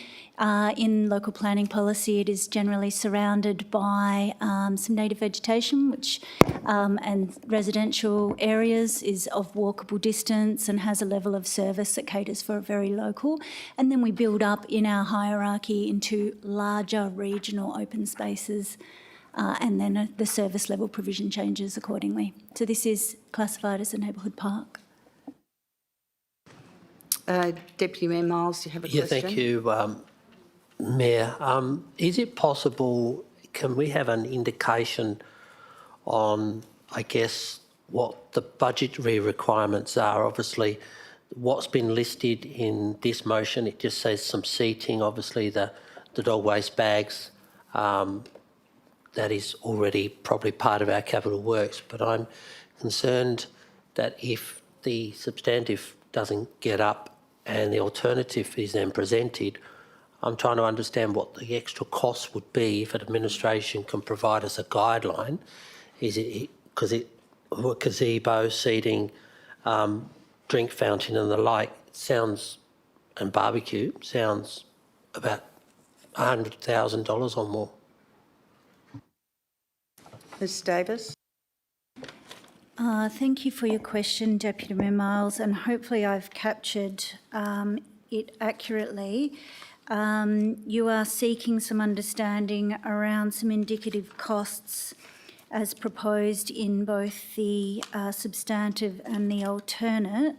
In local planning policy, it is generally surrounded by some native vegetation, which and residential areas is of walkable distance and has a level of service that caters for a very local. And then we build up in our hierarchy into larger regional open spaces. And then the service level provision changes accordingly. So this is classified as a neighbourhood park. Deputy Mayor Miles, do you have a question? Thank you, Mayor. Is it possible, can we have an indication on, I guess, what the budgetary requirements are? Obviously, what's been listed in this motion, it just says some seating, obviously the dog waste bags, that is already probably part of our capital works, but I'm concerned that if the substantive doesn't get up and the alternative is then presented, I'm trying to understand what the extra cost would be if administration can provide us a guideline. Is it because gazebo, seating, drink fountain and the like sounds, and barbecue sounds about $100,000 or more. Ms. Davis? Thank you for your question, Deputy Mayor Miles, and hopefully I've captured it accurately. You are seeking some understanding around some indicative costs as proposed in both the substantive and the alternate,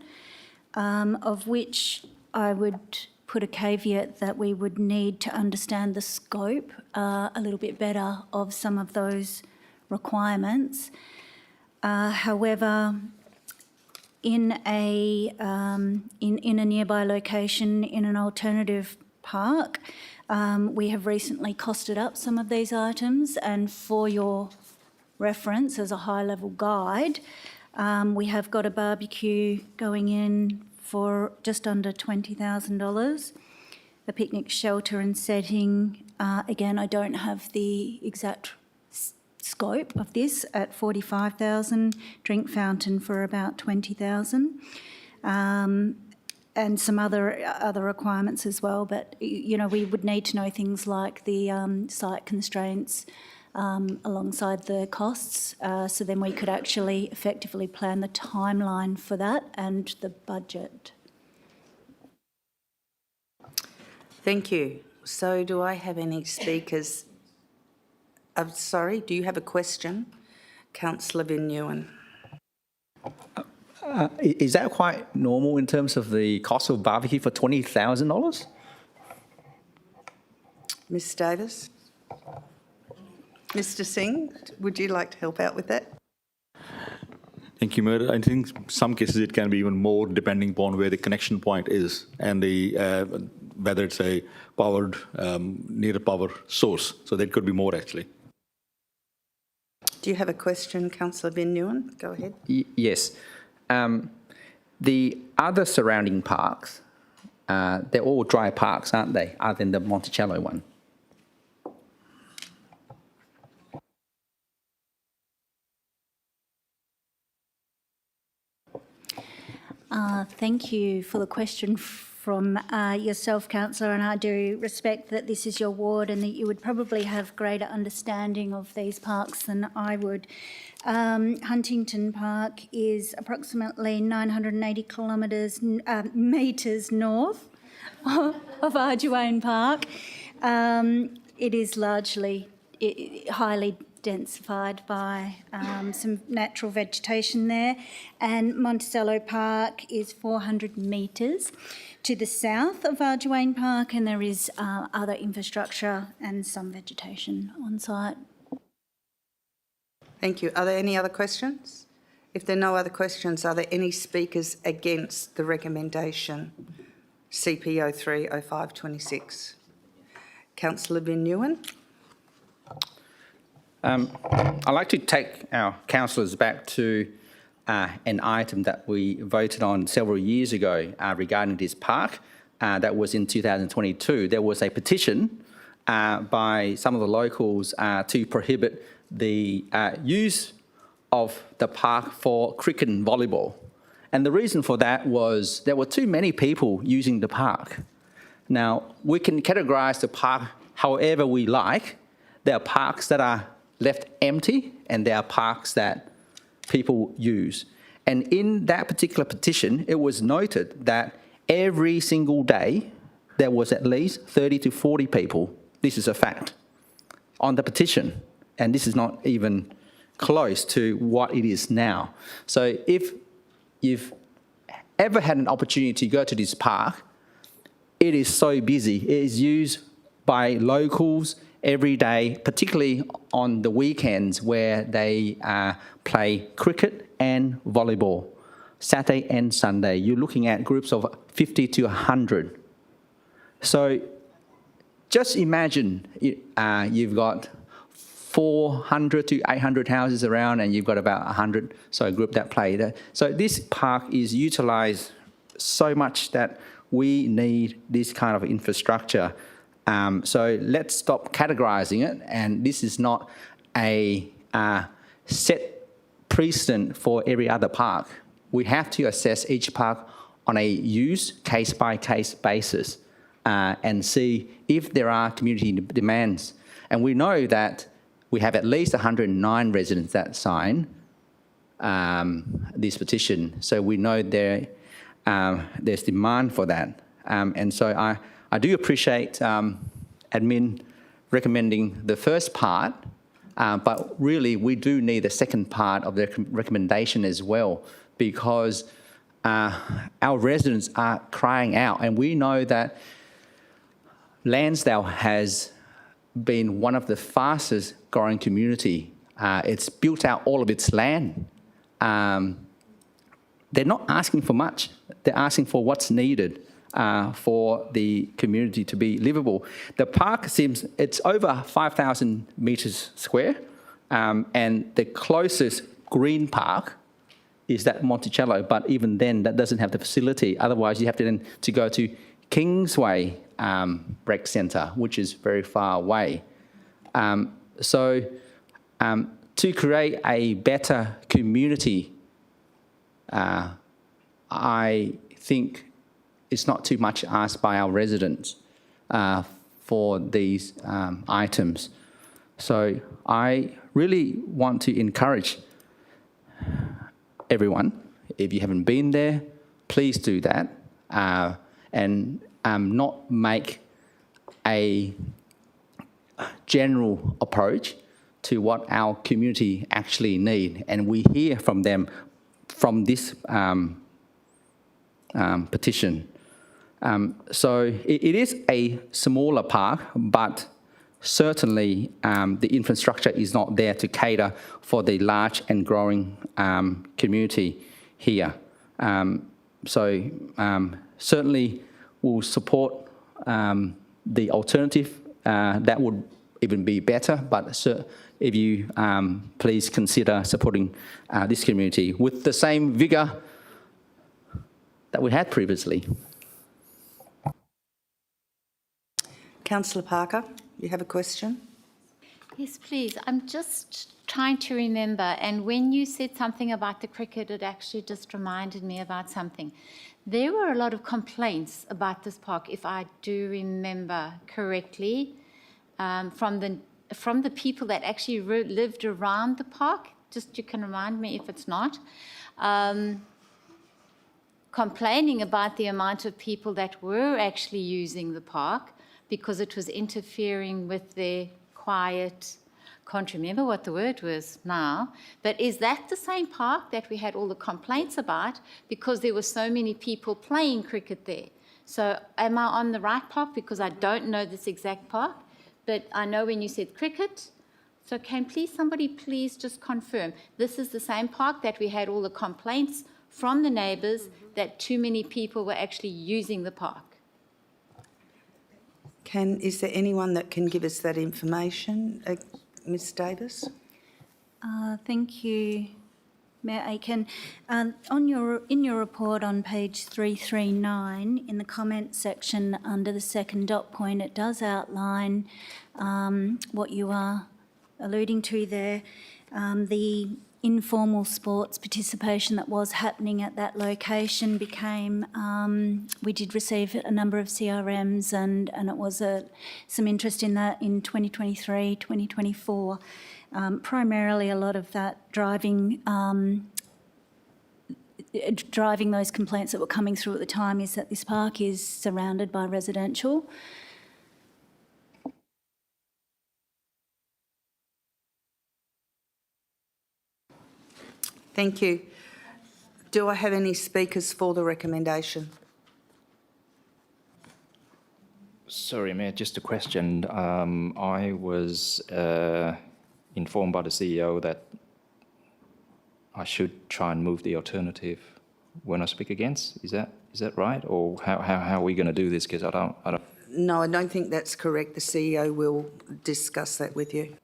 of which I would put a caveat that we would need to understand the scope a little bit better of some of those requirements. However, in a nearby location in an alternative park, we have recently costed up some of these items, and for your reference as a high-level guide, we have got a barbecue going in for just under $20,000. the picnic shelter and setting, again, I don't have the exact scope of this, at 45,000, drink fountain for about 20,000. And some other requirements as well, but you know, we would need to know things like the site constraints alongside the costs, so then we could actually effectively plan the timeline for that and the budget. Thank you. So do I have any speakers? Sorry, do you have a question? Councillor Van Nguyen. Is that quite normal in terms of the cost of barbecue for $20,000? Ms Davis? Mr Singh, would you like to help out with that? Thank you, Mayor. I think some cases it can be even more depending upon where the connection point is and the whether it's a powered, near a power source. So that could be more actually. Do you have a question, Councillor Van Nguyen? Go ahead. Yes. The other surrounding parks, they're all dry parks, aren't they, other than the Monticello one? Thank you for the question from yourself, Councillor, and I do respect that this is your ward and that you would probably have greater understanding of these parks than I would. Huntington Park is approximately 980 metres north of Arduane Park. It is largely highly densified by some natural vegetation there, and Monticello Park is 400 metres to the south of Arduane Park, and there is other infrastructure and some vegetation on site. Thank you. Are there any other questions? If there are no other questions, are there any speakers against the recommendation CP 030526? Councillor Van Nguyen. I'd like to take our councillors back to an item that we voted on several years ago regarding this park. That was in 2022. There was a petition by some of the locals to prohibit the use of the park for cricket and volleyball. And the reason for that was there were too many people using the park. Now, we can categorise the park however we like. There are parks that are left empty and there are parks that people use. And in that particular petition, it was noted that every single day there was at least 30 to 40 people, this is a fact, on the petition. And this is not even close to what it is now. So if you've ever had an opportunity to go to this park, it is so busy. It is used by locals every day, particularly on the weekends where they play cricket and volleyball. Saturday and Sunday, you're looking at groups of 50 to 100. So just imagine you've got 400 to 800 houses around and you've got about 100, so a group that play. So this park is utilised so much that we need this kind of infrastructure. So let's stop categorising it, and this is not a set precedent for every other park. We have to assess each park on a use case-by-case basis and see if there are community demands. And we know that we have at least 109 residents that sign this petition, so we know there's demand for that. And so I do appreciate admin recommending the first part, but really we do need the second part of the recommendation as well, because our residents are crying out, and we know that Lansdale has been one of the fastest growing community. It's built out all of its land. They're not asking for much. They're asking for what's needed for the community to be livable. The park it's over 5,000 metres square, and the closest green park is that Monticello, but even then that doesn't have the facility. Otherwise you have to go to Kingsway Rec Centre, which is very far away. So to create a better community, I think it's not too much asked by our residents for these items. So I really want to encourage everyone, if you haven't been there, please do that, and not make a general approach to what our community actually need. And we hear from them from this petition. So it is a smaller park, but certainly the infrastructure is not there to cater for the large and growing community here. So certainly we'll support the alternative. That would even be better, but if you please consider supporting this community with the same vigour that we had previously. Councillor Parker, you have a question? Yes, please. I'm just trying to remember, and when you said something about the cricket, it actually just reminded me about something. There were a lot of complaints about this park, if I do remember correctly, from the people that actually lived around the park. Just you can remind me if it's not. Complaining about the amount of people that were actually using the park because it was interfering with their quiet, can't remember what the word was now, but is that the same park that we had all the complaints about because there were so many people playing cricket there? So am I on the right park? Because I don't know this exact park, but I know when you said cricket, so can somebody please just confirm this is the same park that we had all the complaints from the neighbours that too many people were actually using the park? Is there anyone that can give us that information? Ms Davis? Thank you, Mayor Aiken. In your report on page 339, in the comment section under the second dot point, it does outline what you are alluding to there, the informal sports participation that was happening at that location became, we did receive a number of CRMs and it was some interest in that in 2023, 2024. Primarily a lot of that driving those complaints that were coming through at the time is that this park is surrounded by residential. Thank you. Do I have any speakers for the recommendation? Sorry, Mayor, just a question. I was informed by the CEO that I should try and move the alternative when I speak against. Is that right? Or how are we going to do this? Because I don't. No, I don't think that's correct. The CEO will discuss that with you.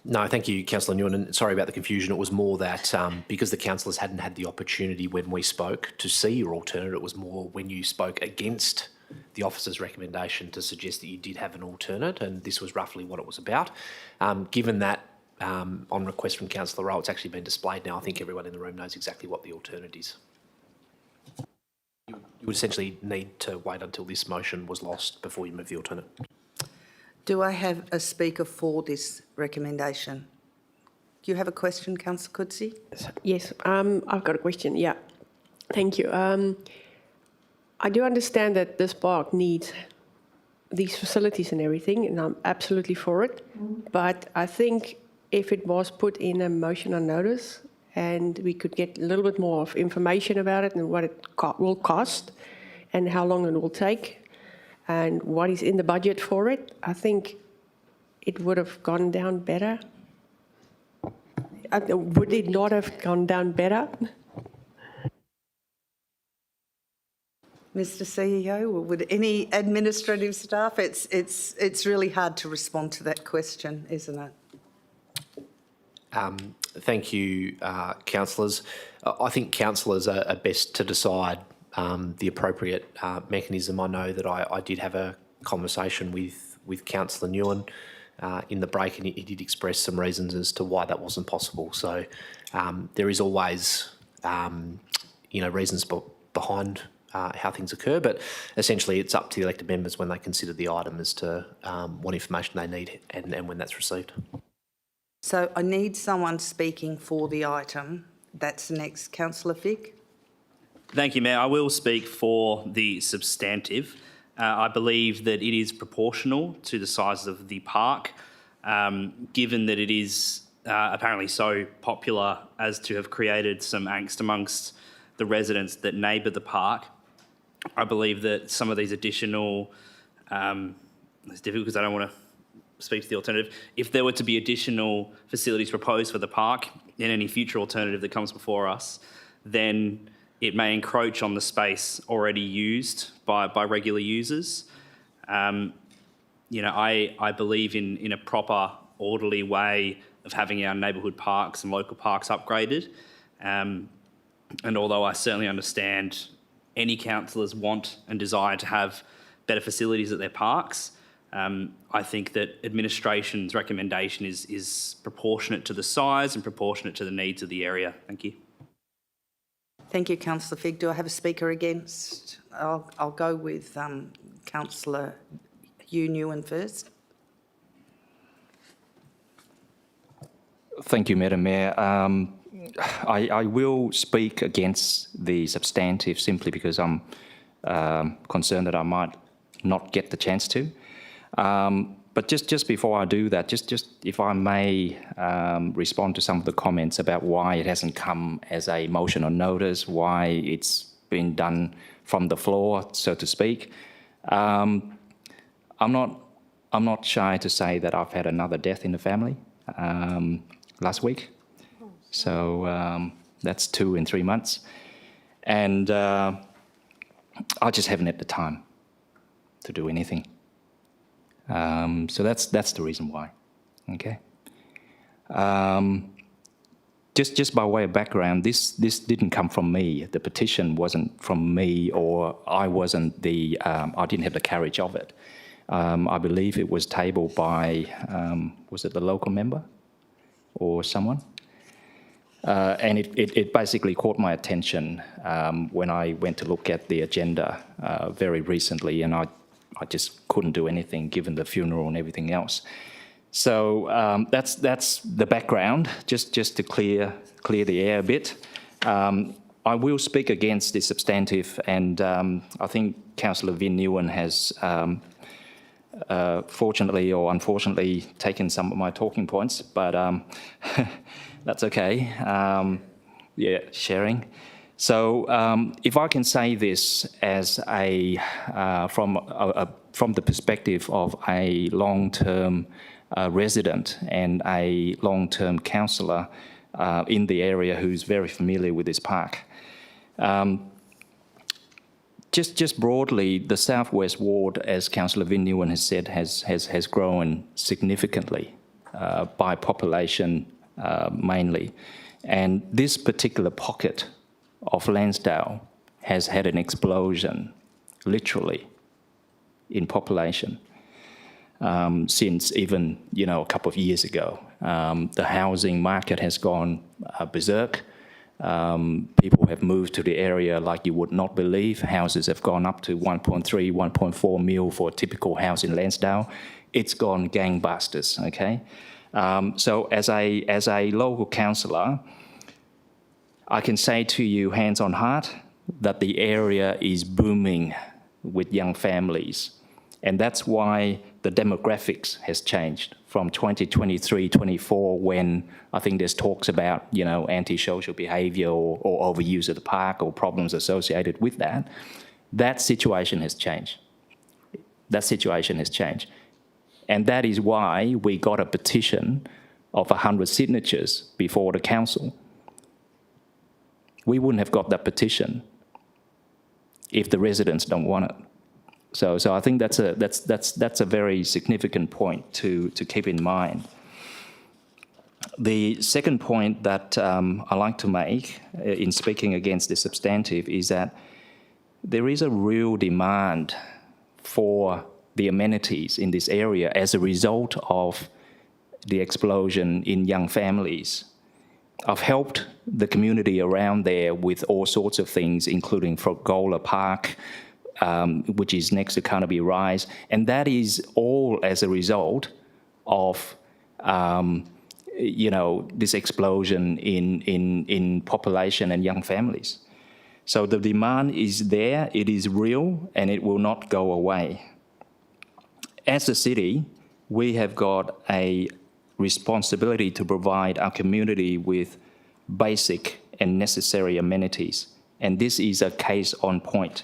No, thank you, Councillor Nguyen. And sorry about the confusion. It was more that because the councillors hadn't had the opportunity when we spoke to see your alternative, it was more when you spoke against the officer's recommendation to suggest that you did have an alternate, and this was roughly what it was about. Given that on request from Councillor Rowe, it's actually been displayed now, I think everyone in the room knows exactly what the alternate is. You would essentially need to wait until this motion was lost before you move the alternate. Do I have a speaker for this recommendation? Do you have a question, Councillor Coetzee? Yes, I've got a question, yeah. Thank you. I do understand that this park needs these facilities and everything, and I'm absolutely for it. But I think if it was put in a motion on notice and we could get a little bit more of information about it and what it will cost and how long it will take, and what is in the budget for it, I think it would have gone down better. Would it not have gone down better? Mr. CEO, or would any administrative staff? It's really hard to respond to that question, isn't it? Thank you, councillors. I think councillors are best to decide the appropriate mechanism. I know that I did have a conversation with Councillor Nguyen in the break, and he did express some reasons as to why that wasn't possible. So there is always, reasons behind how things occur, but essentially it's up to the elected members when they consider the item as to what information they need and when that's received. So I need someone speaking for the item. That's next. Councillor Fick. Thank you, Mayor. I will speak for the substantive. I believe that it is proportional to the size of the park, given that it is apparently so popular as to have created some angst amongst the residents that neighbour the park. I believe that some of these additional, it's difficult because I don't want to speak to the alternative. If there were to be additional facilities proposed for the park in any future alternative that comes before us, then it may encroach on the space already used by regular users. I believe in a proper, orderly way of having our neighbourhood parks and local parks upgraded. And although I certainly understand any councillors want and desire to have better facilities at their parks, I think that administration's recommendation is proportionate to the size and proportionate to the needs of the area. Thank you. Thank you, Councillor Figg. Do I have a speaker against? I'll go with Councillor Hugh Nguyen first. Thank you, Madam Mayor. I will speak against the substantive simply because I'm concerned that I might not get the chance to. But just before I do that, just if I may respond to some of the comments about why it hasn't come as a motion or notice, why it's been done from the floor, so to speak. I'm not shy to say that I've had another death in the family last week. So that's 2 in 3 months. And I just haven't had the time to do anything. So that's the reason why, okay? Just by way of background, this didn't come from me. The petition wasn't from me, or I wasn't I didn't have the carriage of it. I believe it was tabled by, was it the local member or someone? And it basically caught my attention when I went to look at the agenda very recently, and I just couldn't do anything given the funeral and everything else. So that's the background, just to clear the air a bit. I will speak against the substantive, and I think Councillor Vin Nguyen has fortunately or unfortunately taken some of my talking points, but that's okay. Yeah, sharing. So if I can say this as from the perspective of a long-term resident and a long-term councillor in the area who's very familiar with this park. Just broadly, the Southwest Ward, as Councillor Vin Nguyen has said, has grown significantly by population mainly. And this particular pocket of Lansdale has had an explosion, literally, in population since even, a couple of years ago. The housing market has gone berserk. People have moved to the area like you would not believe. Houses have gone up to 1.3, 1.4 mil for a typical house in Lansdale. It's gone gangbusters, okay? So as a local councillor, I can say to you, hands on heart, that the area is booming with young families. And that's why the demographics has changed from 2023-24, when I think there's talks about, antisocial behaviour or overuse of the park or problems associated with that. That situation has changed. That situation has changed. And that is why we got a petition of 100 signatures before the council. We wouldn't have got that petition if the residents don't want it. So I think that's a very significant point to keep in mind. The second point that I like to make in speaking against the substantive is that there is a real demand for the amenities in this area as a result of the explosion in young families. I've helped the community around there with all sorts of things, including Frogola Park, which is next to Carnaby Rise, and that is all as a result of this explosion in population and young families. So the demand is there, it is real, and it will not go away. As a city, we have got a responsibility to provide our community with basic and necessary amenities. And this is a case on point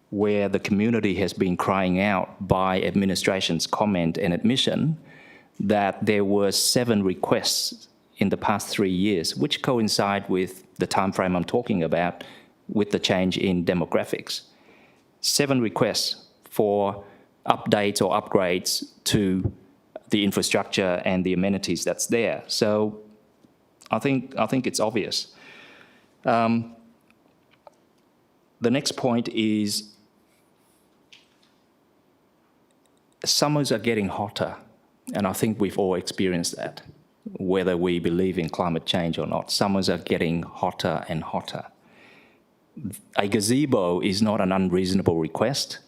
where the community has been crying out by administration's comment and admission that there were 7 requests in the past 3 years, which coincide with the time frame I'm talking about with the change in demographics. 7 requests for updates or upgrades to the infrastructure and the amenities that's there. So I think it's obvious. The next point is summers are getting hotter, and I think we've all experienced that, whether we believe in climate change or not. Summers are getting hotter and hotter. A gazebo is not an unreasonable request,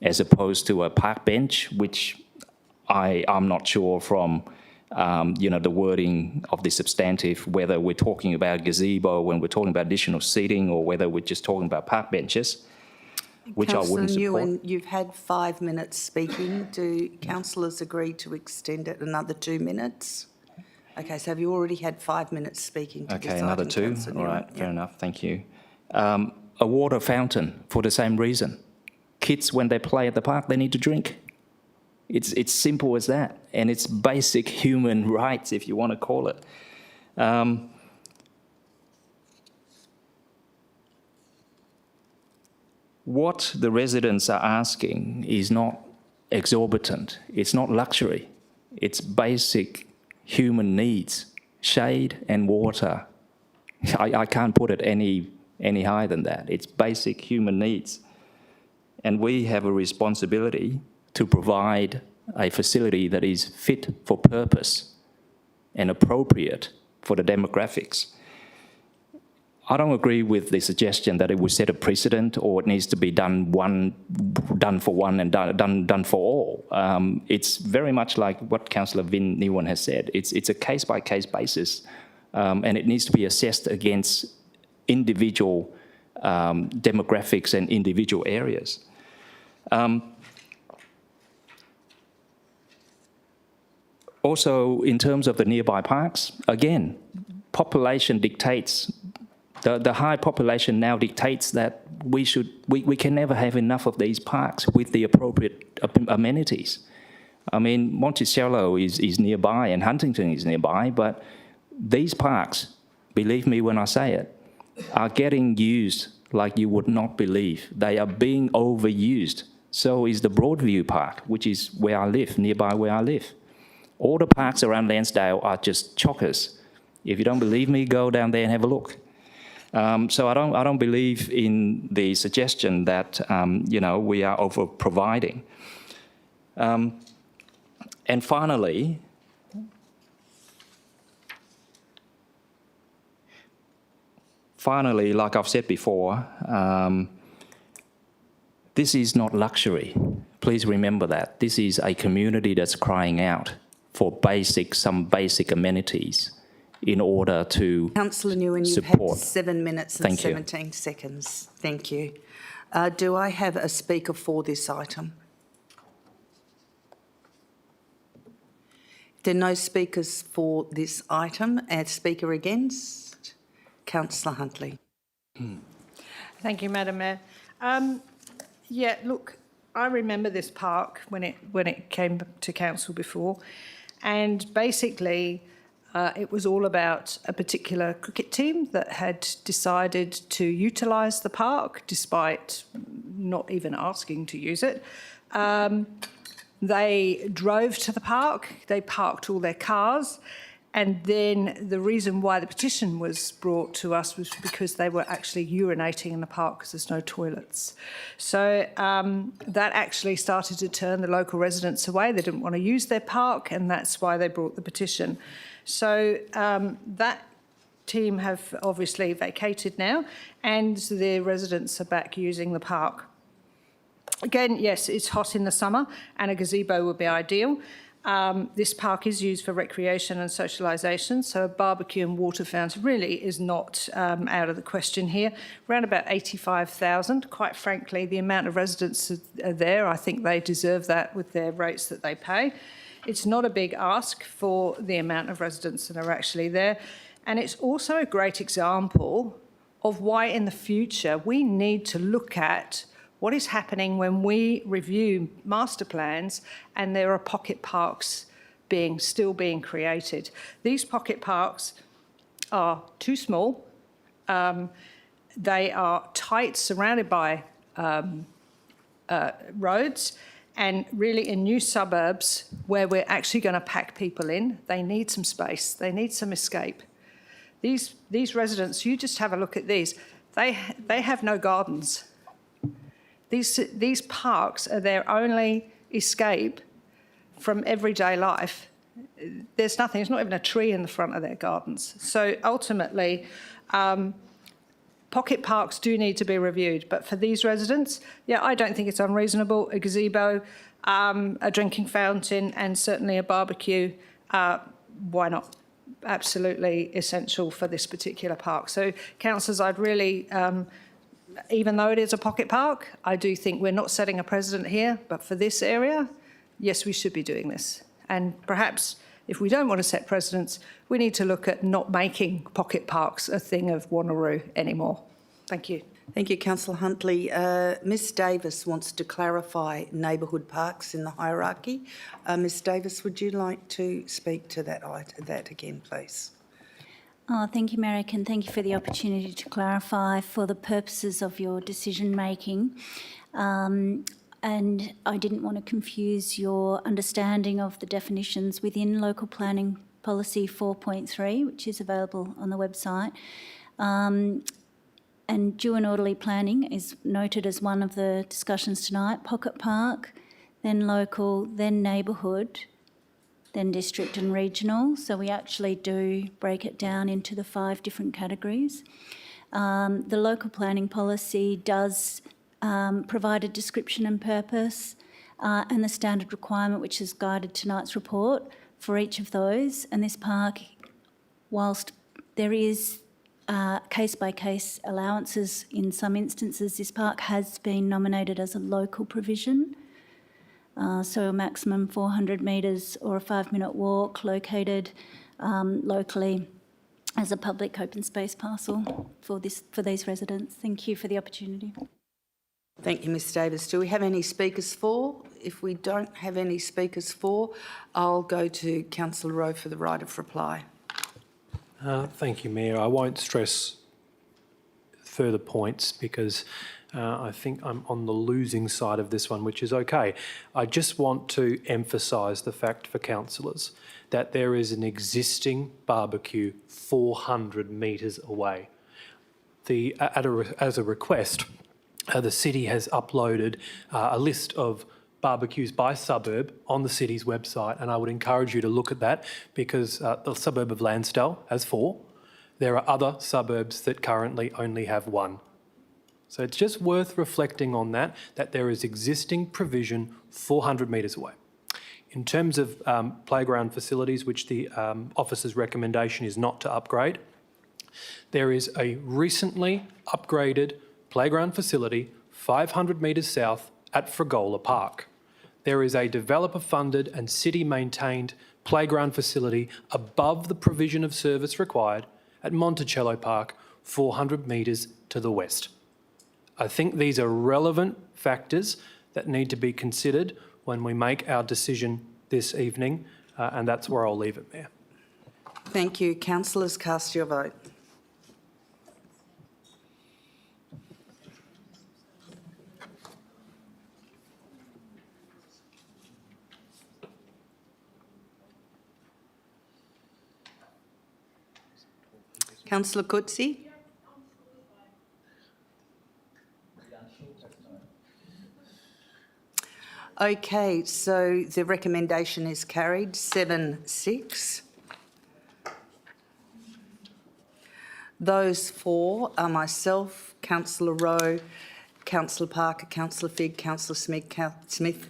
as opposed to a park bench, which I'm not sure from the wording of the substantive, whether we're talking about gazebo when we're talking about additional seating or whether we're just talking about park benches, which I wouldn't support. Nguyen, you've had 5 minutes speaking. Do councillors agree to extend it another 2 minutes? Okay, so have you already had 5 minutes speaking to this Okay, another item, 2. Councillor All Nguyen? right, fair enough, thank you. A water fountain for the same reason. Kids, when they play at the park, they need to drink. It's simple as that, and it's basic human rights, if you want to call it. What the residents are asking is not exorbitant. It's not luxury. It's basic human needs, shade and water. I can't put it any higher than that. It's basic human needs. And we have a responsibility to provide a facility that is fit for purpose and appropriate for the demographics. I don't agree with the suggestion that it would set a precedent or it needs to be done for one and done for all. It's very much like what Councillor Vin Nguyen has said. It's a case-by-case basis, and it needs to be assessed against individual demographics and individual areas. Also, in terms of the nearby parks, again, population dictates, the high population now dictates that we can never have enough of these parks with the appropriate amenities. I mean, Monticello is nearby and Huntington is nearby, but these parks, believe me when I say it, are getting used like you would not believe. They are being overused. So is the Broadview Park, which is where I live, nearby where I live. All the parks around Lansdale are just chockers. If you don't believe me, go down there and have a look. So I don't believe in the suggestion that we are over providing. And finally, like I've said before, this is not luxury. Please remember that. This is a community that's crying out for some basic amenities in order to Councillor Nguyen, you've support. had 7 minutes and Thank you. 17 seconds. Thank you. Do I have a speaker for this item? There are no speakers for this item. A speaker against? Councillor Huntley. Thank you, Madam Mayor. Yeah, look, I remember this park when it came to council before, and basically it was all about a particular cricket team that had decided to utilise the park despite not even asking to use it. They drove to the park, they parked all their cars, And then the reason why the petition was brought to us was because they were actually urinating in the park because there's no toilets. So that actually started to turn the local residents away. They didn't want to use their park, and that's why they brought the petition. So that team have obviously vacated now, and the residents are back using the park. Again, yes, it's hot in the summer, and a gazebo would be ideal. This park is used for recreation and socialisation, so a barbecue and water fountain really is not out of the question here. Around about 85,000. Quite frankly, the amount of residents are there, I think they deserve that with their rates that they pay. It's not a big ask for the amount of residents that are actually there. And it's also a great example of why in the future we need to look at what is happening when we review master plans and there are pocket parks still being created. These pocket parks are too small. They are tight, surrounded by roads, and really in new suburbs where we're actually going to pack people in, they need some space, they need some escape. These residents, you just have a look at these, they have no gardens. These parks are their only escape from everyday life. There's nothing, there's not even a tree in the front of their gardens. So ultimately, pocket parks do need to be reviewed. But for these residents, yeah, I don't think it's unreasonable. A gazebo, a drinking fountain, and certainly a barbecue, why not? Absolutely essential for this particular park. So, councillors, I'd really... even though it is a pocket park, I do think we're not setting a precedent here, but for this area, yes, we should be doing this. And perhaps if we don't want to set precedents, we need to look at not making pocket parks a thing of Wanneroo anymore. Thank you. Thank you, Councillor Huntley. Ms Davis wants to clarify neighbourhood parks in the hierarchy. Ms Davis, would you like to speak to that again, please? Thank you, Merrick, and thank you for the opportunity to clarify for the purposes of your decision-making. And I didn't want to confuse your understanding of the definitions within Local Planning Policy 4.3, which is available on the website. And due and orderly planning is noted as one of the discussions tonight. Pocket park, then local, then neighbourhood, then district and regional. So we actually do break it down into the 5 different categories. The local planning policy does provide a description and purpose and the standard requirement which has guided tonight's report for each of those. And this park, whilst there is case-by-case allowances in some instances, this park has been nominated as a local provision. So a maximum 400 metres or a 5-minute walk located locally as a public open space parcel for these residents. Thank you for the opportunity. Thank you, Ms Davis. Do we have any speakers for? If we don't have any speakers for, I'll go to Councillor Rowe for the right of reply. Thank you, Mayor. I won't stress further points because I think I'm on the losing side of this one, which is okay. I just want to emphasise the fact for councillors that there is an existing barbecue 400 metres away. As a request, the city has uploaded a list of barbecues by suburb on the city's website, and I would encourage you to look at that because the suburb of Lansdale has 4. There are other suburbs that currently only have 1. So it's just worth reflecting on that there is existing provision 400 metres away. In terms of playground facilities, which the officer's recommendation is not to upgrade, there is a recently upgraded playground facility 500 metres south at Fragola Park. There is a developer-funded and city-maintained playground facility above the provision of service required at Monticello Park, 400 metres to the west. I think these are relevant factors that need to be considered when we make our decision this evening, and that's where I'll leave it, Mayor. Thank you. Councillors, cast your vote. Councillor Coetzee? Okay, so the recommendation is carried, 7-6. Those four are myself, Councillor Rowe, Councillor Parker, Councillor Figg, Councillor Smith,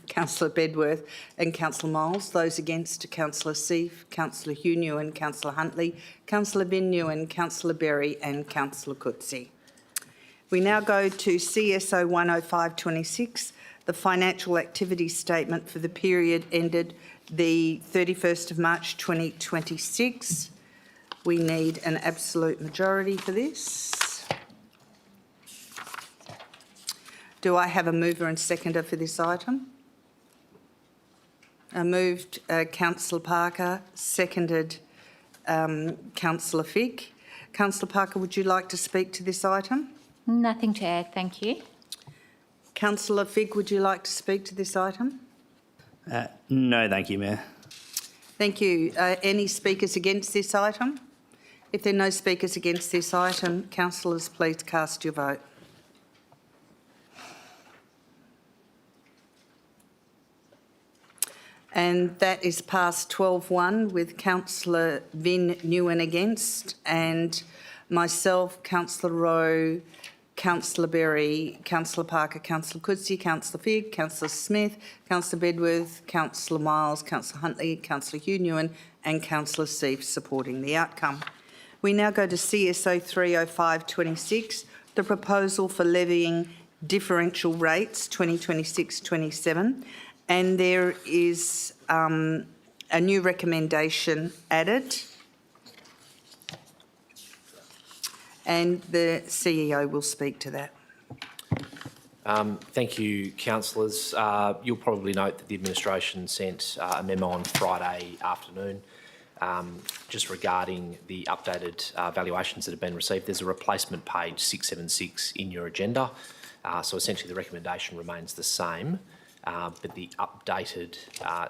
Councillor Bedworth and Councillor Miles. Those against are Councillor Seif, Councillor Hugh Newen, Councillor Huntley, Councillor Vin Newen, Councillor Berry and Councillor Coetzee. We now go to CSO 10526, the financial activity statement for the period ended the 31st of March 2026. We need an absolute majority for this. Do I have a mover and seconder for this item? Moved Councillor Parker, seconded Councillor Figg. Councillor Parker, would you like to speak to this item? Nothing to add, thank you. Councillor Figg, would you like to speak to this item? No, thank you, Mayor. Thank you. Any speakers against this item? If there are no speakers against this item, councillors, please cast your vote. And that is passed 12-1 with Councillor Vin Newen against and myself, Councillor Rowe, Councillor Berry, Councillor Parker, Councillor Coetzee, Councillor Figg, Councillor Smith, Councillor Bedworth, Councillor Miles, Councillor Huntley, Councillor Hugh Newen and Councillor Seif supporting the outcome. We now go to CSO 30526, the proposal for levying differential rates 2026-27, and there is a new recommendation added, and the CEO will speak to that. Thank you, councillors. You'll probably note that the administration sent a memo on Friday afternoon just regarding the updated valuations that have been received. There's a replacement page 676 in your agenda. So essentially the recommendation remains the same, but the updated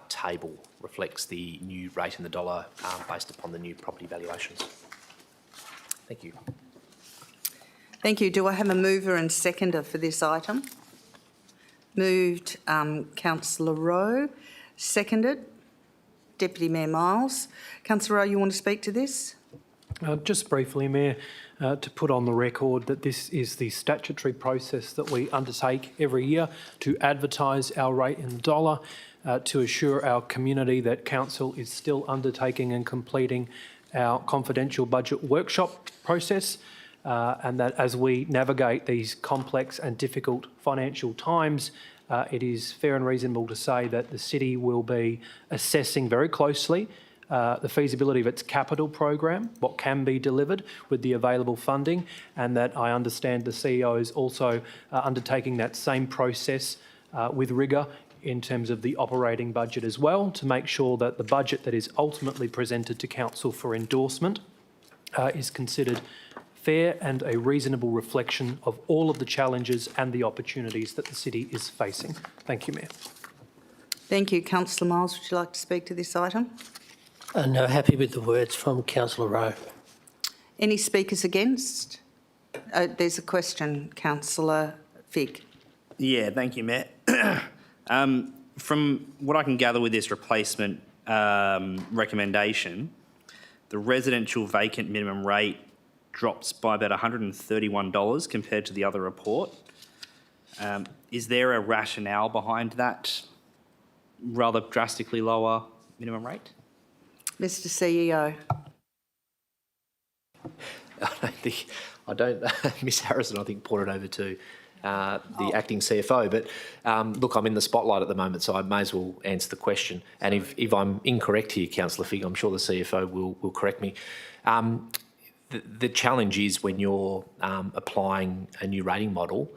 table reflects the new rate in the dollar based upon the new property valuations. Thank you. Thank you. Do I have a mover and seconder for this item? Moved Councillor Rowe, seconded Deputy Mayor Miles. Councillor Rowe, you want to speak to this? Just briefly, Mayor, to put on the record that this is the statutory process that we undertake every year to advertise our rate in the dollar, to assure our community that Council is still undertaking and completing our confidential budget workshop process, and that as we navigate these complex and difficult financial times, it is fair and reasonable to say that the City will be assessing very closely the feasibility of its capital program, what can be delivered with the available funding, and that I understand the CEO is also undertaking that same process with rigour in terms of the operating budget as well, to make sure that the budget that is ultimately presented to Council for endorsement is considered fair and a reasonable reflection of all of the challenges and the opportunities that the City is facing. Thank you, Mayor. Thank you. Councillor Miles, would you like to speak to this item? No, happy with the words from Councillor Rowe. Any speakers against? There's a question, Councillor Figg. Yeah, thank you, Mayor. From what I can gather with this replacement recommendation, the residential vacant minimum rate drops by about $131 compared to the other report. Is there a rationale behind that rather drastically lower minimum rate? Mr CEO. I don't Ms Harrison, I think, put it over to the acting CFO. But look, I'm in the spotlight at the moment, so I may as well answer the question. And if I'm incorrect here, Councillor Figg, I'm sure the CFO will correct me. The challenge is when you're applying a new rating model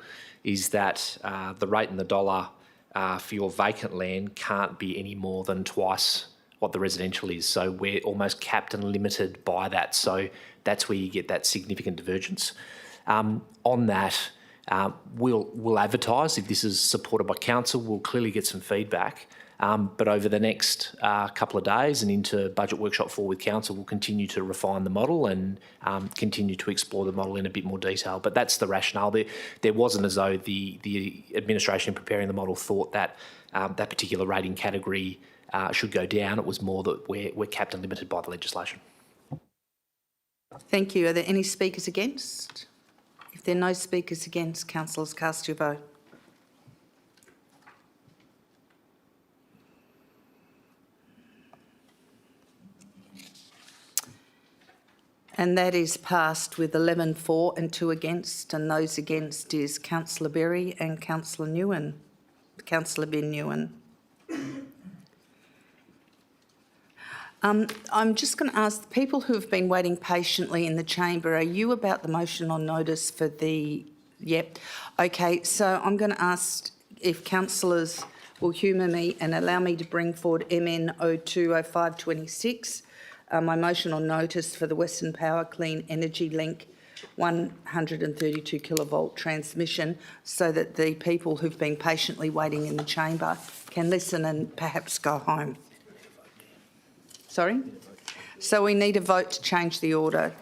is that the rate in the dollar for your vacant land can't be any more than twice what the residential is. So we're almost capped and limited by that. So that's where you get that significant divergence. On that, we'll advertise if this is supported by Council. We'll clearly get some feedback. But over the next couple of days and into Budget Workshop 4 with Council, we'll continue to refine the model and continue to explore the model in a bit more detail. But that's the rationale. There wasn't as though the administration preparing the model thought that that particular rating category should go down. It was more that we're capped and limited by the legislation. Thank you. Are there any speakers against? If there are no speakers against, councillors, cast your vote. And that is passed with 11 for and 2 against, and those against is Councillor Berry and Councillor Nguyen. Councillor Ben Nguyen. I'm just going to ask the people who have been waiting patiently in the chamber, are you about the motion on notice for the... Yep. Okay, so I'm going to ask if councillors will humour me and allow me to bring forward MN 020526, my motion on notice for the Western Power Clean Energy Link 132 kilovolt transmission, so that the people who've been patiently waiting in the chamber can listen and perhaps go home. Sorry? So we need a vote to change the order.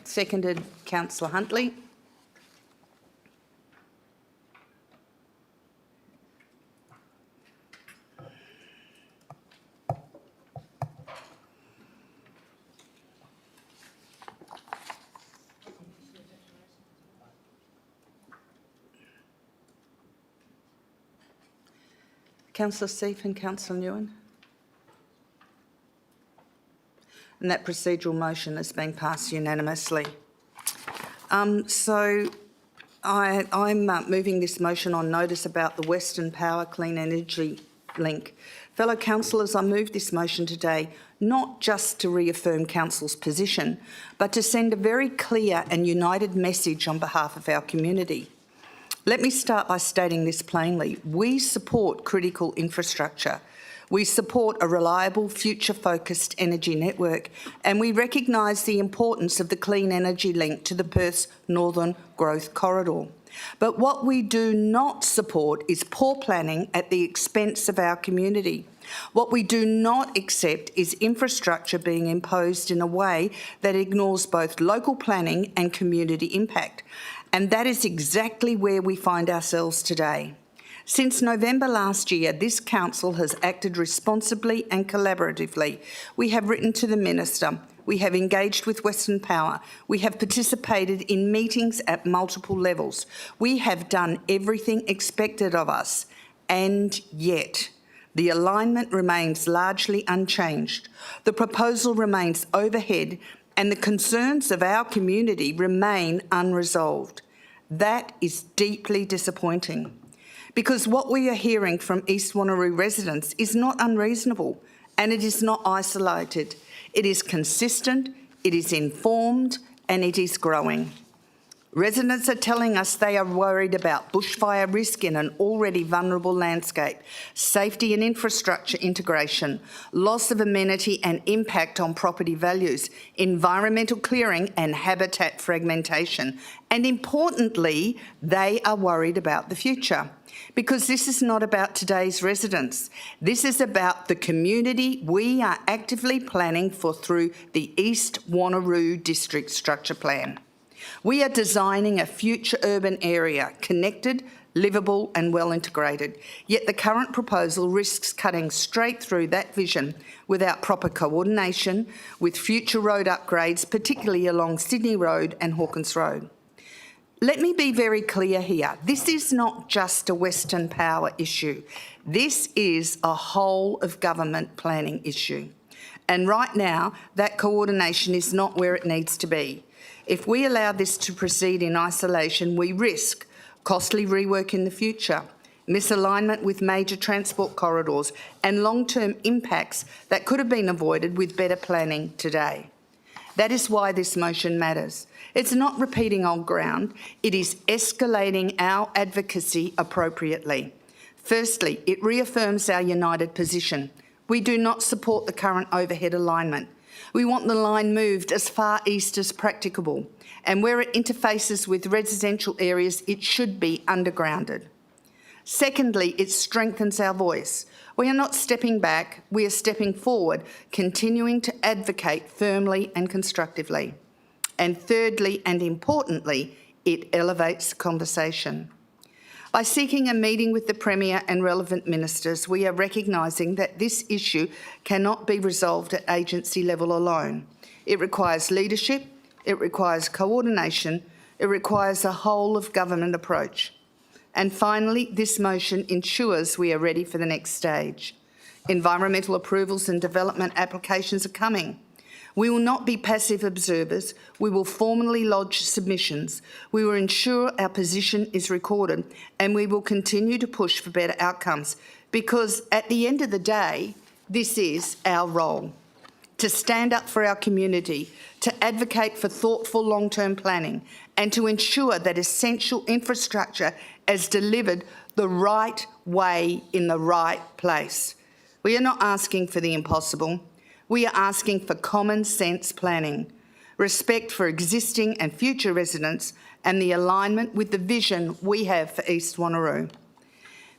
Seconded, Councillor Huntley. Councillor Seif and Councillor Nguyen. And that procedural motion has been passed unanimously. So I'm moving this motion on notice about the Western Power Clean Energy Link. Fellow councillors, I move this motion today not just to reaffirm Council's position, but to send a very clear and united message on behalf of our community. Let me start by stating this plainly. We support critical infrastructure. We support a reliable, future-focused energy network, and we recognise the importance of the clean energy link to the Perth's Northern Growth Corridor. But what we do not support is poor planning at the expense of our community. What we do not accept is infrastructure being imposed in a way that ignores both local planning and community impact. And that is exactly where we find ourselves today. Since November last year, this council has acted responsibly and collaboratively. We have written to the Minister. We have engaged with Western Power. We have participated in meetings at multiple levels. We have done everything expected of us. And yet, the alignment remains largely unchanged. The proposal remains overhead, and the concerns of our community remain unresolved. That is deeply disappointing, because what we are hearing from East Wanneroo residents is not unreasonable, and it is not isolated. It is consistent, it is informed, and it is growing. Residents are telling us they are worried about bushfire risk in an already vulnerable landscape, safety and infrastructure integration, loss of amenity and impact on property values, environmental clearing and habitat fragmentation. And importantly, they are worried about the future. Because this is not about today's residents. This is about the community we are actively planning for through the East Wanneroo District Structure Plan. We are designing a future urban area, connected, livable and well integrated. Yet the current proposal risks cutting straight through that vision without proper coordination with future road upgrades, particularly along Sydney Road and Hawkins Road. Let me be very clear here. This is not just a Western Power issue. This is a whole of government planning issue. And right now, that coordination is not where it needs to be. If we allow this to proceed in isolation, we risk costly rework in the future, misalignment with major transport corridors, and long-term impacts that could have been avoided with better planning today. That is why this motion matters. It's not repeating old ground, it is escalating our advocacy appropriately. Firstly, it reaffirms our united position. We do not support the current overhead alignment. We want the line moved as far east as practicable, and where it interfaces with residential areas, it should be undergrounded. Secondly, it strengthens our voice. We are not stepping back, we are stepping forward, continuing to advocate firmly and constructively. And thirdly, and importantly, it elevates conversation. By seeking a meeting with the Premier and relevant ministers, we are recognising that this issue cannot be resolved at agency level alone. It requires leadership, it requires coordination, it requires a whole of government approach. And finally, this motion ensures we are ready for the next stage. Environmental approvals and development applications are coming. We will not be passive observers. We will formally lodge submissions. We will ensure our position is recorded, and we will continue to push for better outcomes, because at the end of the day, this is our role: to stand up for our community, to advocate for thoughtful long-term planning, and to ensure that essential infrastructure is delivered the right way in the right place. We are not asking for the impossible. We are asking for common sense planning, respect for existing and future residents, and the alignment with the vision we have for East Wanneroo.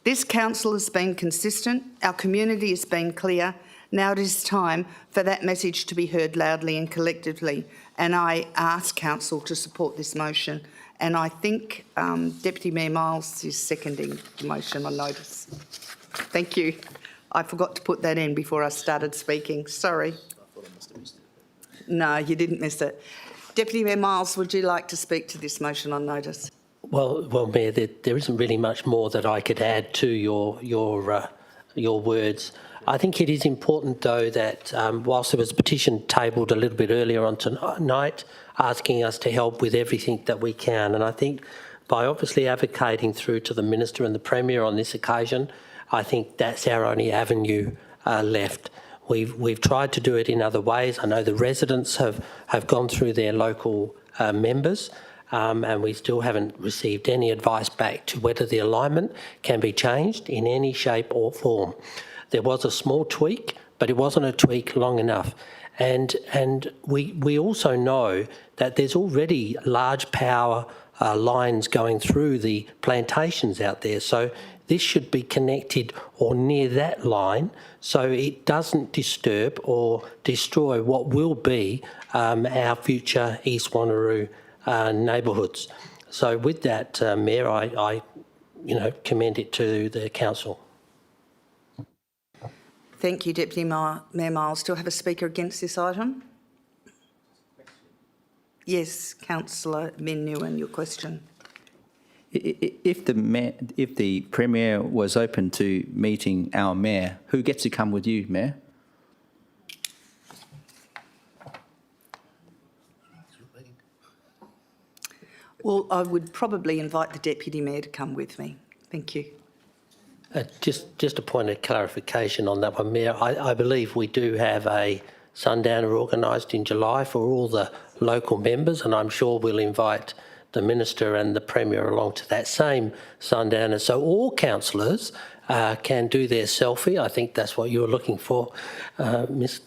This council has been consistent, our community has been clear. Now it is time for that message to be heard loudly and collectively, and I ask council to support this motion. And I think Deputy Mayor Miles is seconding the motion on notice. Thank you. I forgot to put that in before I started speaking. Sorry. No, you didn't miss it. Deputy Mayor Miles, would you like to speak to this motion on notice? Well, Mayor, there isn't really much more that I could add to your words. I think it is important, though, that whilst there was a petition tabled a little bit earlier on tonight, asking us to help with everything that we can, and I think by obviously advocating through to the Minister and the Premier on this occasion, I think that's our only avenue left. We've tried to do it in other ways. I know the residents have gone through their local members, and we still haven't received any advice back to whether the alignment can be changed in any shape or form. There was a small tweak, but it wasn't a tweak long enough. And we also know that there's already large power lines going through the plantations out there. So this should be connected or near that line so it doesn't disturb or destroy what will be our future East Wanneroo neighbourhoods. So with that, Mayor, I commend it to the council. Thank you, Deputy Mayor Miles. Do I have a speaker against this item? Yes, Councillor Min Nguyen, your question. If the Premier was open to meeting our Mayor, who gets to come with you, Mayor? Well, I would probably invite the Deputy Mayor to come with me. Thank you. Just a point of clarification on that one, Mayor. I believe we do have a sundowner organised in July for all the local members, and I'm sure we'll invite the Minister and the Premier along to that same sundowner. So all councillors can do their selfie. I think that's what you were looking for, Miss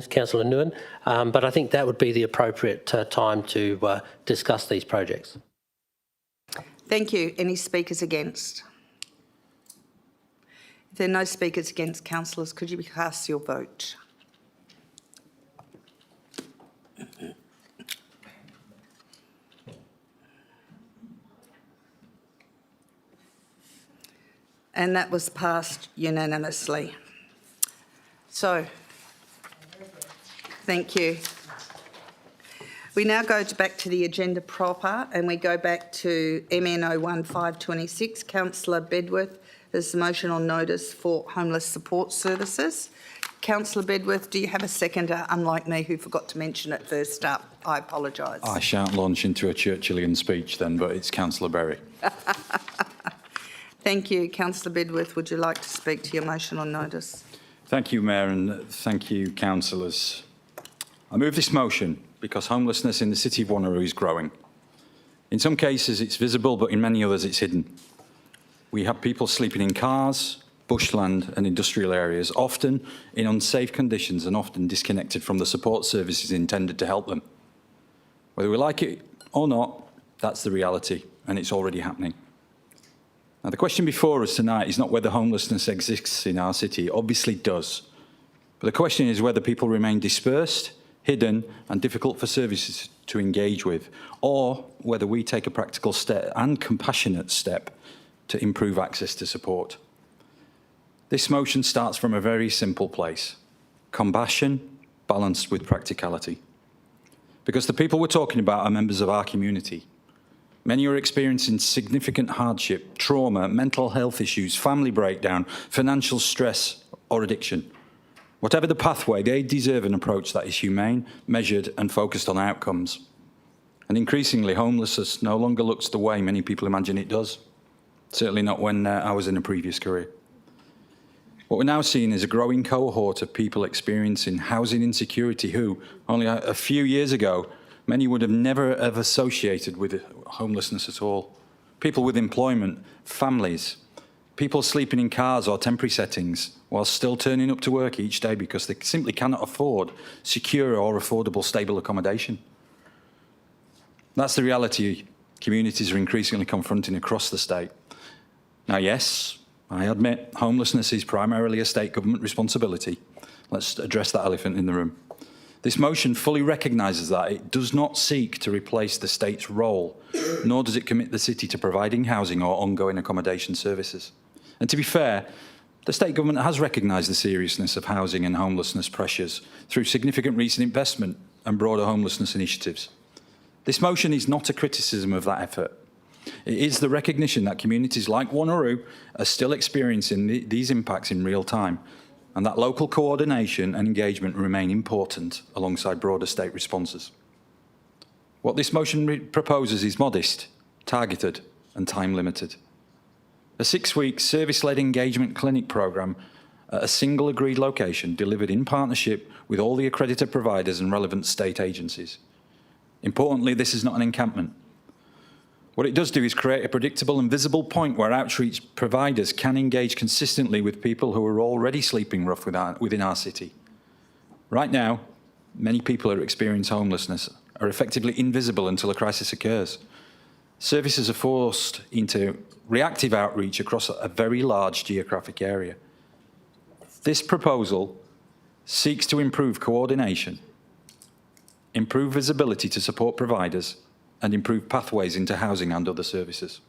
Councillor Nguyen. But I think that would be the appropriate time to discuss these projects. Thank you. Any speakers against? If there are no speakers against, councillors, could you cast your vote? And that was passed unanimously. So, thank you. We now go back to the agenda proper, and we go back to MN 01526. Councillor Bedworth has the motion on notice for homeless support services. Councillor Bedworth, do you have a seconder, unlike me who forgot to mention it first up? I apologise. I shan't launch into a Churchillian speech then, but it's Councillor Berry. Thank you. Councillor Bedworth, would you like to speak to your motion on notice? Thank you, Mayor, and thank you, councillors. I move this motion because homelessness in the city of Wanneroo is growing. In some cases it's visible, but in many others it's hidden. We have people sleeping in cars, bushland and industrial areas, often in unsafe conditions and often disconnected from the support services intended to help them. Whether we like it or not, that's the reality, and it's already happening. Now, the question before us tonight is not whether homelessness exists in our city. It obviously does. But the question is whether people remain dispersed, hidden, and difficult for services to engage with, or whether we take a practical step and compassionate step to improve access to support. This motion starts from a very simple place: compassion balanced with practicality. Because the people we're talking about are members of our community. Many are experiencing significant hardship, trauma, mental health issues, family breakdown, financial stress, or addiction. Whatever the pathway, they deserve an approach that is humane, measured, and focused on outcomes. And increasingly, homelessness no longer looks the way many people imagine it does. Certainly not when I was in a previous career. What we're now seeing is a growing cohort of people experiencing housing insecurity who, only a few years ago, many would have never have associated with homelessness at all. People with employment, families, people sleeping in cars or temporary settings while still turning up to work each day because they simply cannot afford secure or affordable stable accommodation. That's the reality communities are increasingly confronting across the state. Now, yes, I admit homelessness is primarily a state government responsibility. Let's address that elephant in the room. This motion fully recognises that. It does not seek to replace the state's role, nor does it commit the city to providing housing or ongoing accommodation services. And to be fair, the state government has recognised the seriousness of housing and homelessness pressures through significant recent investment and broader homelessness initiatives. This motion is not a criticism of that effort. It is the recognition that communities like Wanneroo are still experiencing these impacts in real time, and that local coordination and engagement remain important alongside broader state responses. What this motion proposes is modest, targeted, and time-limited. A 6-week service-led engagement clinic programme at a single agreed location delivered in partnership with all the accredited providers and relevant state agencies. Importantly, this is not an encampment. What it does do is create a predictable and visible point where outreach providers can engage consistently with people who are already sleeping rough within our city. Right now, many people who experience homelessness are effectively invisible until a crisis occurs. Services are forced into reactive outreach across a very large geographic area. This proposal seeks to improve coordination, improve visibility to support providers, and improve pathways into housing and other services.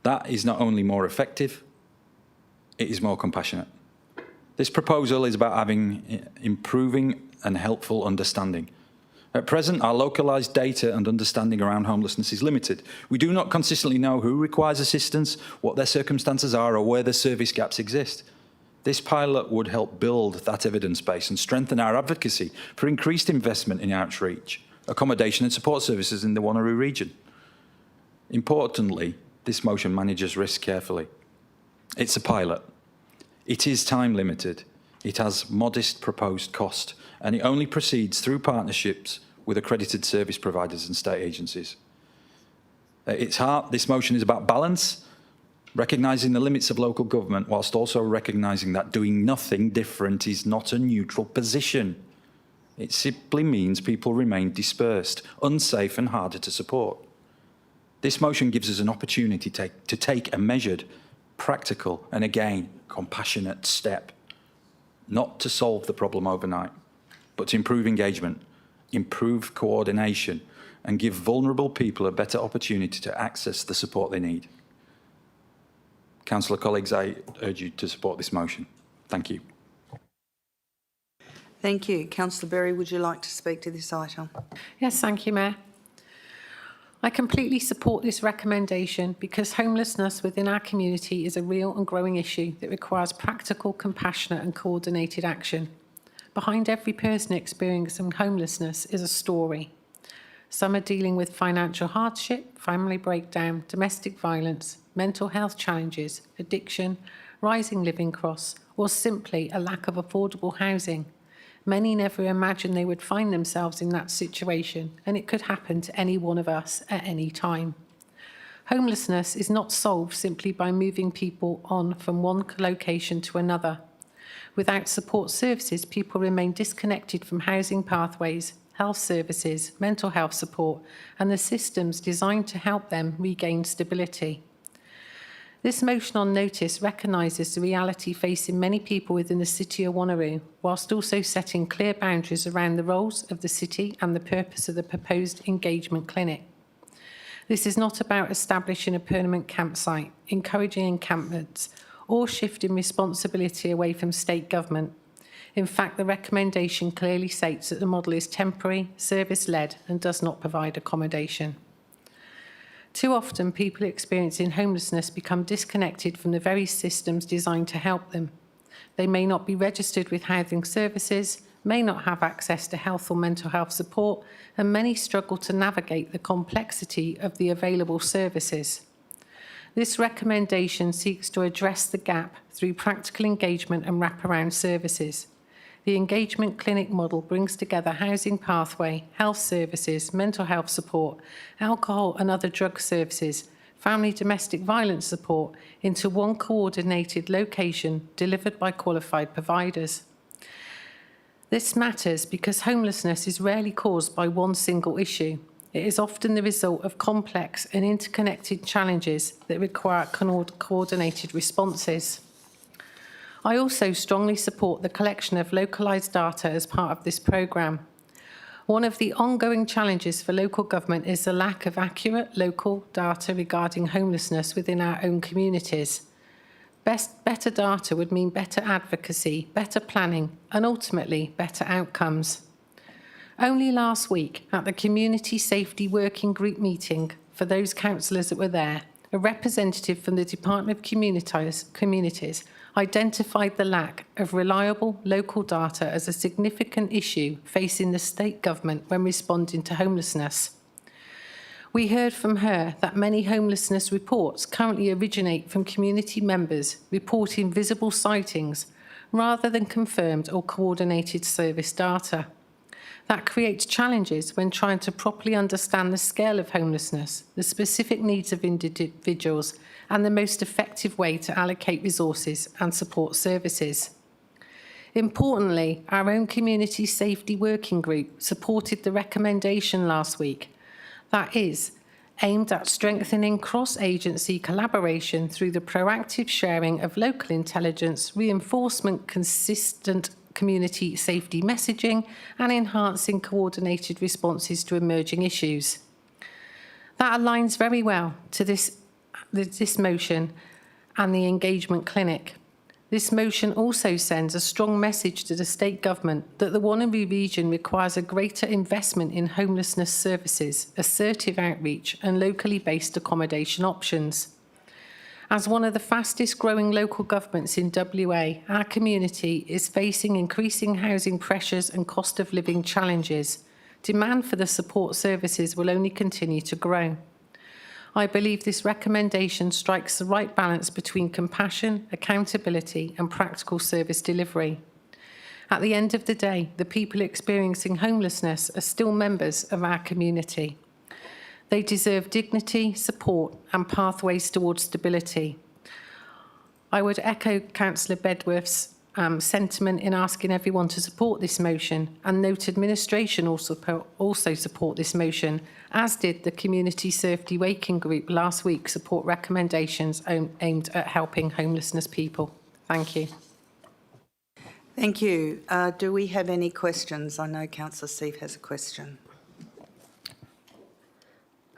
That is not only more effective, it is more compassionate. This proposal is about having improving and helpful understanding. At present, our localised data and understanding around homelessness is limited. We do not consistently know who requires assistance, what their circumstances are, or where the service gaps exist. This pilot would help build that evidence base and strengthen our advocacy for increased investment in outreach, accommodation and support services in the Wanneroo region. Importantly, this motion manages risk carefully. It's a pilot. It is time limited. It has modest proposed cost, and it only proceeds through partnerships with accredited service providers and state agencies. At its heart, this motion is about balance, recognising the limits of local government whilst also recognising that doing nothing different is not a neutral position. It simply means people remain dispersed, unsafe and harder to support. This motion gives us an opportunity to take a measured, practical and again, compassionate step, not to solve the problem overnight, but to improve engagement, improve coordination and give vulnerable people a better opportunity to access the support they need. Councillor colleagues, I urge you to support this motion. Thank you. Thank you. Councillor Berry, would you like to speak to this item? Yes, thank you, Mayor. I completely support this recommendation because homelessness within our community is a real and growing issue that requires practical, compassionate and coordinated action. Behind every person experiencing homelessness is a story. Some are dealing with financial hardship, family breakdown, domestic violence, mental health challenges, addiction, rising living costs, or simply a lack of affordable housing. Many never imagined they would find themselves in that situation, and it could happen to any one of us at any time. Homelessness is not solved simply by moving people on from one location to another. Without support services, people remain disconnected from housing pathways, health services, mental health support, and the systems designed to help them regain stability. This motion on notice recognises the reality facing many people within the City of Wanneroo, whilst also setting clear boundaries around the roles of the City and the purpose of the proposed engagement clinic. This is not about establishing a permanent campsite, encouraging encampments, or shifting responsibility away from state government. In fact, the recommendation clearly states that the model is temporary, service-led, and does not provide accommodation. Too often, people experiencing homelessness become disconnected from the very systems designed to help them. They may not be registered with housing services, may not have access to health or mental health support, and many struggle to navigate the complexity of the available services. This recommendation seeks to address the gap through practical engagement and wraparound services. The engagement clinic model brings together housing pathway, health services, mental health support, alcohol and other drug services, family domestic violence support into one coordinated location delivered by qualified providers. This matters because homelessness is rarely caused by one single issue. It is often the result of complex and interconnected challenges that require coordinated responses. I also strongly support the collection of localised data as part of this programme. One of the ongoing challenges for local government is the lack of accurate local data regarding homelessness within our own communities. Better data would mean better advocacy, better planning, and ultimately better outcomes. Only last week, at the Community Safety Working Group meeting, for those councillors that were there, a representative from the Department of Communities identified the lack of reliable local data as a significant issue facing the state government when responding to homelessness. We heard from her that many homelessness reports currently originate from community members reporting visible sightings rather than confirmed or coordinated service data. That creates challenges when trying to properly understand the scale of homelessness, the specific needs of individuals, and the most effective way to allocate resources and support services. Importantly, our own Community Safety Working Group supported the recommendation last week. That is, aimed at strengthening cross-agency collaboration through the proactive sharing of local intelligence, reinforcement consistent community safety messaging, and enhancing coordinated responses to emerging issues. That aligns very well to this motion and the engagement clinic. This motion also sends a strong message to the state government that the Wanneroo region requires a greater investment in homelessness services, assertive outreach, and locally based accommodation options. As one of the fastest growing local governments in WA, our community is facing increasing housing pressures and cost of living challenges. Demand for the support services will only continue to grow. I believe this recommendation strikes the right balance between compassion, accountability, and practical service delivery. At the end of the day, the people experiencing homelessness are still members of our community. They deserve dignity, support, and pathways towards stability. I would echo Councillor Bedworth's sentiment in asking everyone to support this motion, and note administration also support this motion, as did the Community Safety Working Group last week support recommendations aimed at helping homelessness people. Thank you. Thank you. Do we have any questions? I know Councillor Steve has a question.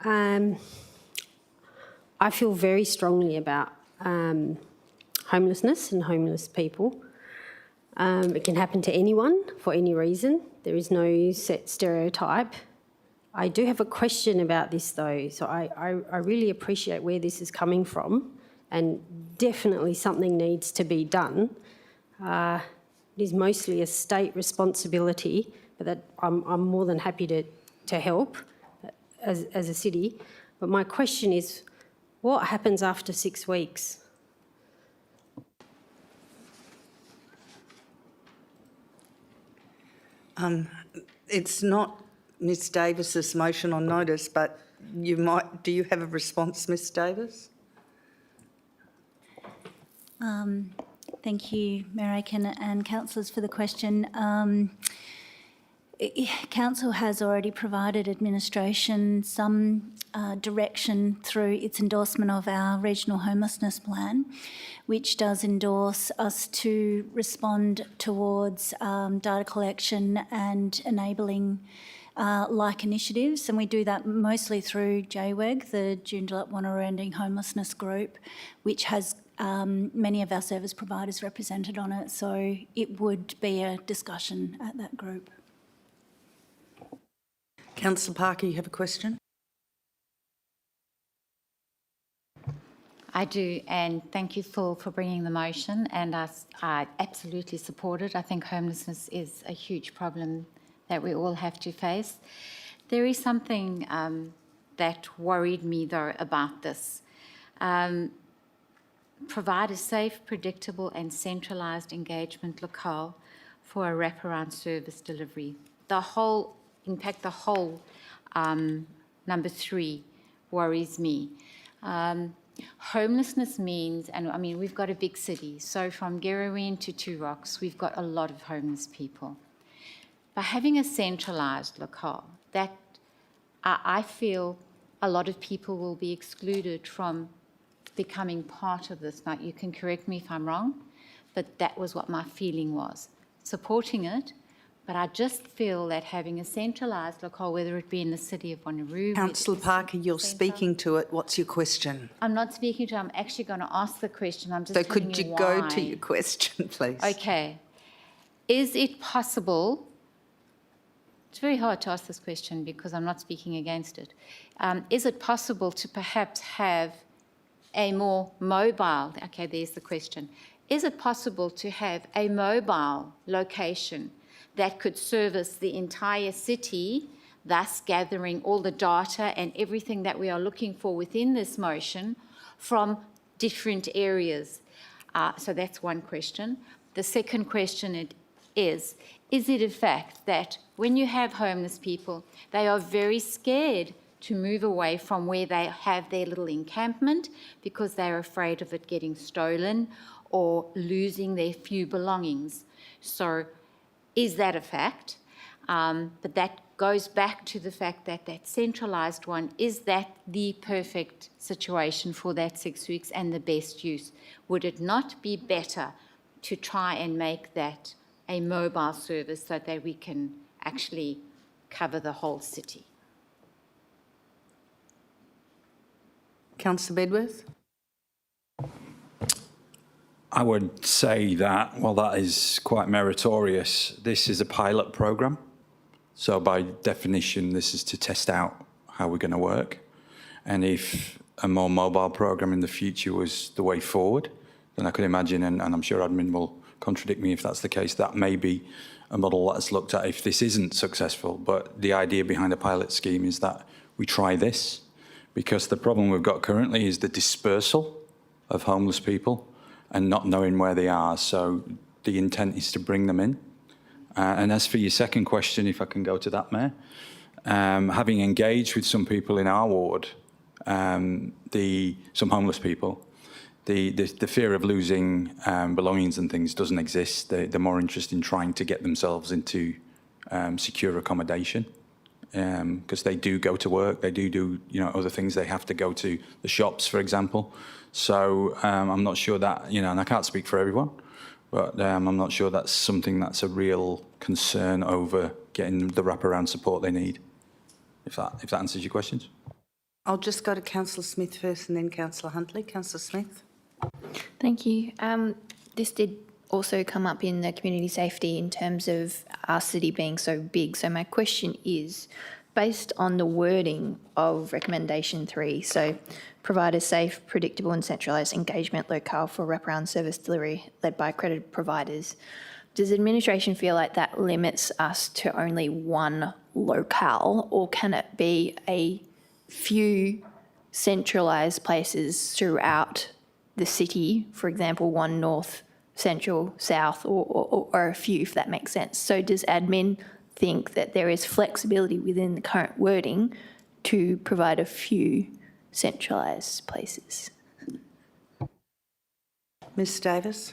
I feel very strongly about homelessness and homeless people. It can happen to anyone for any reason. There is no set stereotype. I do have a question about this though. So I really appreciate where this is coming from, and definitely something needs to be done. It is mostly a state responsibility, but that I'm more than happy to help as a city. But my question is, what happens after 6 weeks? It's not Ms Davis's motion on notice, but you might. Do you have a response, Ms Davis? Thank you, Mayor Aiken and councillors for the question. Council has already provided administration some direction through its endorsement of our regional homelessness plan, which does endorse us to respond towards data collection and enabling like initiatives, and we do that mostly through JWEG, the Joondalup Wanneroo Ending Homelessness Group, which has many of our service providers represented on it, so it would be a discussion at that group. Councillor Parker, you have a question? I do, and thank you, Phil, for bringing the motion, and I absolutely support it. I think homelessness is a huge problem that we all have to face. There is something that worried me, though, about this. Provide a safe, predictable and centralised engagement locale for a wraparound service delivery. The whole number 3 worries me. Homelessness means, and I mean, we've got a big city, so from Gerroween to Two Rocks, we've got a lot of homeless people. By having a centralised locale, that I feel a lot of people will be excluded from becoming part of this. Now, you can correct me if I'm wrong, but that was what my feeling was. Supporting it, but I just feel that having a centralised locale, whether it be in the city of Wanneroo... Councillor Parker, you're speaking to it. What's your question? I'm not speaking to it. I'm actually going to ask the question. I'm just so telling could you why. go to your question, please? Okay. Is it possible... It's very hard to ask this question because I'm not speaking against it. Is it possible to perhaps have a more mobile... Okay, there's the question. Is it possible to have a mobile location that could service the entire city, thus gathering all the data and everything that we are looking for within this motion from different areas? So that's one question. The second question is it a fact that when you have homeless people, they are very scared to move away from where they have their little encampment because they're afraid of it getting stolen or losing their few belongings? So is that a fact? But that goes back to the fact that that centralised one, is that the perfect situation for that 6 weeks and the best use? Would it not be better to try and make that a mobile service so that we can actually cover the whole city? Councillor Bedworth? I would say that, well, that is quite meritorious. This is a pilot programme. So by definition, this is to test out how we're going to work. And if a more mobile programme in the future was the way forward, then I could imagine, and I'm sure admin will contradict me if that's the case, that may be a model that's looked at if this isn't successful. But the idea behind the pilot scheme is that we try this, because the problem we've got currently is the dispersal of homeless people and not knowing where they are. So the intent is to bring them in. And as for your second question, if I can go to that, Mayor, having engaged with some people in our ward, some homeless people, the fear of losing belongings and things doesn't exist. They're more interested in trying to get themselves into secure accommodation, because they do go to work, they do other things. They have to go to the shops, for example. So I'm not sure that, and I can't speak for everyone, but I'm not sure that's something that's a real concern over getting the wraparound support they need, if that answers your questions. I'll just go to Councillor Smith first and then Councillor Huntley. Councillor Smith. Thank you. This did also come up in the community safety in terms of our city being so big. So my question is, based on the wording of recommendation 3, so provide a safe, predictable and centralised engagement locale for wraparound service delivery led by accredited providers, does administration feel like that limits us to only one locale, or can it be a few centralised places throughout the city, for example, one north, central, south, or a few, if that makes sense? So does admin think that there is flexibility within the current wording to provide a few centralised places. Ms Davis.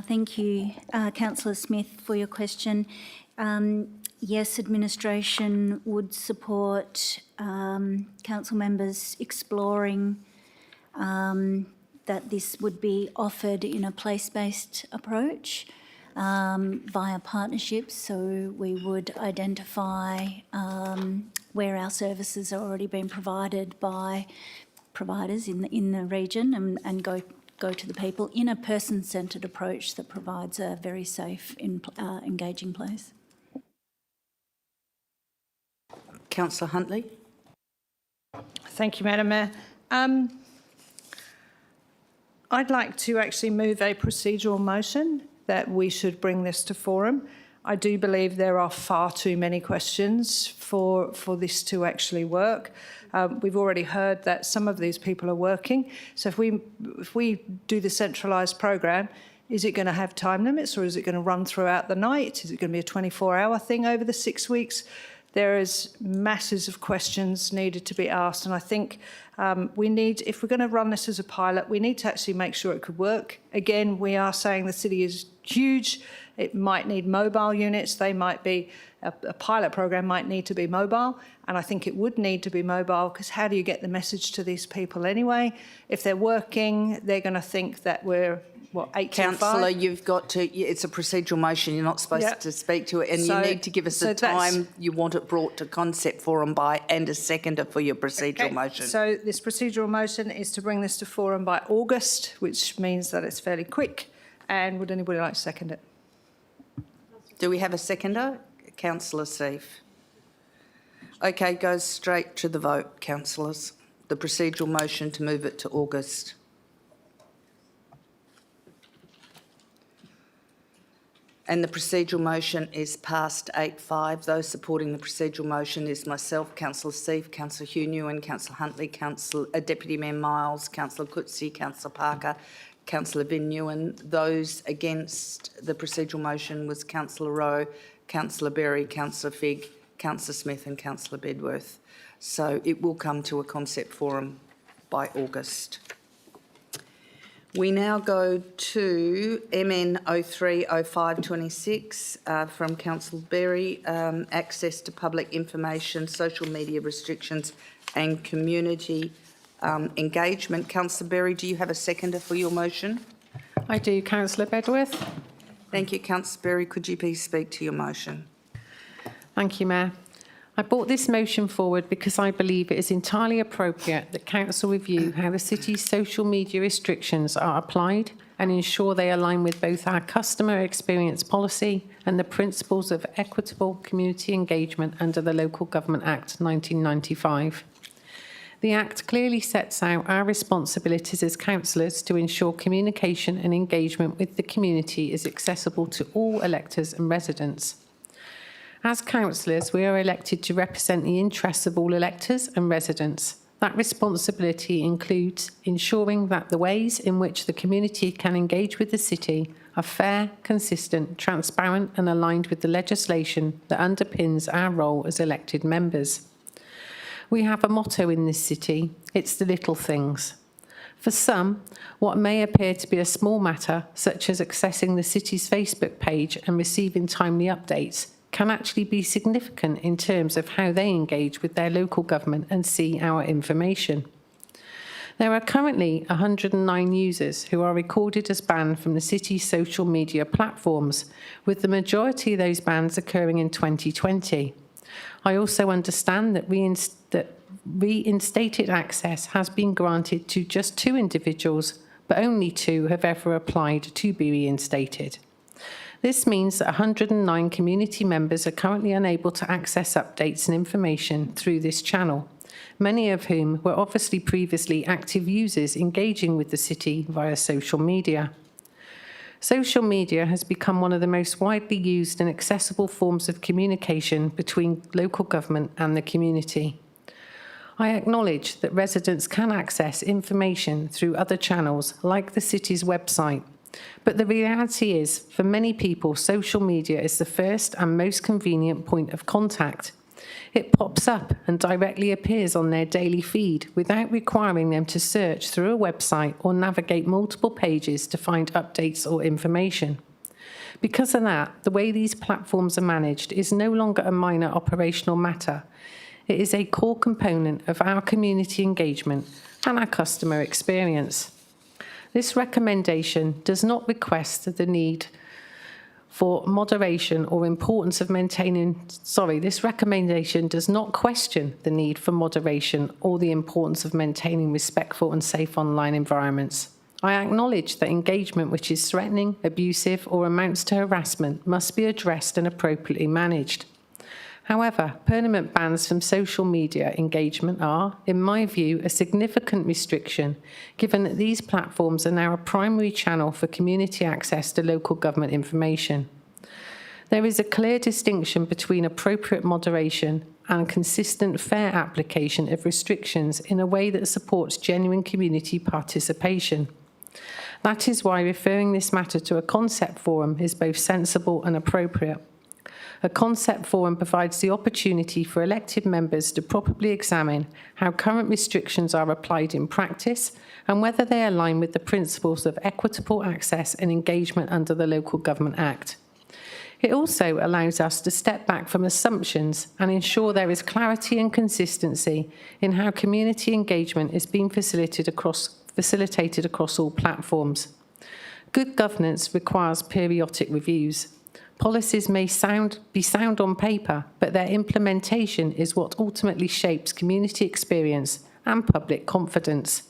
Thank you, Councillor Smith, for your question. Yes, administration would support council members exploring that this would be offered in a place-based approach via partnerships. So we would identify where our services are already being provided by providers in the region and go to the people in a person-centred approach that provides a very safe, engaging place. Councillor Huntley. Thank you, Madam Mayor. I'd like to actually move a procedural motion that we should bring this to forum. I do believe there are far too many questions for this to actually work. We've already heard that some of these people are working. So if we do the centralised program, is it going to have time limits, or is it going to run throughout the night? Is it going to be a 24-hour thing over the 6 weeks? There is masses of questions needed to be asked, and I think we need, if we're going to run this as a pilot, we need to actually make sure it could work. Again, we are saying the city is huge. It might need mobile units. They might be, a pilot program might need to be mobile, and I think it would need to be mobile, because how do you get the message to these people anyway? If they're working, they're going to think that we're, what, 8 to 5? Councillor, you've got to, it's a procedural motion, you're not supposed to speak to it, and you need to give us the time you want it brought to concept forum by and a seconder for your procedural motion. So this procedural motion is to bring this to forum by August, which means that it's fairly quick, and would anybody like to second it? Do we have a seconder? Councillor Seif. Okay, goes straight to the vote, councillors. The procedural motion to move it to August. And the procedural motion is passed 8-5. Those supporting the procedural motion is myself, Councillor Seif, Councillor Hugh Nguyen, Councillor Huntley, Deputy Mayor Miles, Councillor Coetzee, Councillor Parker, Councillor Vin Nguyen. Those against the procedural motion was Councillor Rowe, Councillor Berry, Councillor Figg, Councillor Smith and Councillor Bedworth. So it will come to a concept forum by August. We now go to MN 030526 from Councillor Berry, access to public information, social media restrictions and community engagement. Councillor Berry, do you have a seconder for your motion? I do, Councillor Bedworth. Thank you, Councillor Berry. Could you please speak to your motion? Thank you, Mayor. I brought this motion forward because I believe it is entirely appropriate that Council review how the city's social media restrictions are applied and ensure they align with both our customer experience policy and the principles of equitable community engagement under the Local Government Act 1995. The Act clearly sets out our responsibilities as councillors to ensure communication and engagement with the community is accessible to all electors and residents. As councillors, we are elected to represent the interests of all electors and residents. That responsibility includes ensuring that the ways in which the community can engage with the city are fair, consistent, transparent and aligned with the legislation that underpins our role as elected members. We have a motto in this city, it's the little things. For some, what may appear to be a small matter, such as accessing the city's Facebook page and receiving timely updates, can actually be significant in terms of how they engage with their local government and see our information. There are currently 109 users who are recorded as banned from the city's social media platforms, with the majority of those bans occurring in 2020. I also understand that reinstated access has been granted to just 2 individuals, but only 2 have ever applied to be reinstated. This means that 109 community members are currently unable to access updates and information through this channel, many of whom were obviously previously active users engaging with the city via social media. Social media has become one of the most widely used and accessible forms of communication between local government and the community. I acknowledge that residents can access information through other channels like the city's website, but the reality is, for many people, social media is the first and most convenient point of contact. It pops up and directly appears on their daily feed without requiring them to search through a website or navigate multiple pages to find updates or information. Because of that, the way these platforms are managed is no longer a minor operational matter. It is a core component of our community engagement and our customer experience. This recommendation does not request the need for moderation or importance of this recommendation does not question the need for moderation or the importance of maintaining respectful and safe online environments. I acknowledge that engagement which is threatening, abusive, or amounts to harassment must be addressed and appropriately managed. However, permanent bans from social media engagement are, in my view, a significant restriction, given that these platforms are now a primary channel for community access to local government information. There is a clear distinction between appropriate moderation and consistent, fair application of restrictions in a way that supports genuine community participation. That is why referring this matter to a concept forum is both sensible and appropriate. A concept forum provides the opportunity for elected members to properly examine how current restrictions are applied in practice and whether they align with the principles of equitable access and engagement under the Local Government Act. It also allows us to step back from assumptions and ensure there is clarity and consistency in how community engagement is being facilitated across all platforms. Good governance requires periodic reviews. Policies may be sound on paper, but their implementation is what ultimately shapes community experience and public confidence.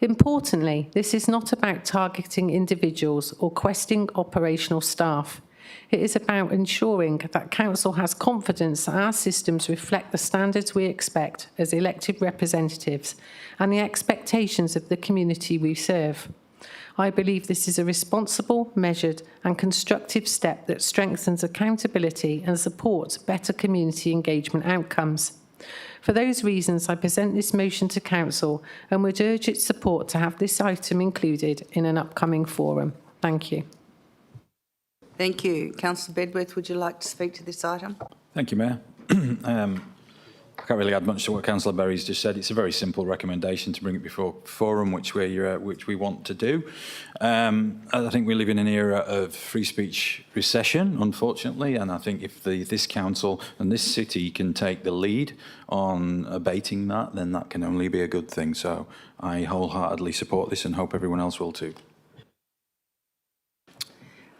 Importantly, this is not about targeting individuals or questioning operational staff. It is about ensuring that Council has confidence that our systems reflect the standards we expect as elected representatives and the expectations of the community we serve. I believe this is a responsible, measured and constructive step that strengthens accountability and supports better community engagement outcomes. For those reasons, I present this motion to Council and would urge its support to have this item included in an upcoming forum. Thank you. Thank you. Councillor Bedworth, would you like to speak to this item? Thank you, Mayor. I can't really add much to what Councillor Berry's just said. It's a very simple recommendation to bring it before forum, which we want to do. I think we live in an era of free speech recession, unfortunately, and I think if this council and this city can take the lead on abating that, then that can only be a good thing. So I wholeheartedly support this and hope everyone else will too.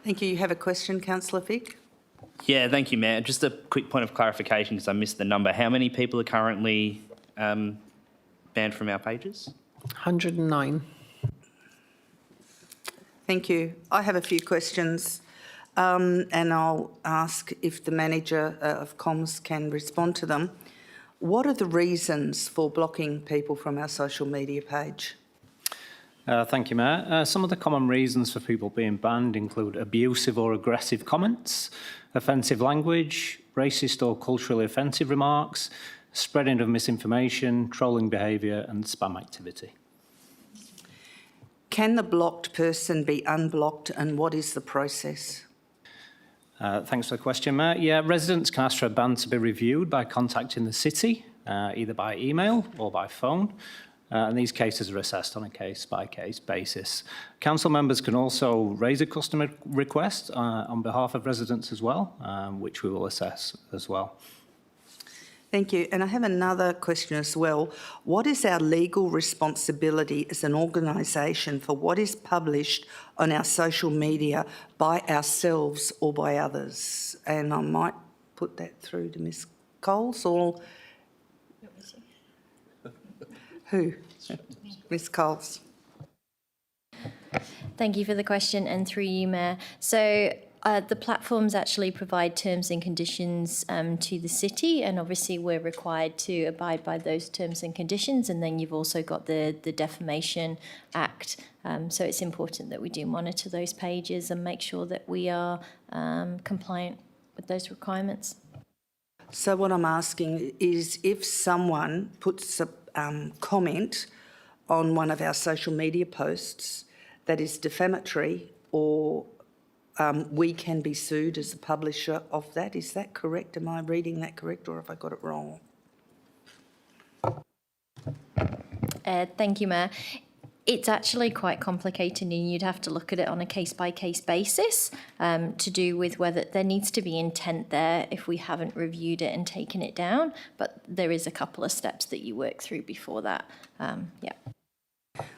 Thank you. You have a question, Councillor Fick? Yeah, thank you, Mayor. Just a quick point of clarification because I missed the number. How many people are currently banned from our pages? 109. Thank you. I have a few questions and I'll ask if the manager of comms can respond to them. What are the reasons for blocking people from our social media page? Thank you, Mayor. Some of the common reasons for people being banned include abusive or aggressive comments, offensive language, racist or culturally offensive remarks, spreading of misinformation, trolling behaviour and spam activity. Can the blocked person be unblocked and what is the process? Thanks for the question, Mayor. Yeah, residents can ask for a ban to be reviewed by contacting the city, either by email or by phone. And these cases are assessed on a case-by-case basis. Council members can also raise a customer request on behalf of residents as well, which we will assess as well. Thank you. And I have another question as well. What is our legal responsibility as an organisation for what is published on our social media by ourselves or by others? And I might put that through to Ms Coles or... Who? Ms Coles. Thank you for the question and through you, Mayor. So the platforms actually provide terms and conditions to the city, and obviously we're required to abide by those terms and conditions, and then you've also got the Defamation Act. So it's important that we do monitor those pages and make sure that we are compliant with those requirements. So what I'm asking is if someone puts a comment on one of our social media posts that is defamatory or we can be sued as the publisher of that. Is that correct? Am I reading that correct, or have I got it wrong? Thank you, Mayor. It's actually quite complicated, and you'd have to look at it on a case-by-case basis to do with whether there needs to be intent there if we haven't reviewed it and taken it down. But there is a couple of steps that you work through before that. Yeah.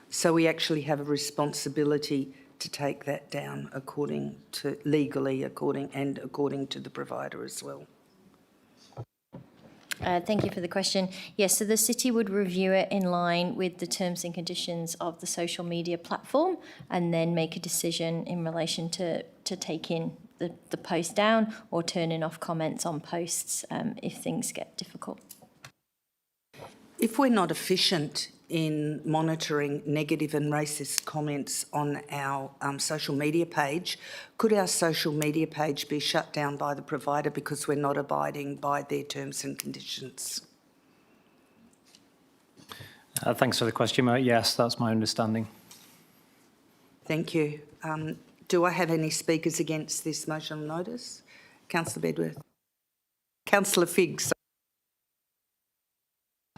So we actually have a responsibility to take that down according to legally, according to the provider as well. Thank you for the question. Yes, so the city would review it in line with the terms and conditions of the social media platform and then make a decision in relation to taking the post down or turning off comments on posts if things get difficult. If we're not efficient in monitoring negative and racist comments on our social media page, could our social media page be shut down by the provider because we're not abiding by their terms and conditions? Thanks for the question, Mayor. Yes, that's my understanding. Thank you. Do I have any speakers against this motion on notice? Councillor Bedworth. Councillor Figgs.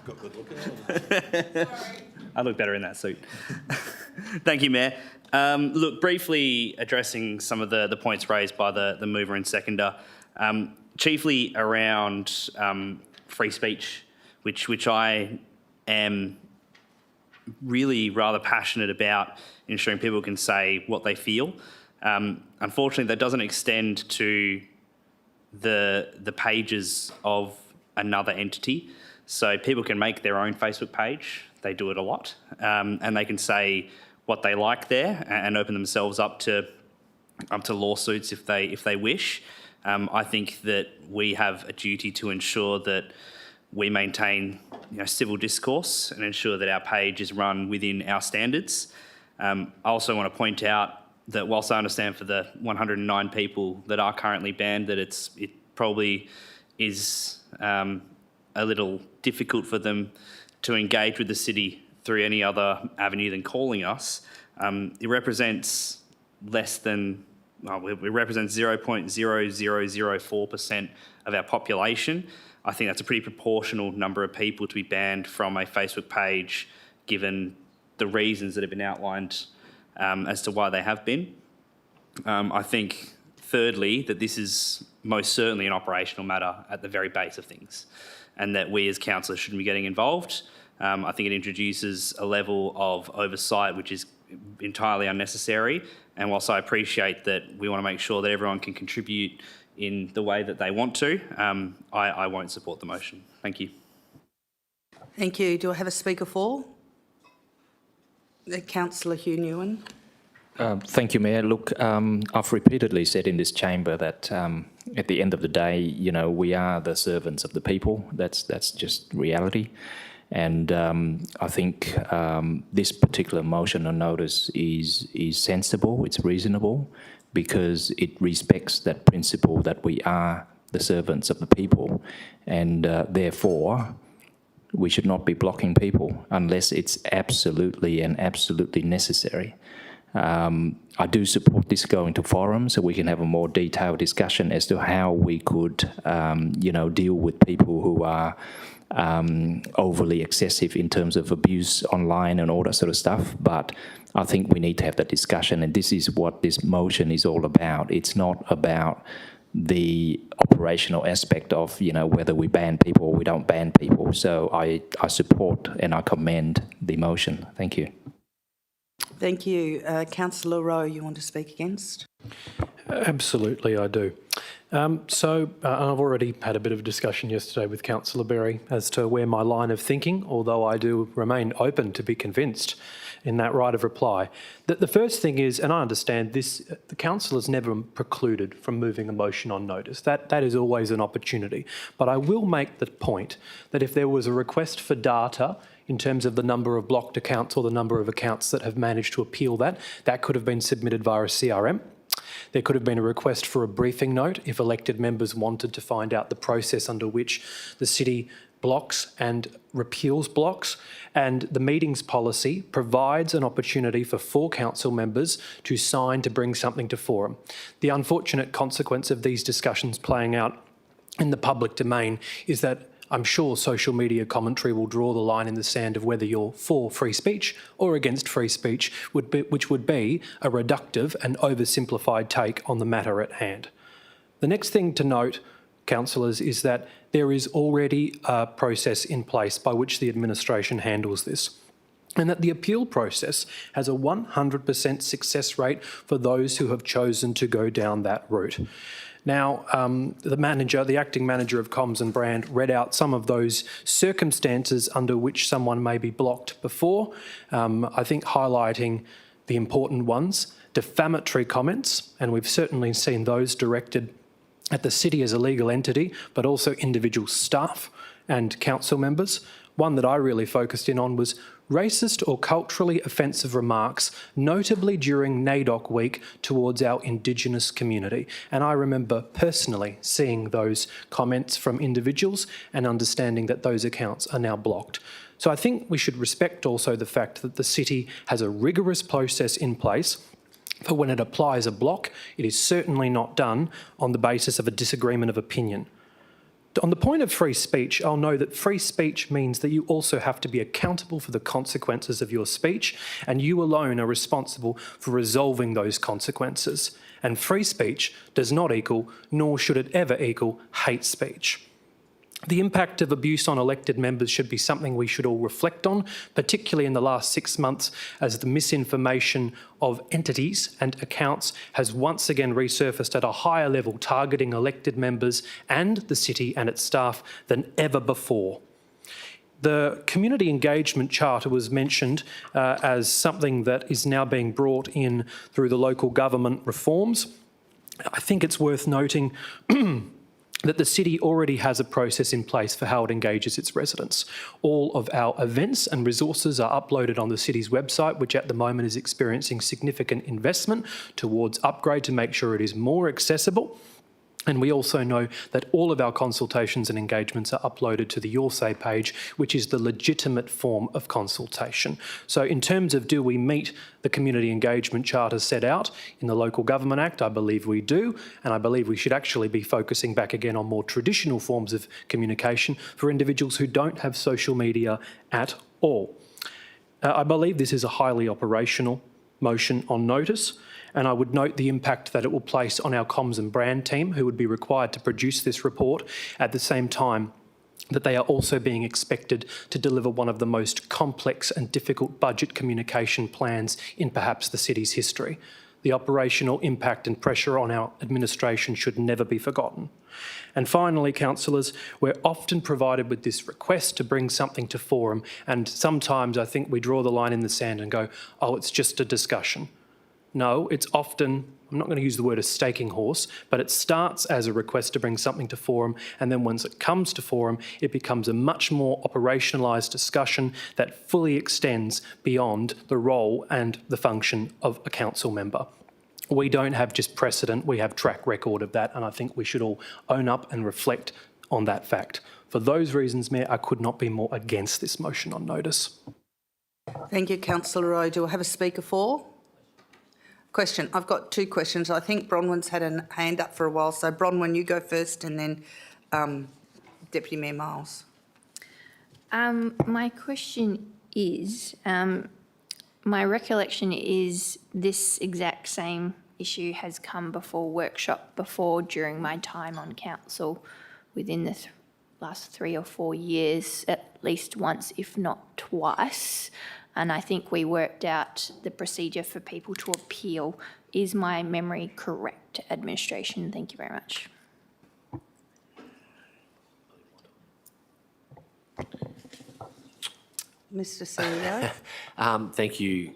Got good looking. I look better in that suit. Thank you, Mayor. Look, briefly addressing some of the points raised by the mover and seconder, chiefly around free speech, which I am really rather passionate about ensuring people can say what they feel. Unfortunately, that doesn't extend to the pages of another entity. So people can make their own Facebook page. They do it a lot. And they can say what they like there and open themselves up to lawsuits if they wish. I think that we have a duty to ensure that we maintain civil discourse and ensure that our page is run within our standards. I also want to point out that whilst I understand for the 109 people that are currently banned that it probably is a little difficult for them to engage with the city through any other avenue than calling us. It represents less than, we represent 0.0004% of our population. I think that's a pretty proportional number of people to be banned from a Facebook page, given the reasons that have been outlined as to why they have been. I think, thirdly, that this is most certainly an operational matter at the very base of things, and that we as councillors shouldn't be getting involved. I think it introduces a level of oversight which is entirely unnecessary. And whilst I appreciate that we want to make sure that everyone can contribute in the way that they want to, I won't support the motion. Thank you. Thank you. Do I have a speaker for? Councillor Hugh Newen. Thank you, Mayor. Look, I've repeatedly said in this chamber that at the end of the day, we are the servants of the people. That's just reality. And I think this particular motion on notice is sensible, it's reasonable, because it respects that principle that we are the servants of the people. And therefore, we should not be blocking people unless it's absolutely necessary. I do support this going to forum so we can have a more detailed discussion as to how we could, deal with people who are overly excessive in terms of abuse online and all that sort of stuff. But I think we need to have that discussion, and this is what this motion is all about. It's not about the operational aspect of, whether we ban people or we don't ban people. So I support and I commend the motion. Thank you. Thank you. Councillor Rowe, you want to speak against? Absolutely, I do. So I've already had a bit of a discussion yesterday with Councillor Berry as to where my line of thinking, although I do remain open to be convinced in that right of reply. The first thing is, and I understand this, the council is never precluded from moving a motion on notice. That is always an opportunity. But I will make the point that if there was a request for data in terms of the number of blocked accounts or the number of accounts that have managed to appeal that could have been submitted via a CRM. There could have been a request for a briefing note if elected members wanted to find out the process under which the city blocks and repeals blocks, and the meetings policy provides an opportunity for 4 council members to sign to bring something to forum. The unfortunate consequence of these discussions playing out in the public domain is that I'm sure social media commentary will draw the line in the sand of whether you're for free speech or against free speech, which would be a reductive and oversimplified take on the matter at hand. The next thing to note, councillors, is that there is already a process in place by which the administration handles this, and that the appeal process has a 100% success rate for those who have chosen to go down that route. Now, the acting manager of Comms and Brand read out some of those circumstances under which someone may be blocked before, I think highlighting the important ones: defamatory comments, and we've certainly seen those directed at the city as a legal entity, but also individual staff and council members. One that I really focused in on was racist or culturally offensive remarks, notably during NAIDOC week towards our Indigenous community. And I remember personally seeing those comments from individuals and understanding that those accounts are now blocked. So I think we should respect also the fact that the city has a rigorous process in place for when it applies a block. It is certainly not done on the basis of a disagreement of opinion. On the point of free speech, I'll know that free speech means that you also have to be accountable for the consequences of your speech, and you alone are responsible for resolving those consequences. And free speech does not equal, nor should it ever equal, hate speech. The impact of abuse on elected members should be something we should all reflect on, particularly in the last 6 months, as the misinformation of entities and accounts has once again resurfaced at a higher level, targeting elected members and the city and its staff than ever before. The Community Engagement Charter was mentioned as something that is now being brought in through the local government reforms. I think it's worth noting that the city already has a process in place for how it engages its residents. All of our events and resources are uploaded on the city's website, which at the moment is experiencing significant investment towards upgrade to make sure it is more accessible. And we also know that all of our consultations and engagements are uploaded to the Your Say page, which is the legitimate form of consultation. So in terms of do we meet the Community Engagement Charter set out in the Local Government Act, I believe we do, and I believe we should actually be focusing back again on more traditional forms of communication for individuals who don't have social media at all. I believe this is a highly operational motion on notice, and I would note the impact that it will place on our comms and brand team, who would be required to produce this report at the same time that they are also being expected to deliver one of the most complex and difficult budget communication plans in perhaps the city's history. The operational impact and pressure on our administration should never be forgotten. And finally, councillors, we're often provided with this request to bring something to forum, and sometimes I think we draw the line in the sand and go, oh, it's just a discussion. No, it's often, I'm not going to use the word a staking horse, but it starts as a request to bring something to forum, and then once it comes to forum, it becomes a much more operationalised discussion that fully extends beyond the role and the function of a council member. We don't have just precedent, we have track record of that, and I think we should all own up and reflect on that fact. For those reasons, Mayor, I could not be more against this motion on notice. Thank you, Councillor Rowe. Do I have a speaker for? Question. I've got 2 questions. I think Bronwyn's had a hand up for a while, so Bronwyn, you go first, and then Deputy Mayor Miles. My question is, my recollection is this exact same issue has come before workshop before during my time on council within the last 3 or 4 years, at least once, if not twice. And I think we worked out the procedure for people to appeal. Is my memory correct, administration? Thank you very much. Mr. CEO. Thank you,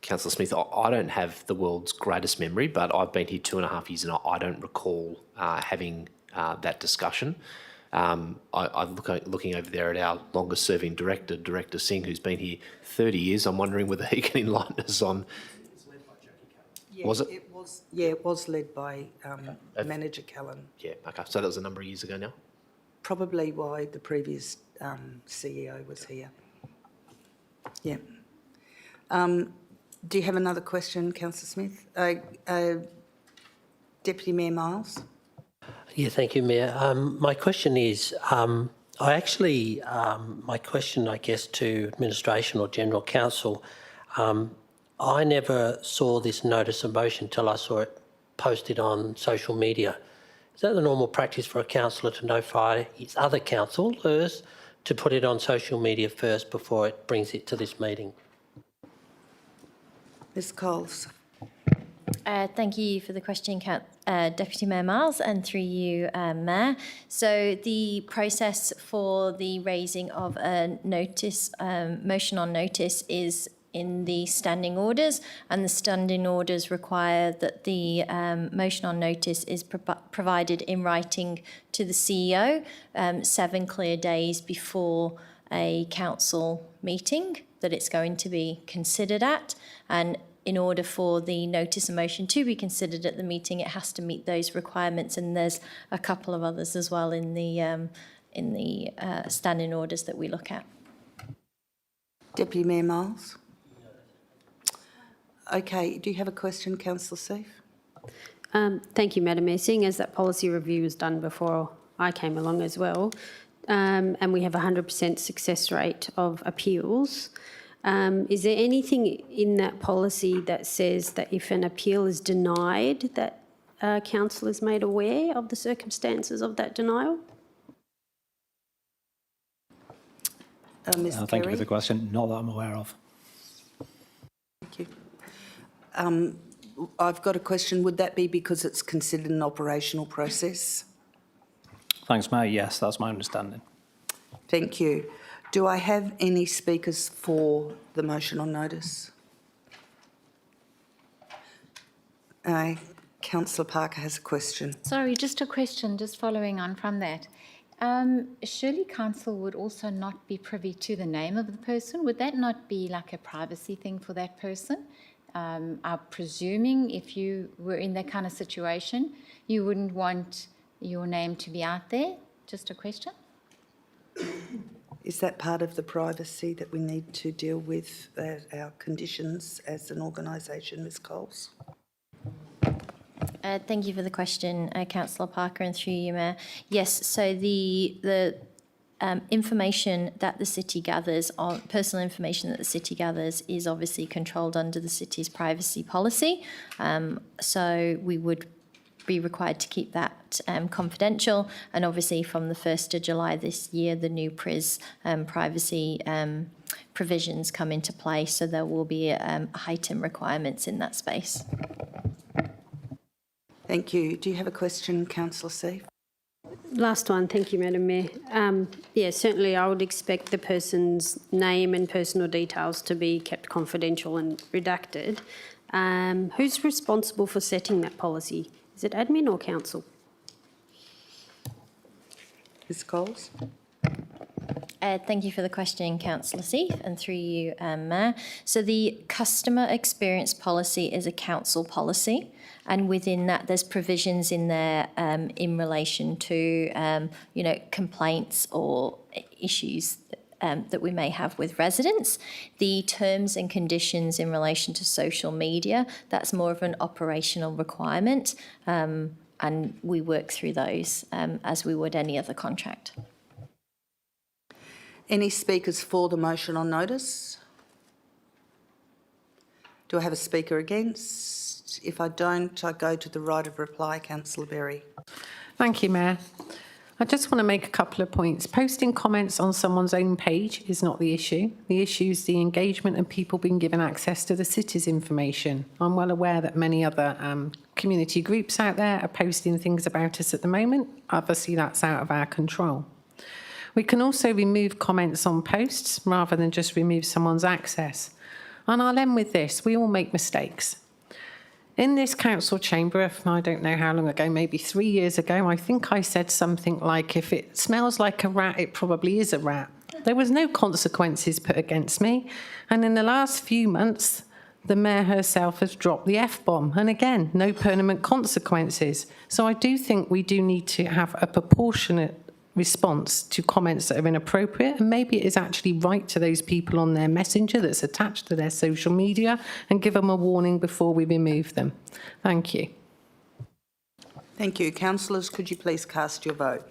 Councillor Smith. I don't have the world's greatest memory, but I've been here 2.5 years and I don't recall having that discussion. I'm looking over there at our longest serving director, Director Singh, who's been here 30 years. I'm wondering whether he can enlighten us on... Yeah, was it? It was led by Manager Callan. Yeah, okay. So that was a number of years ago now? probably why the previous CEO was here. Yeah. Do you have another question, Councillor Smith? Deputy Mayor Miles? Yeah, thank you, Mayor. My question is, my question, I guess, to administration or general counsel, I never saw this notice of motion until I saw it posted on social media. Is that the normal practice for a councillor to notify his other councillors to put it on social media first before it brings it to this meeting? Ms Coles. Thank you for the question, Deputy Mayor Miles, and through you, Mayor. So the process for the raising of a notice, motion on notice, is in the standing orders, and the standing orders require that the motion on notice is provided in writing to the CEO 7 clear days before a council meeting that it's going to be considered at. And in order for the notice of motion to be considered at the meeting, it has to meet those requirements, and there's a couple of others as well in the standing orders that we look at. Deputy Mayor Miles? Okay, do you have a question, Councillor Seif? Thank you, Madam Mayor. Seeing as that policy review was done before I came along as well, and we have a 100% success rate of appeals, is there anything in that policy that says that if an appeal is denied, that council is made aware of the circumstances of that denial? Thank you for the question. Not that I'm aware of. Thank you. I've got a question. Would that be because it's considered an operational process? Thanks, Mayor. Yes, that's my understanding. Thank you. Do I have any speakers for the motion on notice? Councillor Parker has a question. Sorry, just a question, just following on from that. Surely council would also not be privy to the name of the person. Would that not be like a privacy thing for that person? I'm presuming if you were in that kind of situation, you wouldn't want your name to be out there? Just a question. Is that part of the privacy that we need to deal with our conditions as an organisation, Ms Coles? Thank you for the question, Councillor Parker, and through you, Mayor. Yes, so the information that the city gathers, on personal information that the city gathers, is obviously controlled under the city's privacy policy. So we would be required to keep that confidential, and obviously from the 1st of July this year, the new PRIS privacy provisions come into play, so there will be heightened requirements in that space. Thank you. Do you have a question, Councillor Seif? Last one. Thank you, Madam Mayor. Yeah, certainly I would expect the person's name and personal details to be kept confidential and redacted. Who's responsible for setting that policy? Is it admin or council? Ms Coles? Thank you for the question, Councillor Seif, and through you, Mayor. So the customer experience policy is a council policy, and within that there's provisions in there in relation to, complaints or issues that we may have with residents. The terms and conditions in relation to social media, that's more of an operational requirement, and we work through those as we would any other contract. Any speakers for the motion on notice? Do I have a speaker against? If I don't, I go to the right of reply. Councillor Berry. Thank you, Mayor. I just want to make a couple of points. Posting comments on someone's own page is not the issue. The issue is the engagement and people being given access to the city's information. I'm well aware that many other community groups out there are posting things about us at the moment. Obviously, that's out of our control. We can also remove comments on posts rather than just remove someone's access. And I'll end with this. We all make mistakes. In this council chamber, I don't know how long ago, maybe 3 years ago, I think I said something like, if it smells like a rat, it probably is a rat. There was no consequences put against me. And in the last few months, the mayor herself has dropped the F-bomb. And again, no permanent consequences. So I do think we do need to have a proportionate response to comments that are inappropriate, and maybe it is actually write to those people on their messenger that's attached to their social media and give them a warning before we remove them. Thank you. Thank you. Councillors, could you please cast your vote?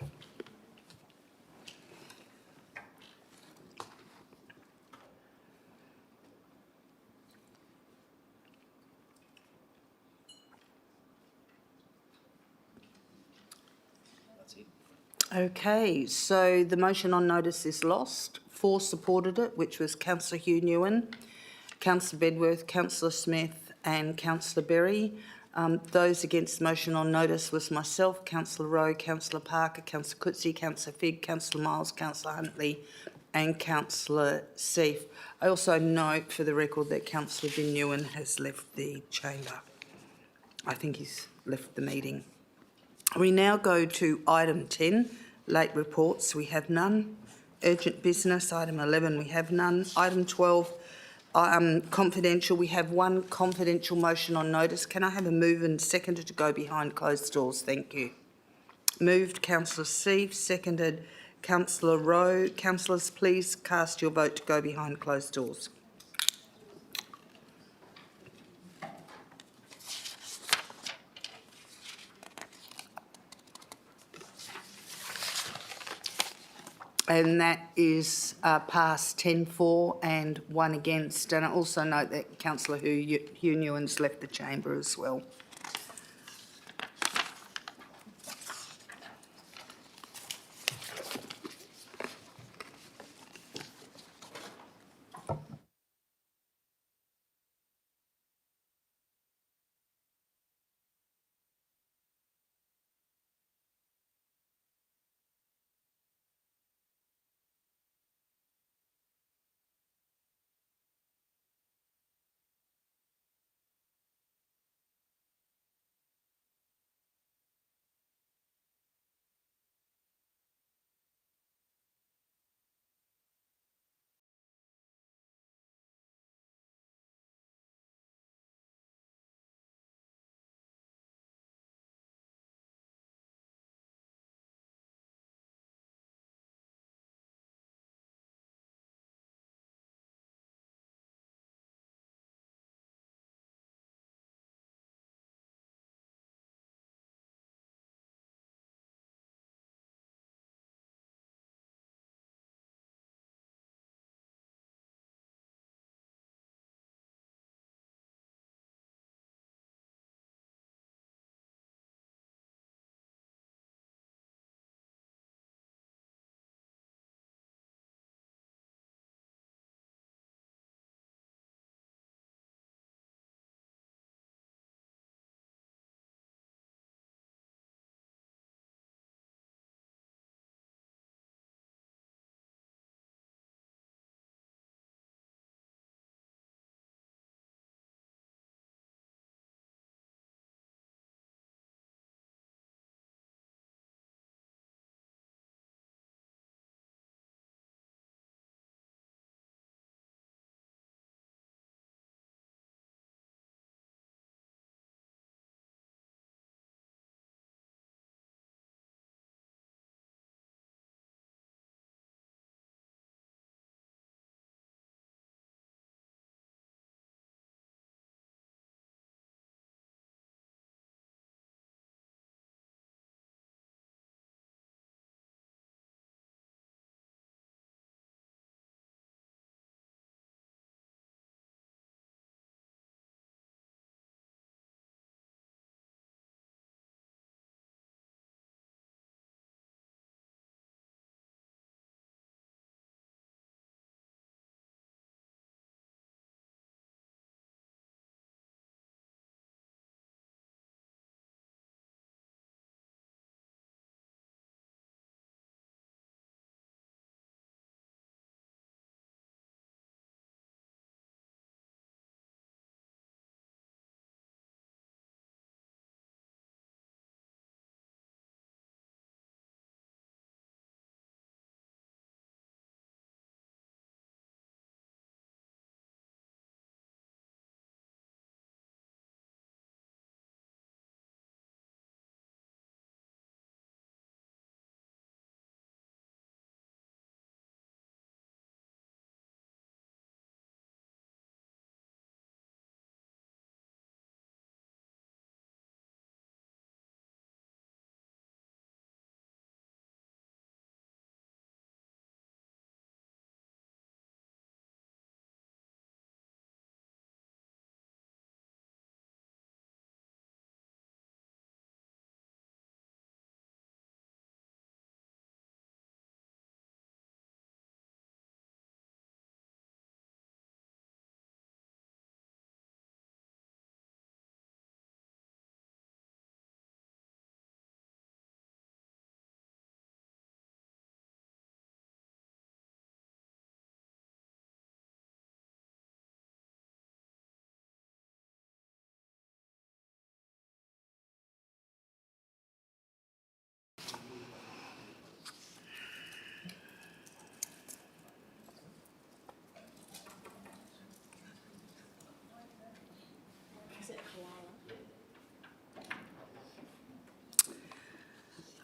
Okay, so the motion on notice is lost. 4 supported it, which was Councillor Hugh Newen, Councillor Bedworth, Councillor Smith and Councillor Berry. Those against the motion on notice was myself, Councillor Rowe, Councillor Parker, Councillor Coetzee, Councillor Figg, Councillor Miles, Councillor Huntley and Councillor Seif. I also note for the record that Councillor Bin Newen has left the chamber. I think he's left the meeting. We now go to item 10, late reports. We have none. Urgent business, item 11, we have none. Item 12, confidential, we have 1 confidential motion on notice. Can I have a move and seconded to go behind closed doors? Thank you. Moved, Councillor Seif, seconded Councillor Rowe. Councillors, please cast your vote to go behind closed doors. And that is passed 10-4 and 1 against. And I also note that Councillor Hugh Newen's left the chamber as well.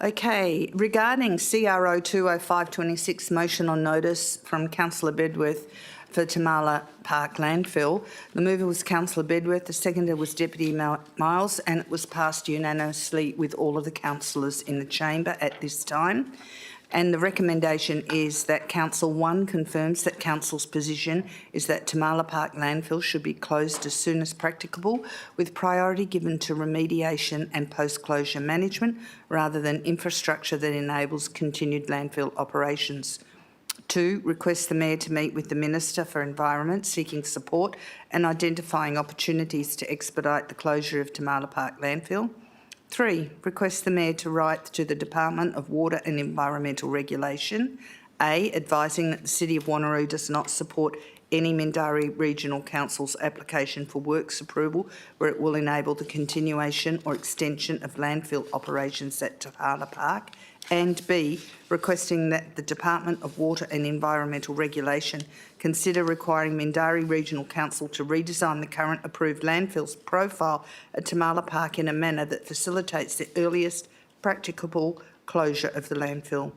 Okay, regarding CRO 20526, motion on notice from Councillor Bedworth for Tamala Park landfill. The mover was Councillor Bedworth, the seconder was Deputy Miles, and it was passed unanimously with all of the councillors in the chamber at this time. And the recommendation is that Council 1 confirms that Council's position is that Tamala Park landfill should be closed as soon as practicable, with priority given to remediation and post-closure management rather than infrastructure that enables continued landfill operations. 2, request the Mayor to meet with the Minister for Environment, seeking support and identifying opportunities to expedite the closure of Tamala Park landfill. 3, request the Mayor to write to the Department of Water and Environmental Regulation, A, advising that the City of Wanneroo does not support any Mindarie Regional Council's application for works approval where it will enable the continuation or extension of landfill operations at Tamala Park, and B, requesting that the Department of Water and Environmental Regulation consider requiring Mindarie Regional Council to redesign the current approved landfills profile at Tamala Park in a manner that facilitates the earliest practicable closure of the landfill.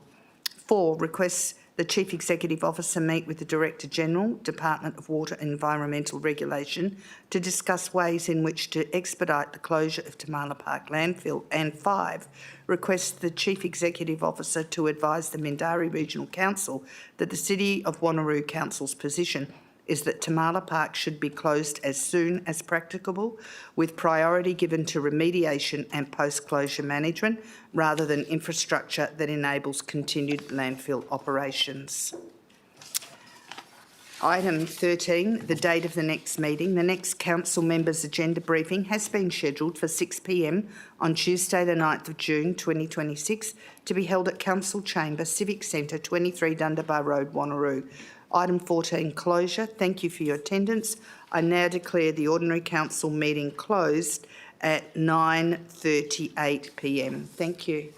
4, requests the Chief Executive Officer meet with the Director General, Department of Water and Environmental Regulation, to discuss ways in which to expedite the closure of Tamala Park landfill. And 5, requests the Chief Executive Officer to advise the Mindarie Regional Council that the City of Wanneroo Council's position is that Tamala Park should be closed as soon as practicable, with priority given to remediation and post-closure management rather than infrastructure that enables continued landfill operations. Item 13, the date of the next meeting. The next council members' agenda briefing has been scheduled for 6 p.m. on Tuesday the 9th of June 2026 to be held at Council Chamber, Civic Centre, 23 Dundebar Road, Wanneroo. Item 14, closure. Thank you for your attendance. I now declare the ordinary council meeting closed at 9:38 p.m. Thank you.